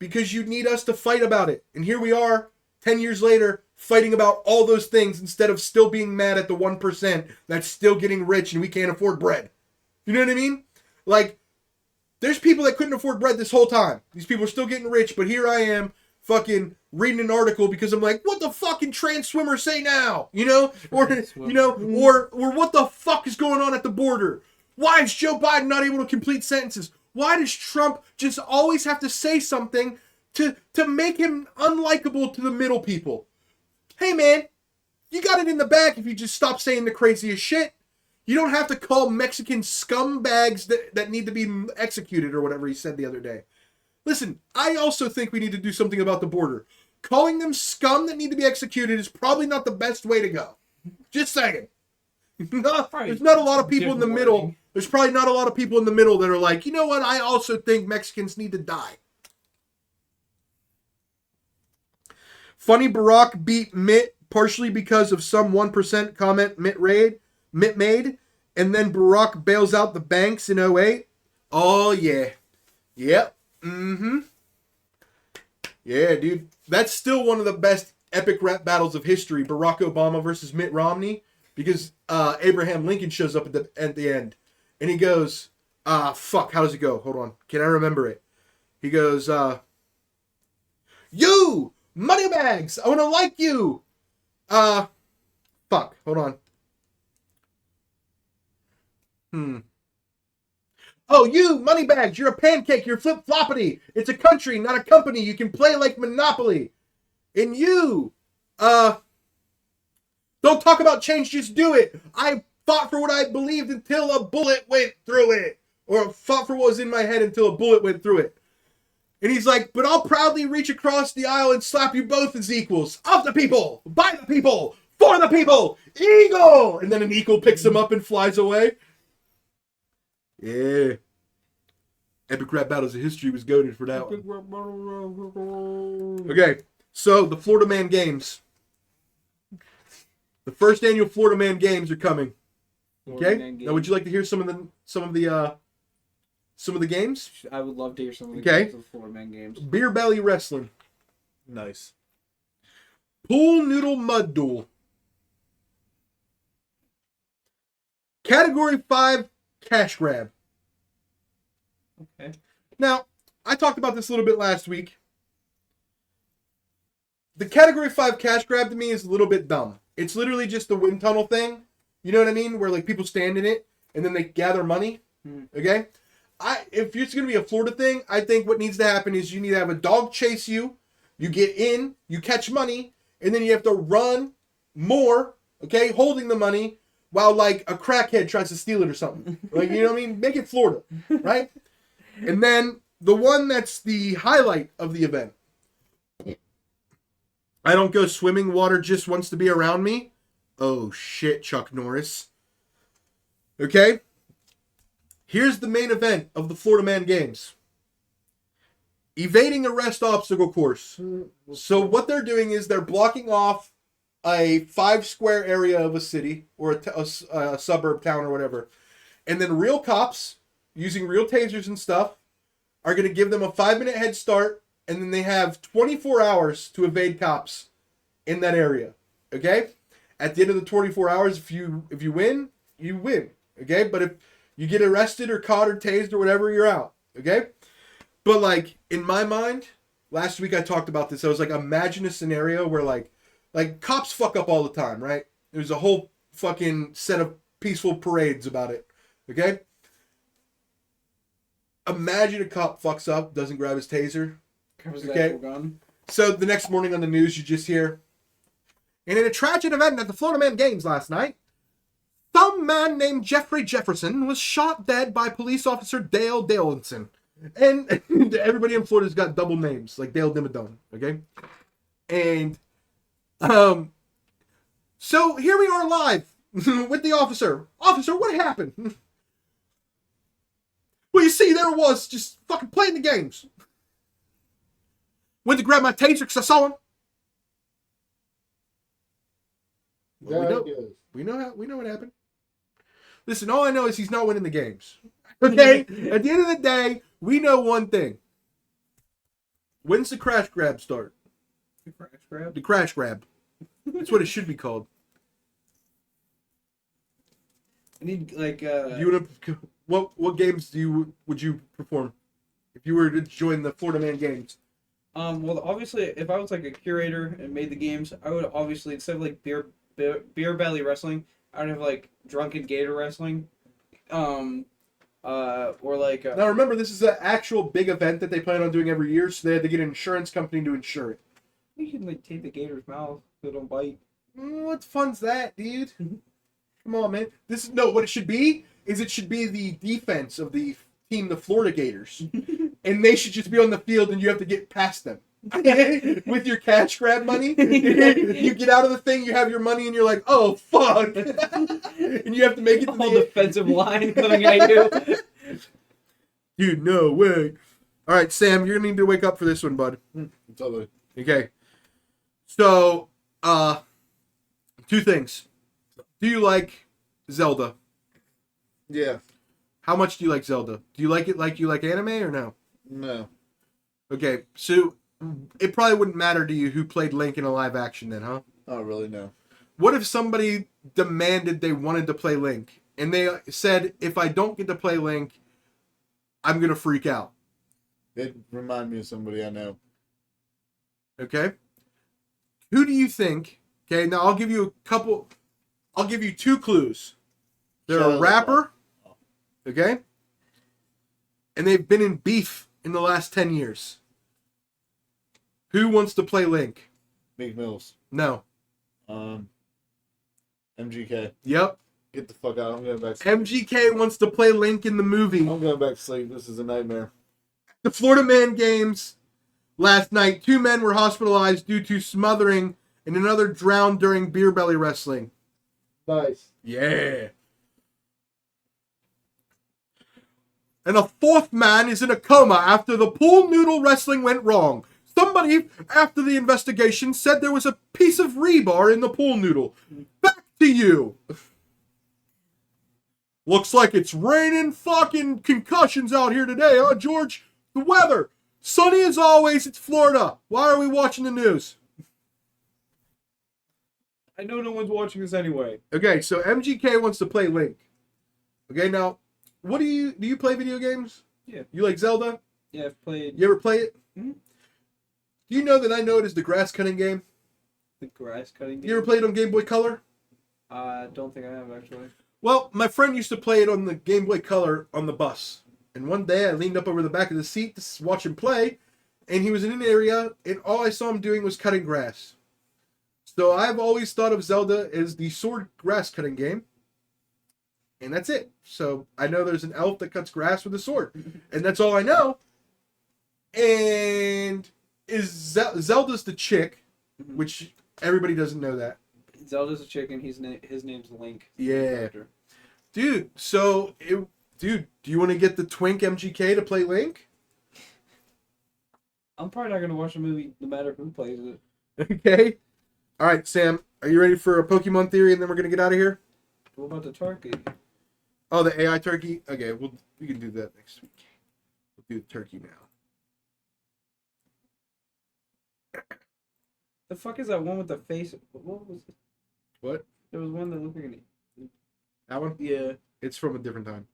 Because you need us to fight about it. And here we are, 10 years later, fighting about all those things instead of still being mad at the 1% that's still getting rich and we can't afford bread. You know what I mean? Like, there's people that couldn't afford bread this whole time. These people are still getting rich, but here I am fucking reading an article because I'm like, what the fucking trans swimmer say now? You know? Or what the fuck is going on at the border? Why is Joe Biden not able to complete sentences? Why does Trump just always have to say something to make him unlikable to the middle people? Hey man, you got it in the bag if you just stop saying the craziest shit. You don't have to call Mexican scumbags that need to be executed or whatever he said the other day. Listen, I also think we need to do something about the border. Calling them scum that need to be executed is probably not the best way to go. Just saying. There's not a lot of people in the middle. There's probably not a lot of people in the middle that are like, you know what? I also think Mexicans need to die. Funny Barack beat Mitt partially because of some 1% comment Mitt made, and then Barack bails out the banks in 08. Oh, yeah. Yep. Mm-hmm. Yeah, dude. That's still one of the best epic rap battles of history, Barack Obama versus Mitt Romney, because Abraham Lincoln shows up at the end, and he goes, fuck, how does it go? Hold on. Can I remember it? He goes, you, moneybags, I want to like you. Fuck, hold on. Oh, you, moneybags, you're a pancake, you're flip-floppity. It's a country, not a company. You can play like Monopoly. And you, don't talk about change, just do it. I fought for what I believed until a bullet went through it. Or fought for what was in my head until a bullet went through it. And he's like, but I'll proudly reach across the aisle and slap you both as equals. Of the people, by the people, for the people, eagle! And then an eagle picks him up and flies away. Yeah. Epic Rap Battles of History was goated for that one. Okay, so the Florida Man Games. The first annual Florida Man Games are coming. Okay? Now would you like to hear some of the games? I would love to hear some of the games of the Florida Man Games. Beer belly wrestling. Nice. Pool noodle mud duel. Category 5 cash grab. Okay. Now, I talked about this a little bit last week. The Category 5 cash grab to me is a little bit dumb. It's literally just the wind tunnel thing. You know what I mean? Where like people stand in it and then they gather money. Okay? If it's going to be a Florida thing, I think what needs to happen is you need to have a dog chase you. You get in, you catch money, and then you have to run more, okay, holding the money while like a crackhead tries to steal it or something. Like, you know what I mean? Make it Florida, right? And then the one that's the highlight of the event. I don't go swimming, water just wants to be around me. Oh shit, Chuck Norris. Okay? Here's the main event of the Florida Man Games. Evading arrest obstacle course. So what they're doing is they're blocking off a 5 square area of a city or a suburb town or whatever. And then real cops, using real tasers and stuff, are going to give them a 5-minute head start, and then they have 24 hours to evade cops in that area. Okay? At the end of the 24 hours, if you win, you win. Okay? But if you get arrested or caught or tased or whatever, you're out. Okay? But like, in my mind, last week I talked about this. I was like, imagine a scenario where like cops fuck up all the time, right? There's a whole fucking set of peaceful parades about it. Okay? Imagine a cop fucks up, doesn't grab his taser. Okay? Gun. So the next morning on the news, you just hear, and in a tragic event at the Florida Man Games last night, some man named Jeffrey Jefferson was shot dead by police officer Dale Dalenson. And everybody in Florida's got double names, like Dale Dimmadome, okay? And, so here we are live with the officer. Officer, what happened? Well, you see, there it was, just fucking playing the games. Went to grab my taser because I saw him. Well, we know what happened. Listen, all I know is he's not winning the games. Okay? At the end of the day, we know one thing. When's the crash grab start? The crash grab? The crash grab. That's what it should be called. I need like what games would you perform if you were to join the Florida Man Games? Well, obviously, if I was like a curator and made the games, I would obviously, instead of like beer belly wrestling, I would have like drunken gator wrestling. Or like Now remember, this is an actual big event that they plan on doing every year, so they had to get an insurance company to insure it. you can like take the gator's mouth so it don't bite. What fun's that, dude? Come on, man. This is what it should be. It should be the defense of the team, the Florida Gators, and they should just be on the field, and you have to get past them with your catch grab money. You get out of the thing, you have your money, and you're like, oh fuck, and you have to make it to Whole the defensive line coming at you. dude. No way. All right, Sam, you're gonna need to wake up for this one, bud. Totally. Okay. So, two things. Do you like Zelda? Yeah. How much do you like Zelda? Do you like it like you like anime or no? No. Okay, so it probably wouldn't matter to you who played Link in a live action then, huh? Not really. No. What if somebody demanded they wanted to play Link and they said, if I don't get to play Link, I'm going to freak out? It remind me of somebody I know. Okay? Who do you think? Okay, now I'll give you two clues. They're a Shia rapper, okay? And they've been in beef in the last 10 years. Who wants to play Link? Meek Mills. No. MGK. Yep. Get the fuck out. I'm going back to sleep. MGK wants to play Link in the movie. I'm going back to sleep. This is a nightmare. The Florida Man Games last night, 2 men were hospitalized due to smothering and another drowned during beer belly wrestling. Nice. Yeah. And a 4th man is in a coma after the pool noodle wrestling went wrong. Somebody, after the investigation, said there was a piece of rebar in the pool noodle. Back to you. Looks like it's raining fucking concussions out here today, huh, George? The weather. Sunny as always, it's Florida. Why are we watching the news? I know no one's watching this anyway. Okay, so MGK wants to play Link. Okay, now, do you play video games? Yeah. You like Zelda? Yeah, I've played You ever play it? Mhm. Do you know that I know it as the grass cutting game? the grass cutting game. You ever played it on Game Boy Color? I don't think I have actually. Well, my friend used to play it on the Game Boy Color on the bus. And one day I leaned up over the back of the seat to watch him play, and he was in an area, and all I saw him doing was cutting grass. So I've always thought of Zelda as the sword grass cutting game. And that's it. So I know there's an elf that cuts grass with a sword. And that's all I know. And Zelda's the chick, which everybody doesn't know that. Zelda's a chicken. His name's Link. Yeah. Dude, do you want to get the twink MGK to play Link? I'm probably not gonna watch the movie no matter who plays it. Okay. All right, Sam, are you ready for a Pokemon theory and then we're going to get out of here? What about the turkey? Oh, the AI turkey? Okay, we can do that next week. We'll do the turkey now. The fuck is that one with the face? What was it? What? There was one that looked like an. That one? Yeah. It's from a different time.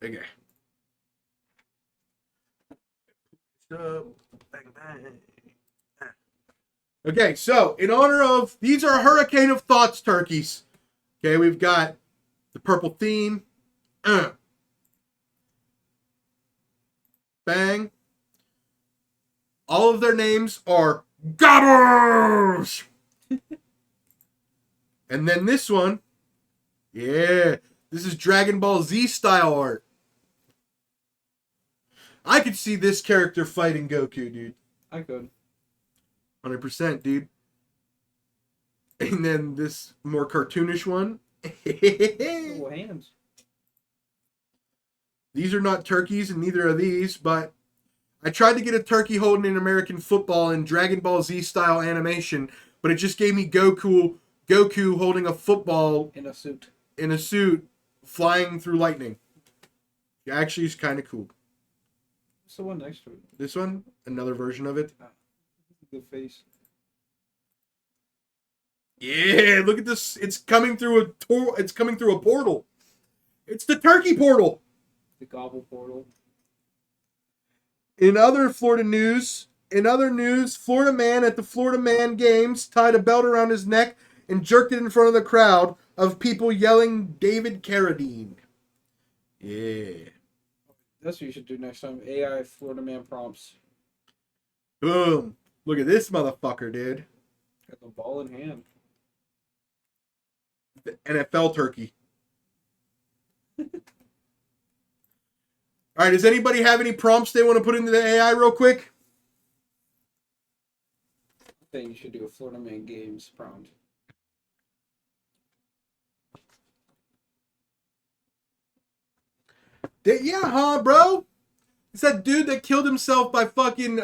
Okay. So, bang, bang. Okay, so in honor of, these are Hurricane of Thoughts turkeys. Okay, we've got the purple theme. Bang. All of their names are Gobbers. And then this one, yeah, this is Dragon Ball Z style art. I could see this character fighting Goku, dude. I could. 100%, dude. And then this more cartoonish one. Little hands. These are not turkeys, and neither are these, but I tried to get a turkey holding an American football in Dragon Ball Z style animation, but it just gave me Goku holding a football In a suit. in a suit flying through lightning. Actually, it's kind of cool. What's the one next to it? This one, another version of it. The face. Yeah, look at this. It's coming through a portal. It's the turkey portal. The gobble portal. In other news, Florida man at the Florida Man Games tied a belt around his neck and jerked it in front of the crowd of people yelling David Carradine. Yeah. That's what you should do next time. AI Florida Man prompts. Boom. Look at this motherfucker, dude. Got the ball in hand. The NFL turkey. All right, does anybody have any prompts they want to put into the AI real quick? I think you should do a Florida Man Games prompt. Yeah, huh, bro? It's that dude that killed himself by fucking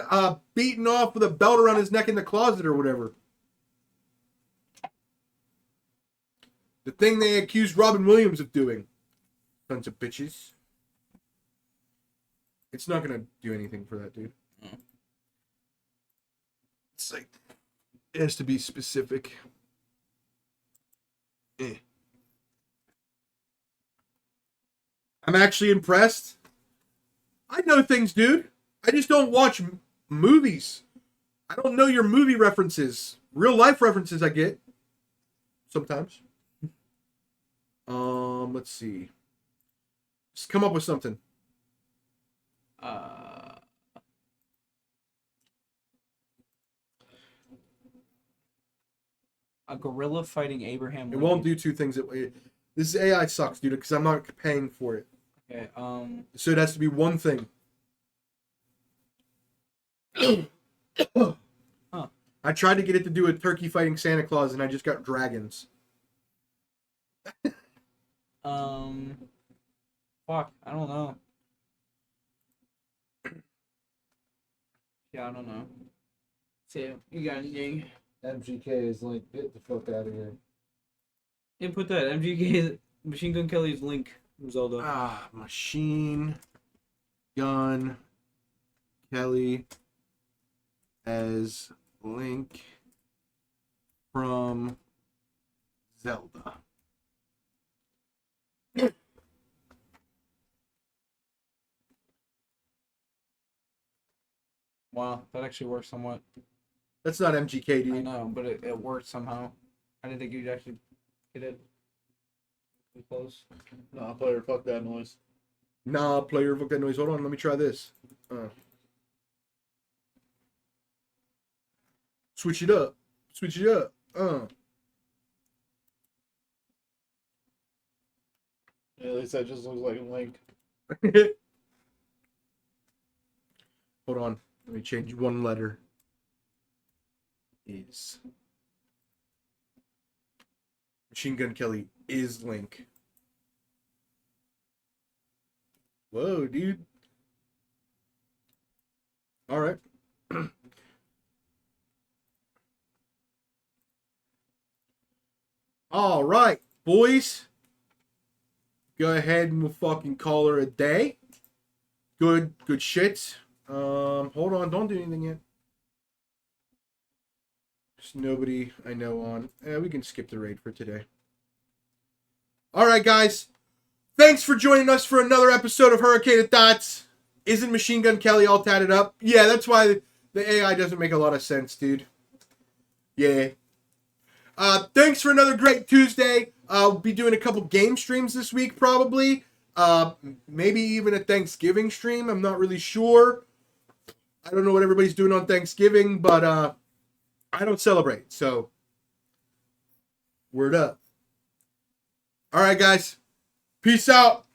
beating off with a belt around his neck in the closet or whatever. The thing they accused Robin Williams of doing. Sons of bitches. It's not gonna do anything for that dude. It's like, it has to be specific. I'm actually impressed. I know things, dude. I just don't watch movies. I don't know your movie references. Real life references I get. Sometimes. Let's see. Just come up with something. A gorilla fighting Abraham It Lincoln. won't do two things at once. This AI sucks, dude, because I'm not paying for it. Okay, So it has to be one thing. Huh. I tried to get it to do a turkey fighting Santa Claus, and I just got dragons. fuck, I don't know. Yeah, I don't know. Sam, you got anything? MGK is like, get the fuck out of here. Yeah, put that MGK Machine Gun Kelly's Link from Zelda. Machine Gun Kelly as Link from Zelda. Wow, that actually worked somewhat. That's not MGK, I dude. know, but it worked somehow. I didn't think you'd actually get it. Too close. Nah, player, fuck that noise. Nah, player, fuck that noise. Hold on, let me try this. Switch it up. Switch it up. Yeah, at least that just looks like a link. Hold on. Let me change one letter. Is. Machine Gun Kelly is Link. Whoa, dude. All right. All right, boys. Go ahead and we'll fucking call her a day. Good shit. Hold on, don't do anything yet. There's nobody I know on. We can skip the raid for today. Alright, guys. Thanks for joining us for another episode of Hurricane of Thoughts. Isn't Machine Gun Kelly all tatted up? Yeah, that's why the AI doesn't make a lot of sense, dude. Yeah. Thanks for another great Tuesday. I'll be doing a couple game streams this week, probably. Maybe even a Thanksgiving stream. I'm not really sure. I don't know what everybody's doing on Thanksgiving, but I don't celebrate, so word up. All right, guys. Peace out.